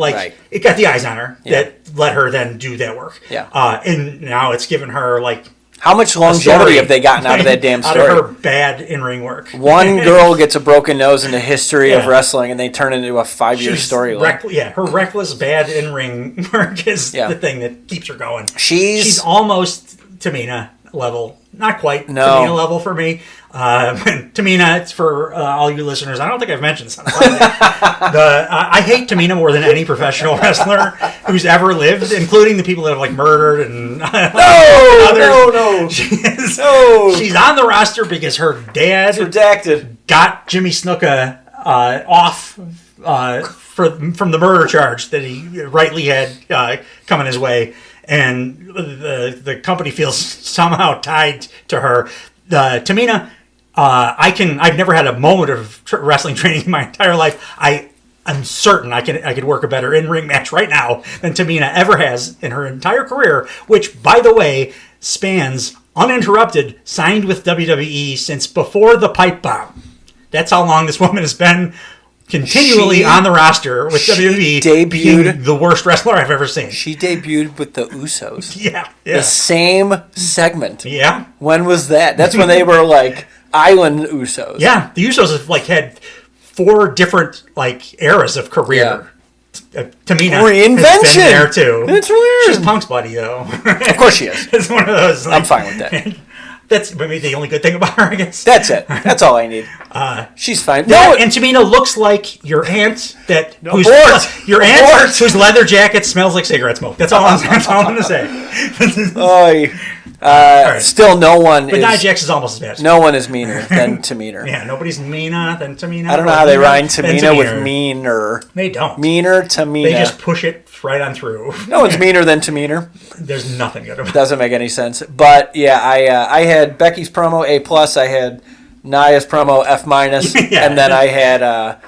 it got the eyes on her that let her then do that work. Yeah. And now it's given her like. How much longevity have they gotten out of that damn story? Out of her bad in-ring work. One girl gets a broken nose in the history of wrresling, and they turn it into a 5-year storyline. Her reckless bad in-ring work is the thing that keeps her going. She's almost Tamina. level. Not quite No. Tamina level for me. Tamina, it's for all you listeners. I don't think I've mentioned this on the podcast. I hate Tamina more than any professional wrestler who's ever lived, including the people that have like murdered and No. She's on the roster because her dad redacted got Jimmy Snuka off from the murder charge that he rightly had coming his way, and the company feels somehow tied to her. Tamina, I've never had a moment of wrestling training in my entire life. I'm certain I could work a better in-ring match right now than Tamina ever has in her entire career, which, by the way, spans uninterrupted, signed with WWE since before the pipe bomb. That's how long this woman has been continually on the roster with WWE, being the worst wrestler I've ever seen. She debuted with the Usos. Yeah. The same segment. Yeah. When was that? That's when they were like Island Usos. Yeah. The Usos have like had 4 different like eras of career. Tamina reinvention has been there too. It's weird. She's Punk's buddy though. Of course she is. It's one of those. Like, I'm fine with that. That's maybe the only good thing about her, I guess. That's it. That's all I need. She's fine. And Tamina looks like your aunt whose leather jacket smells like cigarette smoke. That's all I'm going to say. Still, no one. But Nia Jax is almost as bad. No one is meaner than Tamina. Yeah, nobody's meaner than Tamina. I don't know how they rhyme Tamina with meaner. They don't. Meaner Tamina. They just push it right on through. No one's meaner than Tamina. There's nothing good about it. Doesn't make any sense. But yeah, I had Becky's promo A+, I had Nia's promo F-, and then I had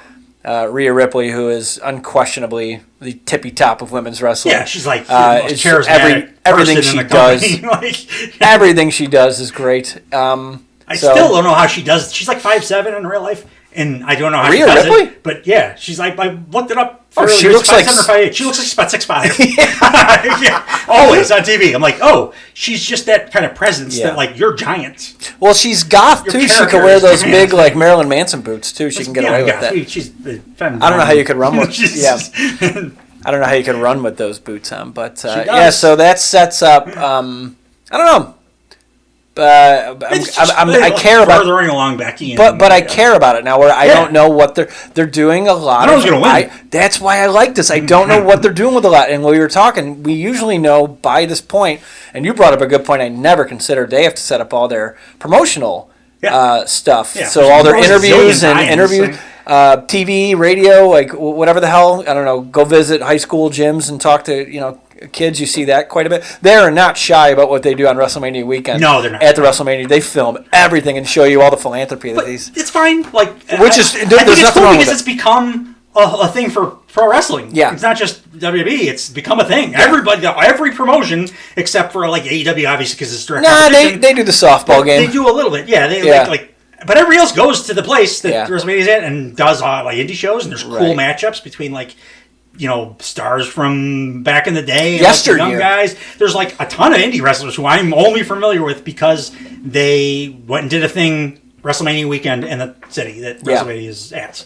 Rhea Ripley, who is unquestionably the tippy top of women's wrestling. Yeah, she's like the most charismatic everything she does. Everything she does is great. I still don't know how she does. She's like 5'7" in real life, and I don't know how Rhea she does Ripley? it. But yeah, she's like, I looked it up. She looks like 5'7" or 5'8". She looks like she's about 6'5". Yeah, always on TV. I'm like, she's just that kind of presence that like you're giant. Well, she's goth too. She can wear those big like Marilyn Manson boots too. She can get away with that. She's I don't know how you could run with. I don't know how you could run with those boots on, but so that sets up. I don't know. I care about furthering along Becky, but I care about it now. Where I don't know what they're doing a lot. I know who's going to win. That's why I like this. I don't know what they're doing with a lot. And when we were talking, we usually know by this point. And you brought up a good point. I never considered they have to set up all their promotional stuff. Yeah. So all their interviews and TV, radio, like whatever the hell. I don't know. Go visit high school gyms and talk to kids. You see that quite a bit. They're not shy about what they do on WrestleMania weekend. No, they're not. At the WrestleMania, they film everything and show you all the philanthropy that these. It's fine. Like, I think it's cool because it's become a thing for pro wrestling. Yeah, it's not just WWE. It's become a thing. Yeah. Every promotion except for like AEW, obviously, because it's direct. They do the softball game. They do a little bit. Yeah, like. But everybody else goes to the place that WrestleMania's at and does like indie shows, and there's cool matchups between like. Stars from back in the day, yesteryear, young guys. There's like a ton of indie wrestlers who I'm only familiar with because they went and did a thing WrestleMania weekend in the city that WrestleMania is at.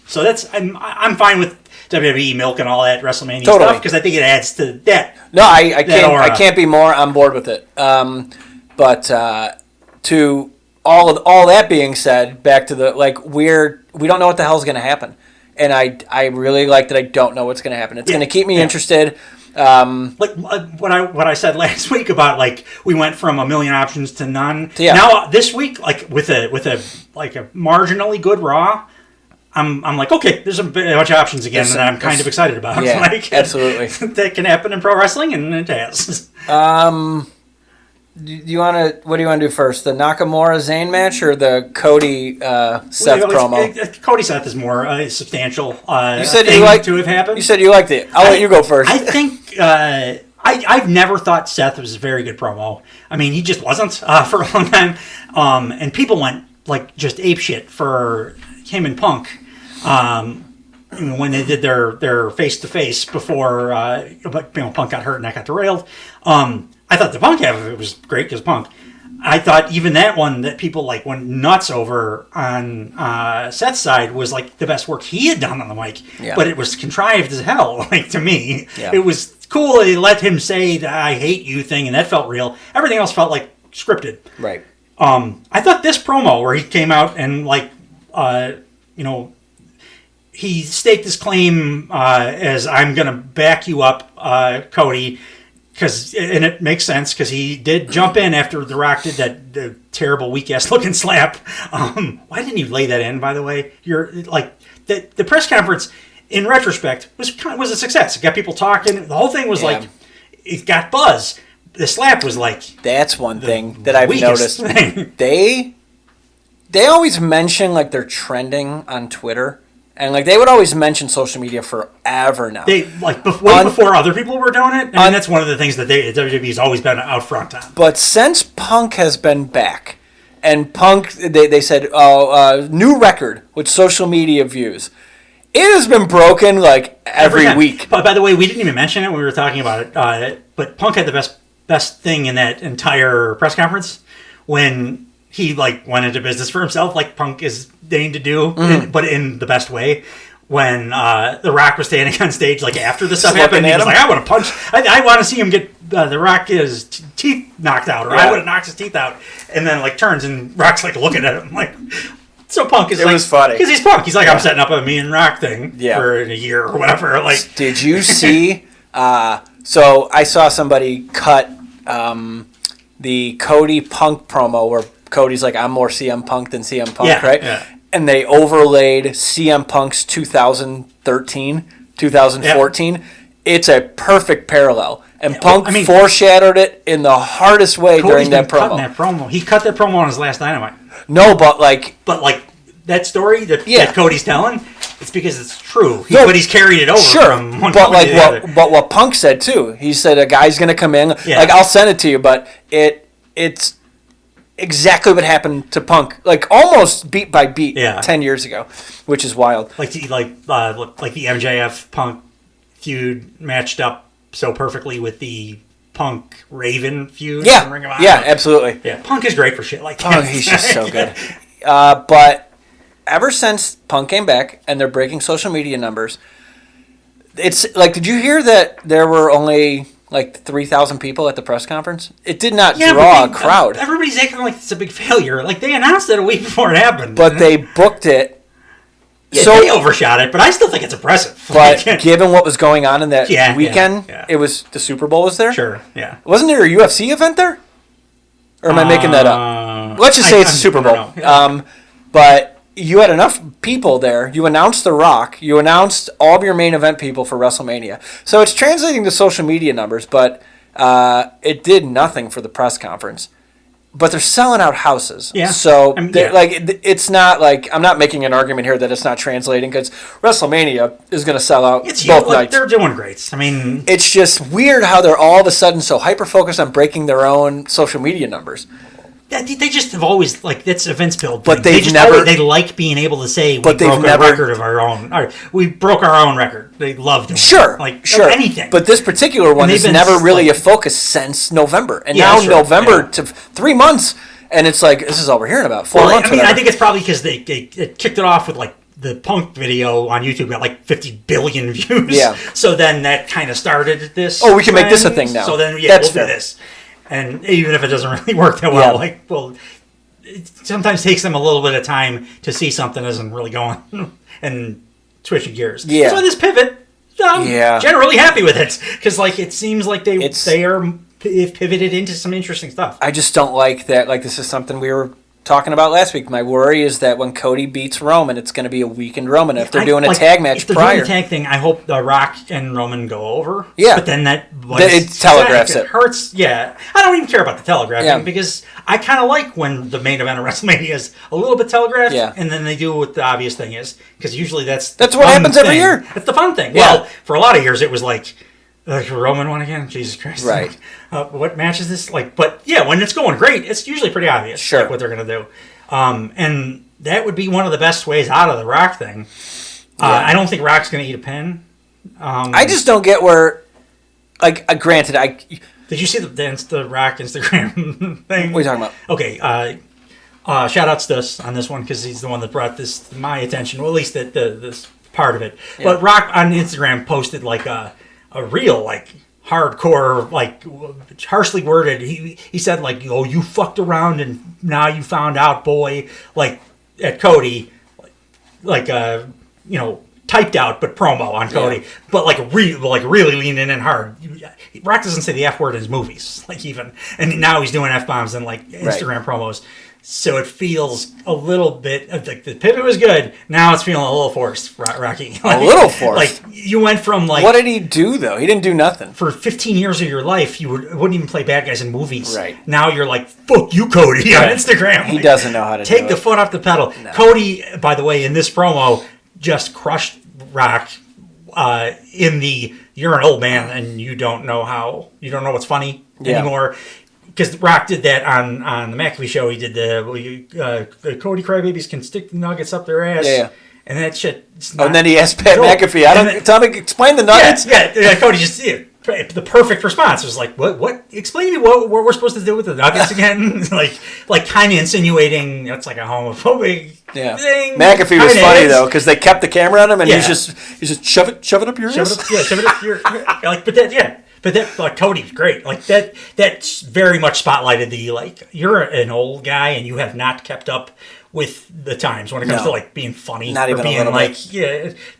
So that's I'm fine with WWE milking all that WrestleMania stuff because I think it adds to that. No, I can't be more on board with it. But to all that being said, back to the we don't know what the hell's going to happen. And I really like that I don't know what's going to happen. It's going to keep me interested. Like what I said last week about like we went from a million options to none. Yeah. Now this week, like with a marginally good Raw, I'm like, okay, there's a bunch of options again that I'm kind of excited about. Yeah, like, absolutely. That can happen in pro wrestling, and it has. What do you want to do first? The Nakamura Zayn match or the Cody Seth promo? Cody Seth is more substantial. You said you liked to have happened. You said you liked it. I'll let you go first. I think I've never thought Seth was a very good promo. I mean, he just wasn't for a long time. And people went like just apeshit for him and Punk. When they did their face to face before Punk got hurt and that got derailed. I thought the Punk half of it was great because Punk. I thought even that one that people like went nuts over on Seth's side was like the best work he had done on the mic. Yeah. But it was contrived as hell. Like to me, it was cool. They let him say the "I hate you" thing, and that felt real. Everything else felt like scripted. Right. I thought this promo where he came out and he staked his claim as I'm going to back you up, Cody, and it makes sense because he did jump in after The Rock did the terrible weak ass looking slap. Why didn't you lay that in? By the way, you're like the press conference. In retrospect, was a success. It got people talking. The whole thing was like it got buzz. The slap was like that's one thing that I've noticed. Thing. They always mention like they're trending on Twitter. And like they would always mention social media forever now. They way before other people were doing it. I mean, that's one of the things that WWE's always been out front on. But since Punk has been back, and Punk they said new record with social media views, it has been broken like every week. But by the way, we didn't even mention it when we were talking about it. But Punk had the best thing in that entire press conference when he went into business for himself, like Punk is deigned to do, but in the best way. When The Rock was standing on stage, after the stuff happened, he was like, "I want to punch. I want to see him get The Rock his teeth knocked out, or I would have knocked his teeth out." And then turns and Rock's looking at him So Punk is it was funny because he's Punk. He's I'm setting up a me and Rock thing for a year or whatever. Did you see? So I saw somebody cut the Cody Punk promo where Cody's I'm more CM Punk than CM Punk, right? Yeah. And they overlaid CM Punk's 2013, 2014. Yeah. It's a perfect parallel. And Punk foreshadowed it in the hardest way during that promo. He cut that promo on his last Dynamite. No, but that story that Cody's telling, it's because it's true. But he's carried it over from one company to the other. But what Punk said too, he said a guy's going to come in, I'll send it to you, but it's exactly what happened to Punk, almost beat by beat 10 years ago, which is wild. The MJF Punk feud matched up so perfectly with the Punk Raven feud. Yeah, from Ring of Honor. Yeah, absolutely. Yeah, Punk is great for shit like that. Punk, he's just so good. But ever since Punk came back and they're breaking social media numbers, it's did you hear that there were only 3,000 people at the press conference? It did not draw a crowd. Everybody's acting like it's a big failure. They announced it a week before it happened. But they booked it. Yeah, so they overshot it, but I still think it's impressive. But given what was going on in that weekend, it was the Super Bowl was there? Sure, yeah. Wasn't there a UFC event there? Or am I making that up? Let's just say it's a Super Bowl. Yeah. But you had enough people there. You announced The Rock. You announced all of your main event people for WrestleMania. So it's translating to social media numbers, but it did nothing for the press conference. But they're selling out houses. Yeah. So it's not I'm not making an argument here that it's not translating because WrestleMania is going to sell out both nights. They're doing great. I mean, it's just weird how they're all of a sudden so hyper-focused on breaking their own social media numbers. They just have always that's a Vince build. But they like being able to say we broke a record of our own. We broke our own record. They love doing anything. But this particular one is never really a focus since November, and now November to 3 months, and it's this is all we're hearing about. 4 months. I think it's probably because they kicked it off with the Punk video on YouTube got 50 billion views. Yeah. So then that kind of started this. Oh, we can make this a thing now. So then we'll do this. And even if it doesn't really work that well, it sometimes takes them a little bit of time to see something isn't really going and switching gears. Yeah. So this pivot, I'm generally happy with it because it seems like they've pivoted into some interesting stuff. I just don't like that. This is something we were talking about last week. My worry is that when Cody beats Roman, it's going to be a weakened Roman. If they're doing a tag match if they're doing a tag thing, I hope The Rock and Roman go over. Yeah. But then it telegraphs it. It hurts. Yeah. I don't even care about the telegraphing because I kind of like when the main event of WrestleMania is a little bit telegraphed and then they do what the obvious thing is because usually that's what happens every year. That's the fun thing. Yeah. Well, for a lot of years it was Roman won again? Jesus Christ. Right. What match is this? But yeah, when it's going great, it's usually pretty obvious what they're going to do. And that would be one of the best ways out of the Rock thing. I don't think Rock's going to eat a pin. I just don't get where, granted, Did you see the Rock Instagram thing? What are you talking about? Okay, shout outs to us on this one because he's the one that brought this to my attention, well, at least this part of it. Yeah. But Rock on Instagram posted a real hardcore, like harshly worded. He said like, "Oh, you fucked around and now you found out, boy." Like at Cody, like typed out but promo on Cody, but like really leaning in hard. Rock doesn't say the F word in his movies, like even, and now he's doing F bombs in like Instagram promos. So it feels a little bit like the pivot was good. Now it's feeling a little forced, Rocky. Like, a little forced. Like you went from like. What did he do though? He didn't do nothing. For 15 years of your life, you wouldn't even play bad guys in movies. Right. Now you're like, fuck you, Cody, on Instagram. He doesn't know how to take the foot off the pedal. No. Cody, by the way, in this promo, just crushed Rock in the "you're an old man and you don't know what's funny anymore." Because Rock did that on the McAfee show. He did the Cody crybabies can stick the nuggets up their ass. Yeah. And that shit. And then he asked Pat McAfee, Tommy, explain the nuggets. Yeah. Cody just the perfect response was like, what? Explain to me what we're supposed to do with the nuggets again? like kind of insinuating it's like a homophobic thing. McAfee was funny though because they kept the camera on him and he's just shove it up your ass. Shove it up your like, but that like Cody's great. Like that's very much spotlighted the like you're an old guy and you have not kept up with the times when it comes to like being funny, not even being like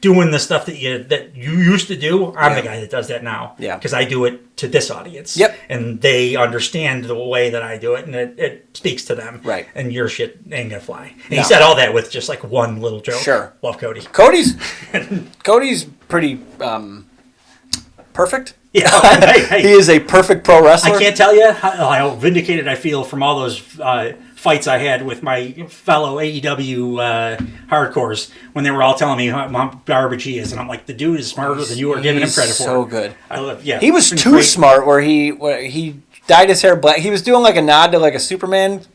doing the stuff that you used to do. I'm the guy that does that now. Yeah, because I do it to this audience. Yep, and they understand the way that I do it, and it speaks to them. Right, and your shit ain't gonna fly. And he said all that with just like one little joke. Sure, love Cody. Cody's pretty perfect. Yeah, he is a perfect pro wrestler. I can't tell you how vindicated I feel from all those fights I had with my fellow AEW hardcores when they were all telling me how garbage he is, and I'm like, the dude is smarter than you are giving him credit for. So good. I love. Yeah, he was too smart. Where he dyed his hair black. He was doing like a nod to like a Superman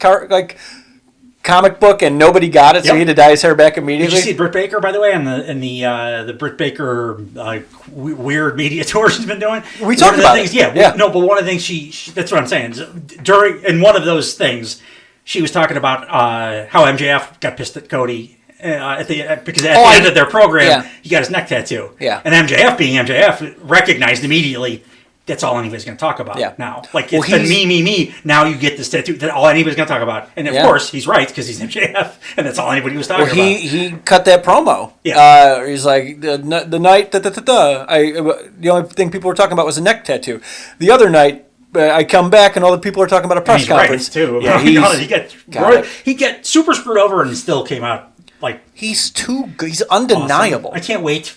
comic book, and nobody got it, so he had to dye his hair back immediately. Did you see Britt Baker, by the way, in the Britt Baker weird media tour she's been doing? We talked about it. No, but one of the things she that's what I'm saying. In one of those things, she was talking about how MJF got pissed at Cody because at the end of their program, he got his neck tattoo. Yeah, and MJF, being MJF, recognized immediately. That's all anybody's going to talk about now. Like, it's been me. Now you get this tattoo. That's all anybody's going to talk about. And, of course, he's right, because he's MJF, and that's all anybody was talking about. He cut that promo. Yeah. He's like, the night, the only thing people were talking about was a neck tattoo. The other night, I come back, and all the people are talking about a press conference. Right, too. Yeah, he got super screwed over and still came out, like... He's too good. He's undeniable. Awesome. I can't wait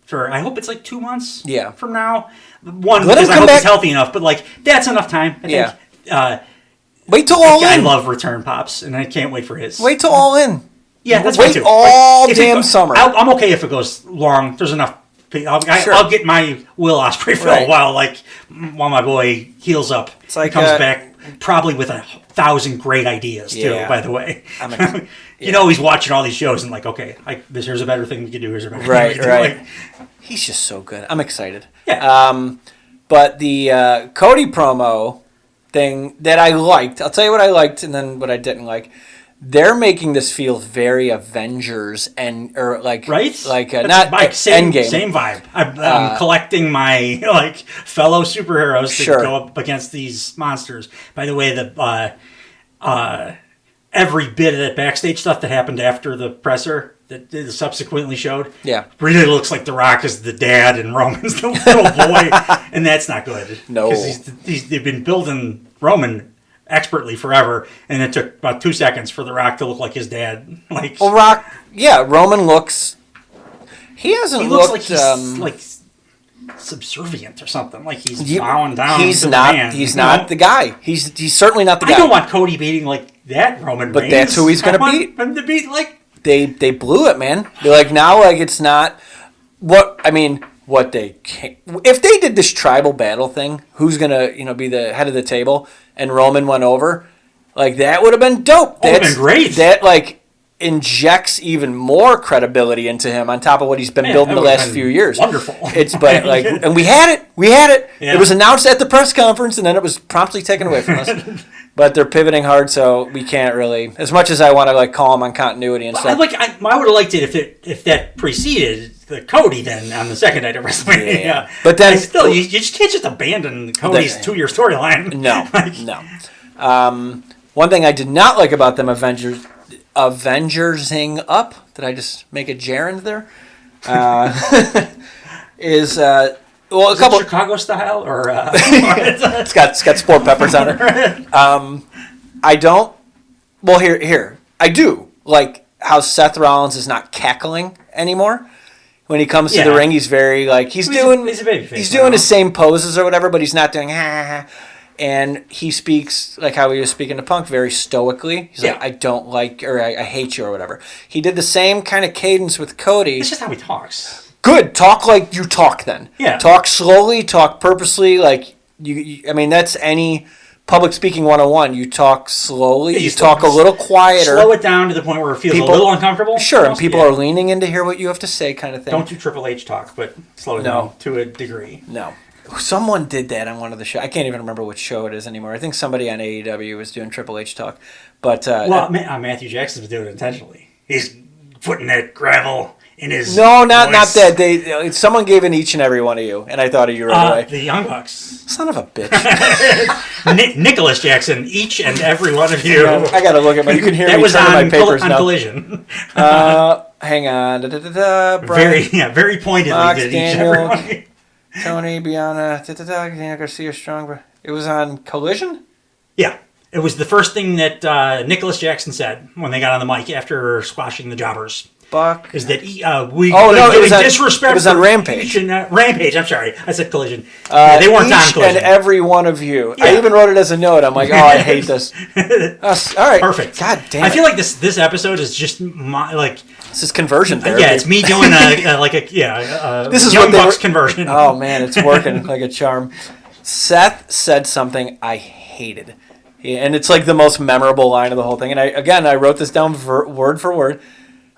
for... I hope it's like 2 months from now. One, let because him I hope back. he's healthy enough, but like that's enough time. I think. Wait till All In. I love Return Pops, and I can't wait for his. Wait till All In. Yeah, that's wait too. all damn summer. I'm okay if it goes long. There's enough. I'll get my Will Ospreay fill while my boy heals up. It's like, he comes back probably with 1,000 great ideas too. By the way, he's watching all these shows and like, okay, here's a better thing we can do. Here's a better thing we can do. Right. He's just so good. I'm excited. Yeah. But the Cody promo thing that I liked, I'll tell you what I liked and then what I didn't like. They're making this feel very Avengers not same Endgame. Same vibe. I'm collecting my fellow superheroes to go up against these monsters. By the way, every bit of that backstage stuff that happened after the presser that is subsequently showed, really looks like The Rock is the dad and Roman's the little boy, and that's not good. No, because they've been building Roman expertly forever, and it took about 2 seconds for The Rock to look like his dad. Roman looks. He looks like he's like subservient or something. Like he's bowing down. He's to not. The man, he's not the guy. He's certainly not the guy. I don't want Cody beating like that Roman Reigns. But that's who he's going to beat. Him to beat like. They blew it, man. They're like, now it's not what they can't. If they did this tribal battle thing, who's gonna be the head of the table, and Roman went over, like that would have been dope. That would have been great. That injects even more credibility into him on top of what he's been building the last few years. Wonderful. And we had it. Yeah. It was announced at the press conference, and then it was promptly taken away from us. But they're pivoting hard, so we can't really. As much as I want to call them on continuity and stuff. I would have liked it if that preceded the Cody then on the second night of WrestleMania. Yeah. But then still, you just can't just abandon Cody's 2-year storyline. No, no. One thing I did not like about them Avengersing up. Did I just make a gerund there? Is a couple Chicago style or it's got sport peppers on it. I don't. Well, here I do like how Seth Rollins is not cackling anymore. When he comes to the ring, he's very he's doing his same poses or whatever, but he's not doing and he speaks like how he was speaking to Punk very stoically. He's like, I don't like, or I hate you or whatever. He did the same kind of cadence with Cody. It's just how he talks. Good. Talk like you talk then. Yeah. Talk slowly, talk purposely. Like, I mean, that's any public speaking 101. You talk slowly. You talk a little quieter. Slow it down to the point where it feels a little uncomfortable. Sure, and people are leaning in to hear what you have to say kind of thing. Don't do Triple H talk, but slow it down to a degree. No. Someone did that on one of the shows. I can't even remember which show it is anymore. I think somebody on AEW was doing Triple H talk. But Matthew Jackson's doing it intentionally. He's putting that gravel in his not voice. that. Someone gave in each and every one of you, and I thought of you right away. The Young Bucks. Son of a bitch. Nicholas Jackson, each and every one of you. I got to look at my. You can hear that me was turning my papers on now. Collision. Hang on. Very pointedly Max, did Daniel, each and every one. Tony, Biana, Daniel Garcia, Strong. It was on Collision? Yeah. It was the first thing that Nicholas Jackson said when they got on the mic after squashing the jobbers. Buck. Is that it was on Rampage. Rampage, I'm sorry. I said Collision. They weren't on Collision. And every one of you. Yeah. I even wrote it as a note. I'm like, I hate this. All right. Perfect. God damn it. I feel like this episode is just this is conversion therapy. Yeah, it's me doing this is Young Bucks conversion. Oh, man, it's working like a charm. Seth said something I hated. And it's like the most memorable line of the whole thing. And I wrote this down word for word.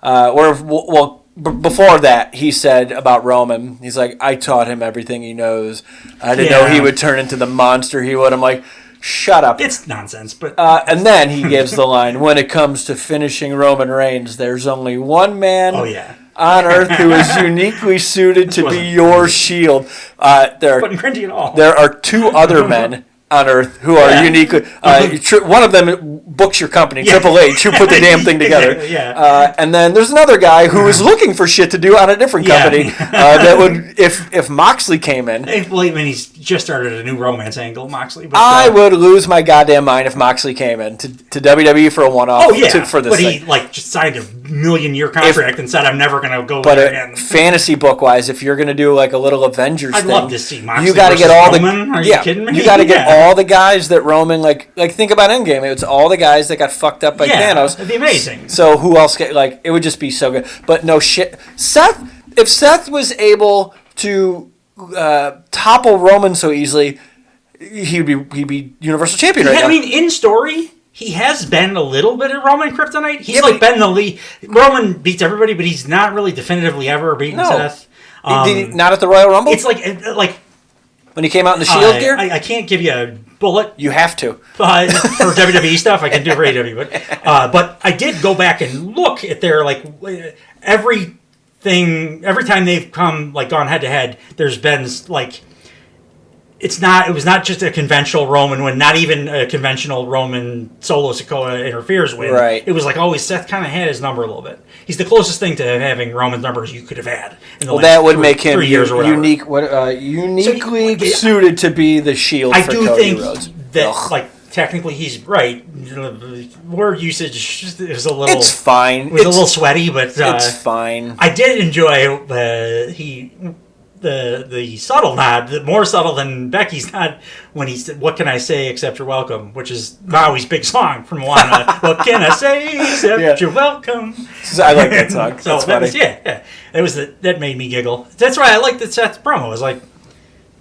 Before that, he said about Roman, he's like, I taught him everything he knows. I didn't know he would turn into the monster he would. I'm like, shut up. It's nonsense. But and then he gives the line, when it comes to finishing Roman Reigns, there's only one man on Earth who is uniquely suited to be your shield. Wasn't cringy at all. There are two other men on Earth who are uniquely. One of them books your company, Triple H, who put the damn thing together. And then there's another guy who is looking for shit to do on a different company that would, if Moxley came in. Well, I mean, he's just started a new romance angle, Moxley. But, I would lose my goddamn mind if Moxley came in to WWE for a one-off. For this thing. He just signed a million-year contract and said, I'm never going to go there again. Fantasy book-wise, if you're going to do like a little Avengers thing. I'd love to see Moxley you got to get all Roman. Are you kidding me? You got to get all the guys that Roman, like think about Endgame. It's all the guys that got fucked up by Thanos. It'd be amazing. So who else it would just be so good. But no shit. If Seth was able to topple Roman so easily, he'd be Universal Champion right now. I mean, in story, he has been a little bit of Roman Kryptonite. He's been the lead. Roman beats everybody, but he's not really definitively ever beaten Seth. Not at the Royal Rumble? It's like when he came out in the Shield gear? I can't give you a bullet. You have to. For WWE stuff, I can do for AEW. But I did go back and look at their, every time they've gone head to head, there's been, it was not just a conventional Roman win, not even a conventional Roman Solo Sikoa interferes win. Right. It was always Seth kind of had his number a little bit. He's the closest thing to having Roman's numbers you could have had in the last that would make him 3 years or whatever. Uniquely suited to be the Shield for Cody Rhodes. That technically he's right. Word usage is a little. It's fine. It was a little sweaty, but it's fine. I did enjoy the subtle nod, more subtle than Becky's nod when he said, "What can I say except you're welcome?" Which is Maui's big song from Moana. What can I say except you're welcome? I like that song. That's funny. That made me giggle. That's why I like that Seth's promo. It was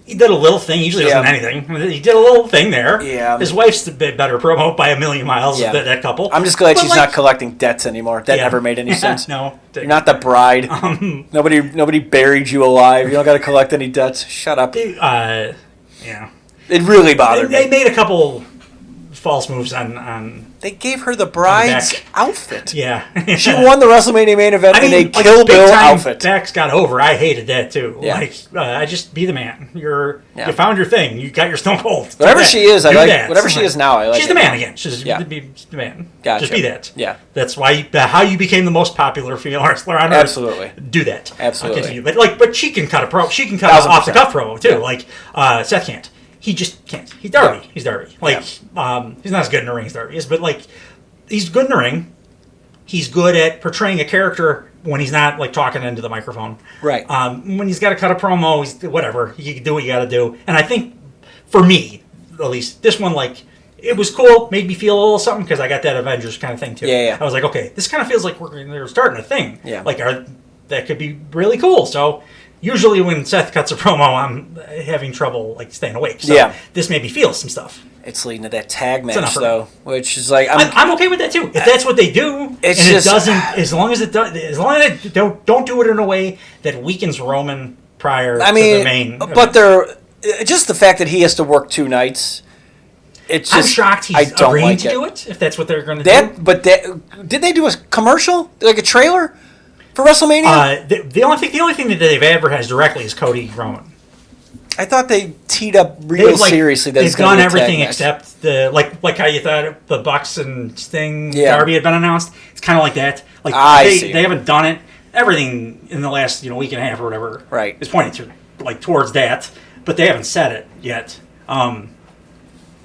He did a little thing. He usually doesn't do anything. He did a little thing there. Yeah. His wife's a bit better promo by a million miles than that couple. I'm just glad she's not collecting debts anymore. That never made any sense. No. You're not the bride. Nobody buried you alive. You don't got to collect any debts. Shut up. Yeah. It really bothered me. They made a couple false moves on they gave her the bride's outfit. Yeah. She won the WrestleMania main event in a Kill Bill outfit. Bex got over. I hated that too. Yeah. I just be the man. You found your thing. You got your Stone Cold. Whatever she is, I like. Whatever she is now, I like. She's the man again. She's the man. Gotcha. Just be that. Yeah. That's why how you became the most popular female wrestler on Earth. Absolutely. Do that. Absolutely. But she can cut a pro. She can cut off the cuff promo too. Like Seth can't. He just can't. He's Darby. Yeah. He's Darby. He's not as good in the ring as Darby is, but he's good in the ring. He's good at portraying a character when he's not talking into the microphone. Right. When he's got to cut a promo, whatever. You can do what you got to do. And I think for me, at least, this one it was cool. Made me feel a little something because I got that Avengers kind of thing too. Yeah. I was like, okay, this kind of feels like they're starting a thing. Yeah. That could be really cool. So. Usually when Seth cuts a promo, I'm having trouble staying awake. So this made me feel some stuff. It's leading to that tag match though, which is I'm okay with that too. If that's what they do, it doesn't. As long as they don't do it in a way that weakens Roman prior to the main. But they're just the fact that he has to work 2 nights. It's just, I'm shocked he's agreeing to do it. If that's what they're going to do. But did they do a commercial, like a trailer? For WrestleMania? The only thing that they've advertised directly is Cody Roman. I thought they teed up real seriously. That they've done everything except the like how you thought the Bucks and Sting Darby had been announced. It's kind of like that. They haven't done it. Everything in the last week and a half or whatever is pointing to towards that, but they haven't said it yet. And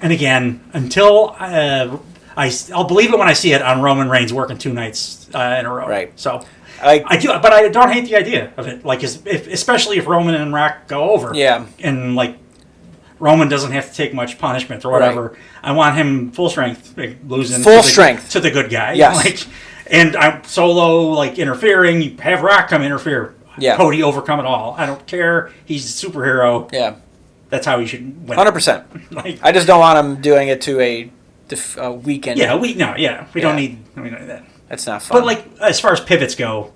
again, until I'll believe it when I see it on Roman Reigns working 2 nights in a row. Right. So. I do, but I don't hate the idea of it. Especially if Roman and Rock go over, and Roman doesn't have to take much punishment or whatever. Right. I want him full strength, losing to the good guy. Yes. And I'm Solo interfering. You have Rock come interfere. Yeah. Cody overcome it all. I don't care. He's a superhero. Yeah. That's how he should win. 100%. I just don't want him doing it to a weekend. Yeah. We don't need that. That's not fun. But as far as pivots go,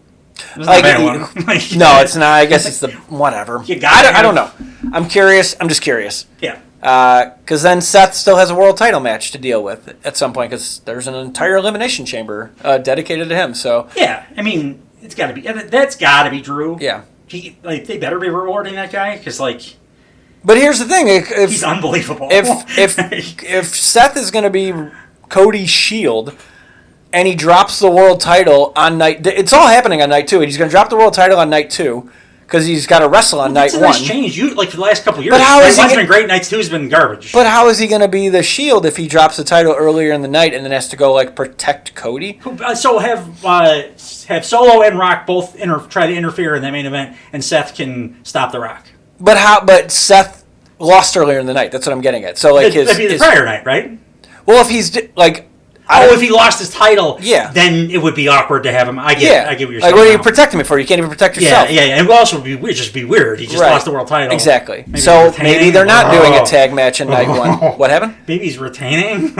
no, it's not. I guess it's the whatever. I don't know. I'm curious. I'm just curious. Yeah. Because then Seth still has a world title match to deal with at some point because there's an entire elimination chamber dedicated to him. So yeah, it's got to be. That's got to be Drew. Yeah. They better be rewarding that guy because But here's the thing: if he's unbelievable. If Seth is going to be Cody's Shield. And he drops the world title on night. It's all happening on night 2. He's going to drop the world title on night 2 because he's got to wrestle on night 1. That's a nice change. For the last couple of years, but how is he been great? Night 2 has been garbage. But how is he going to be the Shield if he drops the title earlier in the night and then has to go protect Cody? So have Solo and Rock both try to interfere in that main event, and Seth can stop the Rock. But Seth lost earlier in the night. That's what I'm getting at. So that'd be the prior night, right? Well, if he's if he lost his title, then it would be awkward to have him. I get what you're saying. What are you protecting him for? You can't even protect yourself. Yeah. And it would also be weird. He just lost the world title. Exactly. Maybe they're not doing a tag match in night 1. What happened? Maybe he's retaining.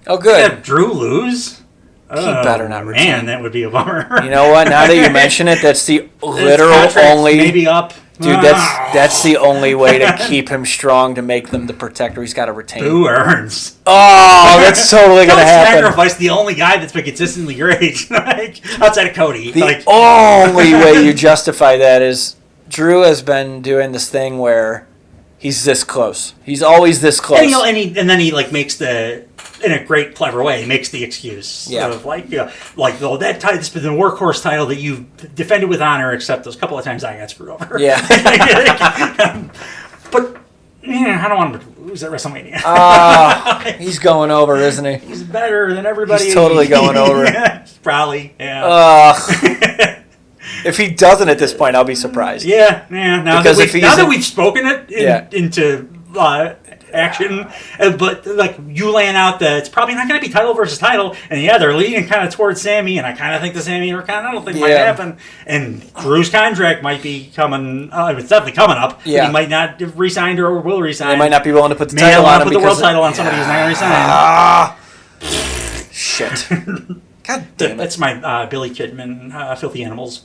Oh, good. Have Drew lose? He better not retain. Man, that would be a bummer. You know what? Now that you mention it, that's the literal only... Maybe up. Dude, that's the only way to keep him strong, to make them the protector. He's got to retain. Who earns? Oh, that's totally going to happen. Sacrifice the only guy that's been consistently great, outside of Cody. The only way you justify that is Drew has been doing this thing where he's this close. He's always this close. And then he makes in a great, clever way, he makes the excuse of that title, this has been the workhorse title that you've defended with honor, except those couple of times I got screwed over. Yeah. But I don't want him to lose at WrestleMania. He's going over, isn't he? He's better than everybody. He's totally going over. Probably. Yeah. If he doesn't at this point, I'll be surprised. Yeah. Now that we've spoken it into action. But like you laying out it's probably not going to be title versus title, and they're leaning kind of towards Sammy, and I kind of think the Sammy Rakan thing might happen, and Drew's contract might be coming. It's definitely coming up. Yeah, he might not have re-signed or will resign. They might not be willing to put the title on him. Put the world title on somebody who's not going to resign. Shit. God damn it. That's my Billy Kidman, Filthy Animals.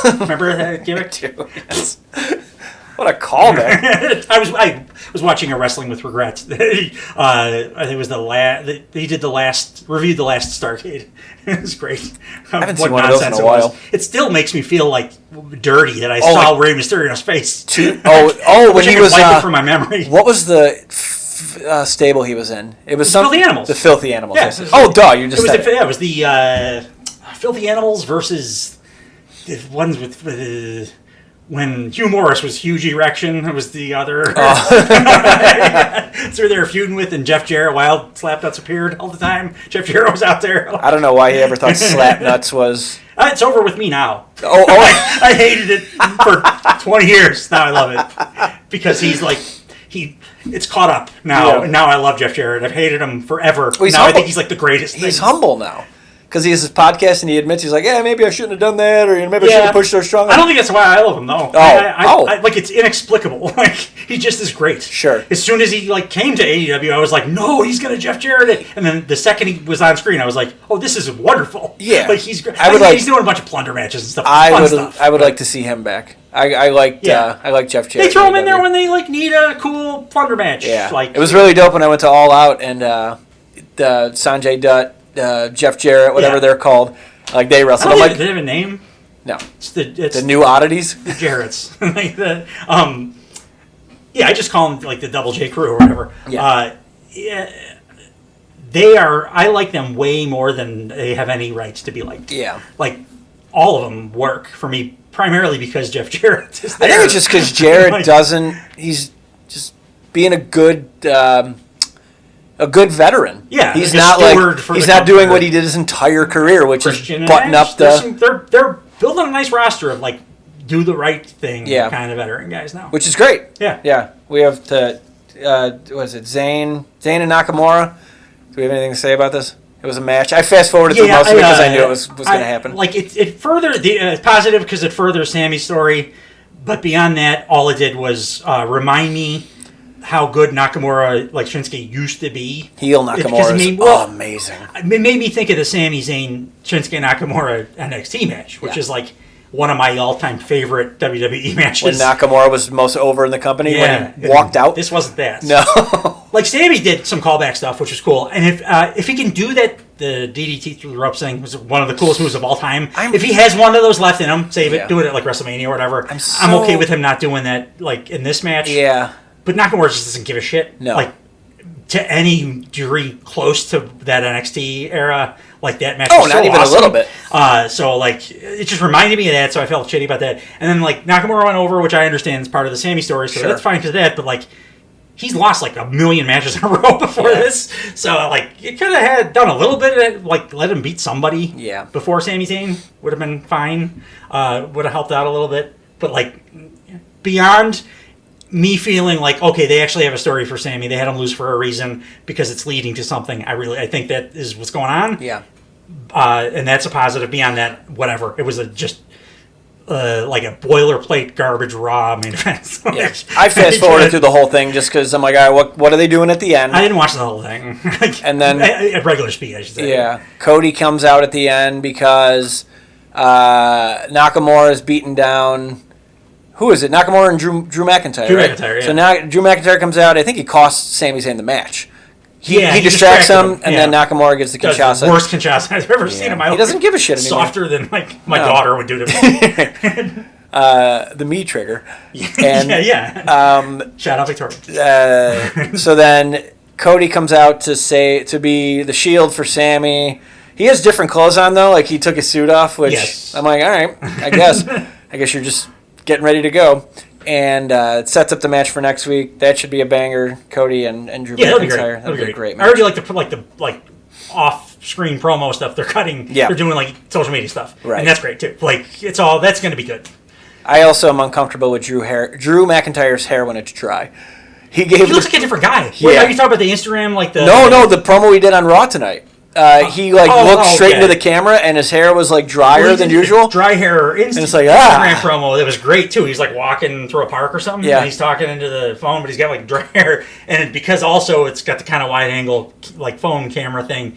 Remember that gimmick? Yes. What a callback. I was watching a Wrestling with Regrets. I think it was he did reviewed the last Starcade. It was great. I haven't seen one of those in a while. It still makes me feel like dirty that I saw Rey Mysterio's face. When he was wipe it from my memory. What was the stable he was in? It was Filthy Animals. The Filthy Animals. Yeah, duh! You just said it was the Filthy Animals versus the ones with when Hugh Morris was Huge Erection. It was the other. So they were feuding with, and Jeff Jarrett. Wild Slapnuts appeared all the time. Jeff Jarrett was out there. I don't know why he ever thought Slapnuts was. It's over with me now. I hated it for 20 years. Now I love it because he's like it's caught up now. Yeah. And now I love Jeff Jarrett. I've hated him forever. Well, now I think he's like the greatest thing. He's humble now. Because he has his podcast and he admits, he's like, yeah, maybe I shouldn't have done that, or maybe I shouldn't have pushed so strong. I don't think that's why I love him, though. I like, it's inexplicable. Like, he just is great. Sure. As soon as he came to AEW, I was like, no, he's going to Jeff Jarrett it. And then the second he was on screen, I was like, oh, this is wonderful. Yeah. Like, he's great. He's doing a bunch of plunder matches and stuff. I would like to see him back. I like Jeff Jarrett. They throw him in there when they need a cool plunder match. Yeah. It was really dope when I went to All Out and the Sanjay Dutt, Jeff Jarrett, whatever they're called, they wrestled. Do they have a name? No. It's the New Oddities? The Jarretts. I just call them the Double J Crew or whatever. Yeah. They are, I like them way more than they have any rights to be liked. Yeah. All of them work for me primarily because Jeff Jarrett is there. I think it's just because Jarrett he's just being a good veteran. Yeah, he's not he's not doing what he did his entire career, which Christian is button up they're building a nice roster of do the right thing kind of veteran guys now, which is great. Yeah. We have Zayn and Nakamura. Do we have anything to say about this? It was a match. I fast forwarded through most of it because I knew it was going to happen. It further positive because it furthers Sammy's story, but beyond that, all it did was remind me how good Nakamura, Shinsuke, used to be. Heel Nakamura is amazing. It made me think of the Sami Zayn Shinsuke Nakamura NXT match, which is one of my all-time favorite WWE matches. When Nakamura was most over in the company when he walked out. This wasn't that. No. Sammy did some callback stuff, which was cool. And if he can do that, the DDT through the ropes thing was one of the coolest moves of all time. If he has one of those left in him, save it, do it at WrestleMania or whatever. I'm okay with him not doing that in this match. Yeah. But Nakamura just doesn't give a shit. No. To any degree close to that NXT era, that match was so not even awesome. A little bit. It just reminded me of that, so I felt shitty about that. And then, Nakamura went over, which I understand is part of the Sammy story, so that's fine because of that, but, he's lost, a million matches in a row before this. So, you could have done a little bit of, let him beat somebody before Sami Zayn. Would have been fine. Would have helped out a little bit. But, beyond me feeling okay, they actually have a story for Sammy. They had him lose for a reason because it's leading to something. I think that is what's going on. Yeah. And that's a positive. Beyond that, whatever. It was a boilerplate garbage Raw main event. I fast forwarded through the whole thing just because I'm like, all right, what are they doing at the end? I didn't watch the whole thing. And then at regular speed, I should say. Yeah. Cody comes out at the end because Nakamura is beaten down. Who is it? Nakamura and Drew McIntyre. Drew McIntyre, yeah. So now Drew McIntyre comes out. I think he costs Sami Zayn the match. He distracts him, and then Nakamura gets the Kinshasa. The worst Kinshasa I've ever seen in my life. He doesn't give a shit anymore. Softer than my daughter would do to me. The me trigger. And, shout out Victoria. So then Cody comes out to be the Shield for Sammy. He has different clothes on though. He took his suit off, which I'm like, all right, I guess you're just getting ready to go. And it sets up the match for next week. That should be a banger. Cody and Drew McIntyre. That'll be a great match. I already like the off-screen promo stuff they're cutting. Yeah. They're doing social media stuff. Right. And that's great too. That's going to be good. I also am uncomfortable with Drew McIntyre's hair when it's dry. He looks like a different guy. Wait, are you talking about the Instagram, like the? No, the promo he did on Raw tonight. He looked straight into the camera, and his hair was like drier than usual. Dry hair. And it's like Instagram promo. That was great too. He's like walking through a park or something. Yeah. And he's talking into the phone, but he's got like dry hair, and because also it's got the kind of wide angle like phone camera thing.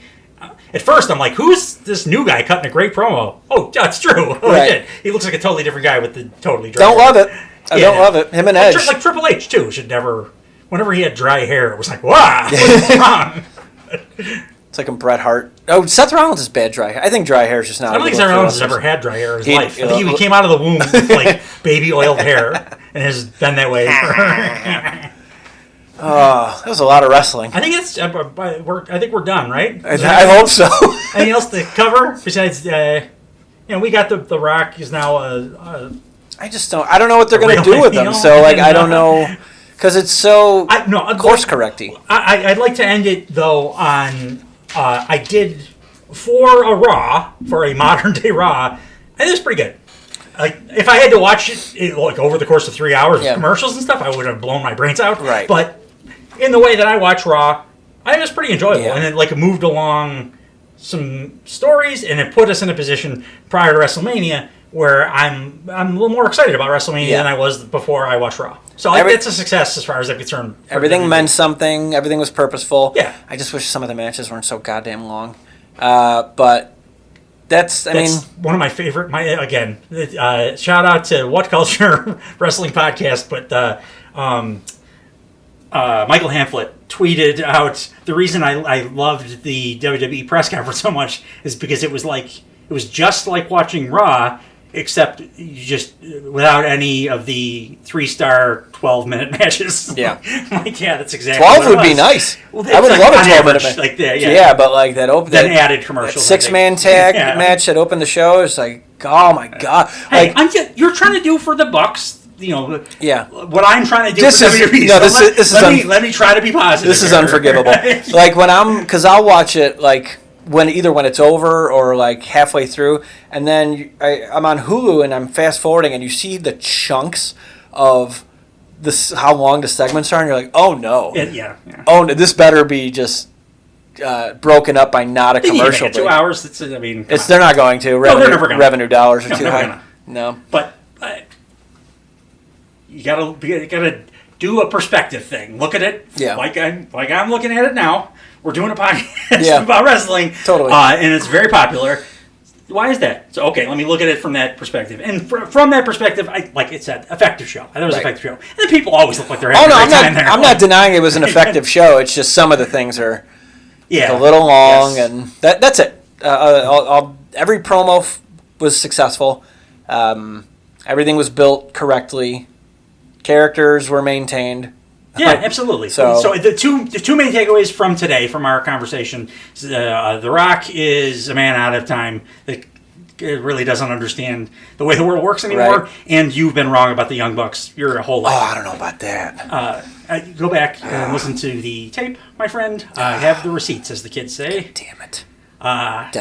At first, I'm like, who's this new guy cutting a great promo? Oh, that's true. Oh, right. He looks like a totally different guy with the totally dry hair. Love it. I don't love it. Him and Edge. Like Triple H too should never. Whenever he had dry hair, it was like, wow, what's wrong? It's like a Bret Hart. Oh, Seth Rollins is bad dry hair. I think dry hair is just not. I don't think Seth Rollins has ever had dry hair in his life. I think he came out of the womb with like baby oiled hair and has been that way. That was a lot of wrestling. I think it's. I think we're done, right? I hope so. Anything else to cover besides? We got the Rock is now. I just don't. I don't know what they're going to do with them. So like, I don't know. Because it's so course correcty. I'd like to end it though on I did for a modern day Raw. I think it was pretty good. Like if I had to watch it like over the course of 3 hours with commercials and stuff, I would have blown my brains out. Right. But in the way that I watch Raw, I think it was pretty enjoyable, and it moved along some stories, and it put us in a position prior to WrestleMania where I'm a little more excited about WrestleMania than I was before I watched Raw. So it's a success as far as I'm concerned. Everything meant something. Everything was purposeful. Yeah. I just wish some of the matches weren't so goddamn long. But that's one of my favorite. Shout out to What Culture Wrestling Podcast, but Michael Hamflett tweeted out the reason I loved the WWE press conference so much is because it was just like watching Raw, except you just without any of the 3-star 12-minute matches. Yeah, that's exactly 12 would be nice. Well, I would love a 12-minute match. Like that, but like that added commercials. 6-man tag match that opened the show is like, oh my god! Hey, you're trying to do for the Bucks. What I'm trying to do this for is, WWE. Let me try to be positive. This is unforgivable. Like because I'll watch it like when it's over or like halfway through, and then I'm on Hulu and I'm fast forwarding, and you see the chunks of how long the segments are, and you're like, oh no, oh no, this better be just broken up by not a commercial. 2 hours. They're not going to. They're never going. Revenue dollars are too high. No, but. You gotta do a perspective thing. Look at it, like I'm looking at it now. We're doing a podcast about wrestling, totally, and it's very popular. Why is that? So let me look at it from that perspective. And from that perspective, like it said, effective show. I thought it was an effective show. And people always look like they're having a great time there. I'm not denying it was an effective show. It's just some of the things are a little long, and that's it. Every promo was successful. Everything was built correctly. Characters were maintained. Yeah, absolutely. So the two main takeaways from today, from our conversation, The Rock is a man out of time that really doesn't understand the way the world works anymore, and you've been wrong about the Young Bucks your whole life. Oh, I don't know about that. Go back and listen to the tape, my friend. Have the receipts, as the kids say. Damn it.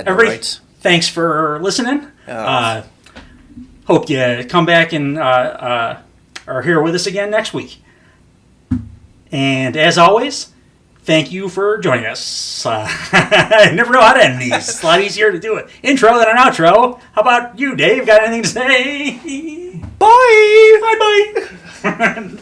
Everybody, thanks for listening. Hope you come back and are here with us again next week. And as always, thank you for joining us. I never know how to end these. It's a lot easier to do an intro than an outro. How about you, Dave? Got anything to say? Bye! Bye-bye!